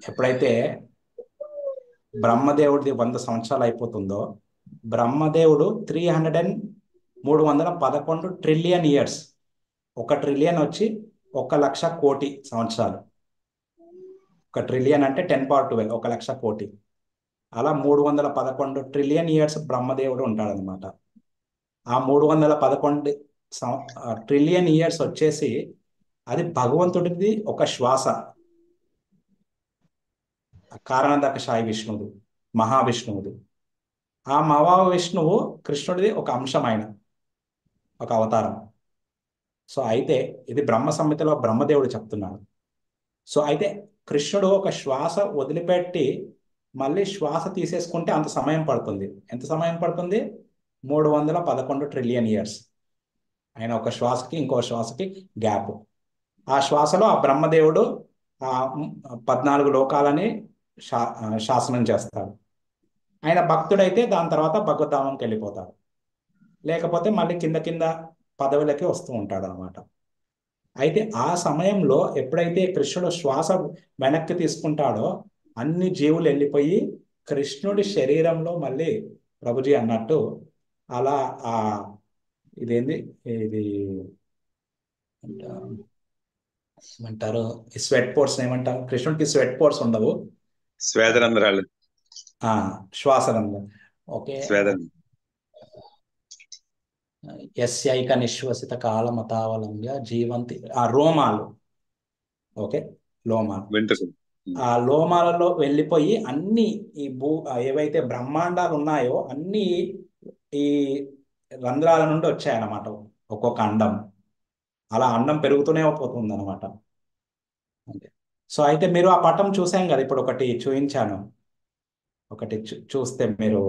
ఎప్పుడైతే బ్రహ్మదేవుడిది 100 సంవత్సరాలు అయిపోతుందో, బ్రహ్మదేవుడు 311 ట్రిలియన్ ఇయర్స్, 1 ట్రిలియన్ వచ్చి 1,00,000 కోటి సంవత్సరాలు. 1 ట్రిలియన్ అంటే 10^12, 1,00,000 కోటి. అలా 311 ట్రిలియన్ ఇయర్స్ బ్రహ్మదేవుడు ఉంటాడనమాట. ఆ 311 ట్రిలియన్ ఇయర్స్ వచ్చేసి అది భగవంతుడిది ఒక శ్వాస. కారణదక సాయి విష్ణువుడు, మహావిష్ణువుడు. ఆ మహావిష్ణువు కృష్ణుడిది ఒక అంశం, ఆయన ఒక అవతారం. సో అయితే ఇది బ్రహ్మ సంహితలో బ్రహ్మదేవుడు చెప్తున్నాడు. సో అయితే కృష్ణుడు ఒక శ్వాస వదిలిపెట్టి మళ్ళీ శ్వాస తీసేసుకుంటే అంత సమయం పడుతుంది. ఎంత సమయం పడుతుంది? 311 ట్రిలియన్ ఇయర్స్. ఆయన ఒక శ్వాసకి ఇంకో శ్వాసకి గ్యాప్. ఆ శ్వాసలో ఆ బ్రహ్మదేవుడు 14 లోకాలని శాసనం చేస్తాడు. ఆయన భక్తుడైతే దాని తర్వాత భగవద్ధామంకి వెళ్ళిపోతాడు, లేకపోతే మళ్ళీ కింద పదవులకి వస్తూ ఉంటాడు అనమాట. అయితే ఆ సమయంలో ఎప్పుడైతే కృష్ణుడు శ్వాస వెనక్కి తీసుకుంటాడో అన్ని జీవులు వెళ్ళిపోయి కృష్ణుడి శరీరంలో మళ్ళీ ప్రభుజీ అన్నట్టు అలా ఇది ఏమంటారు, ఈ స్వెట్ పోర్స్ ఏమంటారు? కృష్ణుడికి స్వెట్ పోర్స్ ఉండవు, స్వేదరంధ్రాలు. శ్వాసరంధ్రం. ఓకే, స్వేదరం. యస్యైక నిశ్వసిత కాలమతావలంబ్య జీవంతి. ఆ రోమాలు, ఓకే, లోమాలు. వెంట్రుకలు. ఆ లోమాలలో వెళ్ళిపోయి అన్ని ఈ ఏవైతే బ్రహ్మాండాలు ఉన్నాయో అన్ని ఈ రంధ్రాల నుండి వచ్చాయన్నమాట, ఒక్కొక్క అండం. అలా అండం పెరుగుతూనే పోతుంది అనమాట. సో అయితే మీరు ఆ పటం చూసాం కదా, ఇప్పుడు ఒకటి చూపించాను, ఒకటి చూస్తే మీరు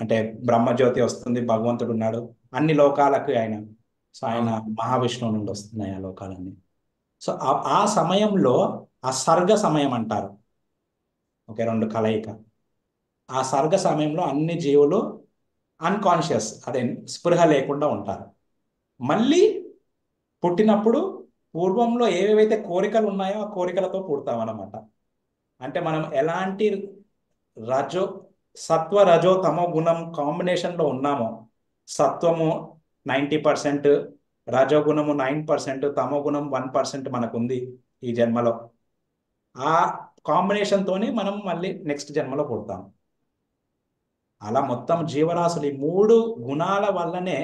అంటే బ్రహ్మజ్యోతి వస్తుంది, భగవంతుడు ఉన్నాడు, అన్ని లోకాలకు ఆయన. సో ఆయన మహావిష్ణువు నుండి వస్తున్నాయి ఆ లోకాలన్నీ. సో ఆ సమయంలో ఆ సర్గ సమయం అంటారు, ఓకే, 2 కలయిక. ఆ సర్గ సమయంలో అన్ని జీవులు అన్కాన్షియస్, అదే స్పృహ లేకుండా ఉంటారు. మళ్ళీ పుట్టినప్పుడు పూర్వంలో ఏవేవైతే కోరికలు ఉన్నాయో ఆ కోరికలతో పుడతామన్నమాట. అంటే మనం ఎలాంటి సత్వ రజో తమో గుణం కాంబినేషన్లో ఉన్నామో, సత్వము 90%, రజోగుణము 9%, తమో గుణం 1% మనకుంది ఈ జన్మలో. ఆ కాంబినేషన్తోనే మనం మళ్ళీ నెక్స్ట్ జన్మలో పుడతాం. అలా మొత్తం జీవరాశులు ఈ 3 గుణాల వల్లనే,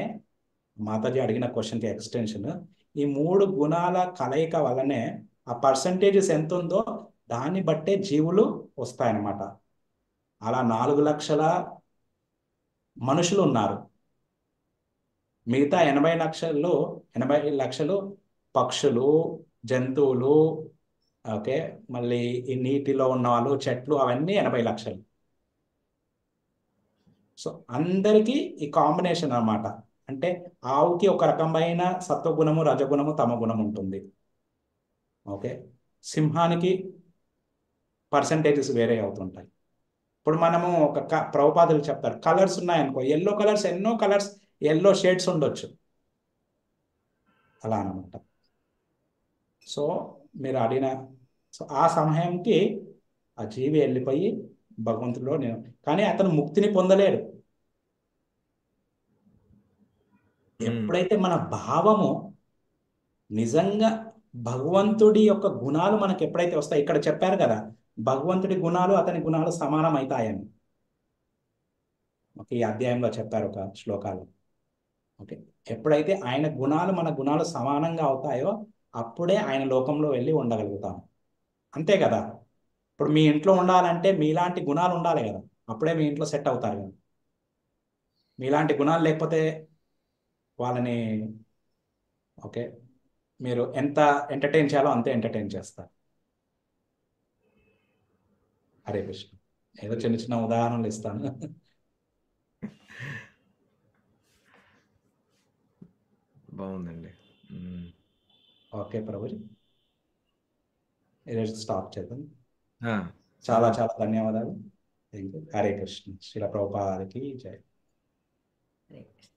మాతాజీ అడిగిన క్వశ్చన్కి ఎక్స్టెన్షన్, ఈ 3 గుణాల కలయిక వల్లనే ఆ పర్సంటేజెస్ ఎంత ఉందో దాన్ని బట్టే జీవులు వస్తాయన్నమాట. అలా 4 లక్షల మనుషులు ఉన్నారు. మిగతా 80 లక్షలు పక్షులు, జంతువులు, ఓకే, మళ్ళీ ఈ నీటిలో ఉన్న వాళ్ళు, చెట్లు, అవన్నీ 80 లక్షలు. సో అందరికీ ఈ కాంబినేషన్ అన్నమాట. అంటే ఆవుకి ఒక రకమైన సత్వగుణము, రజగుణము, తమగుణం ఉంటుంది. ఓకే, సింహానికి పర్సంటేజెస్ వేరే అవుతుంటాయి. ఇప్పుడు మనము ప్రభుపాదులు చెప్తారు, కలర్స్ ఉన్నాయనుకో, ఎల్లో కలర్స్, ఎన్నో కలర్స్, ఎల్లో షేడ్స్ ఉండొచ్చు, అలా అనమాట. సో మీరు అడిగిన, సో ఆ సమయంకి ఆ జీవి వెళ్ళిపోయి భగవంతుడిలో నేను, కానీ అతను ముక్తిని పొందలేడు. ఎప్పుడైతే మన భావము నిజంగా భగవంతుడి యొక్క గుణాలు మనకు ఎప్పుడైతే వస్తాయి, ఇక్కడ చెప్పారు కదా, భగవంతుడి గుణాలు అతని గుణాలు సమానం అవుతాయని. ఓకే, ఈ అధ్యాయంలో చెప్పారు ఒక శ్లోకాలు. ఓకే, ఎప్పుడైతే ఆయన గుణాలు మన గుణాలు సమానంగా అవుతాయో అప్పుడే ఆయన లోకంలో వెళ్ళి ఉండగలుగుతాం. అంతే కదా. ఇప్పుడు మీ ఇంట్లో ఉండాలంటే మీలాంటి గుణాలు ఉండాలి కదా, అప్పుడే మీ ఇంట్లో సెట్ అవుతారు కదా. మీలాంటి గుణాలు లేకపోతే వాళ్ళని, ఓకే, మీరు ఎంత ఎంటర్టైన్ చేయాలో అంతే ఎంటర్టైన్ చేస్తారు. హరే కృష్ణ. ఏదో చిన్న చిన్న ఉదాహరణలు ఇస్తాను. బాగుందండి. ఓకే ప్రభుజీ, ఈరోజు స్టాప్ చేద్దాం. ఆ, చాలా చాలా ధన్యవాదాలు. Thank you. హరే కృష్ణ. శ్రీల ప్రభుపాదకి జై. హరే కృష్ణ.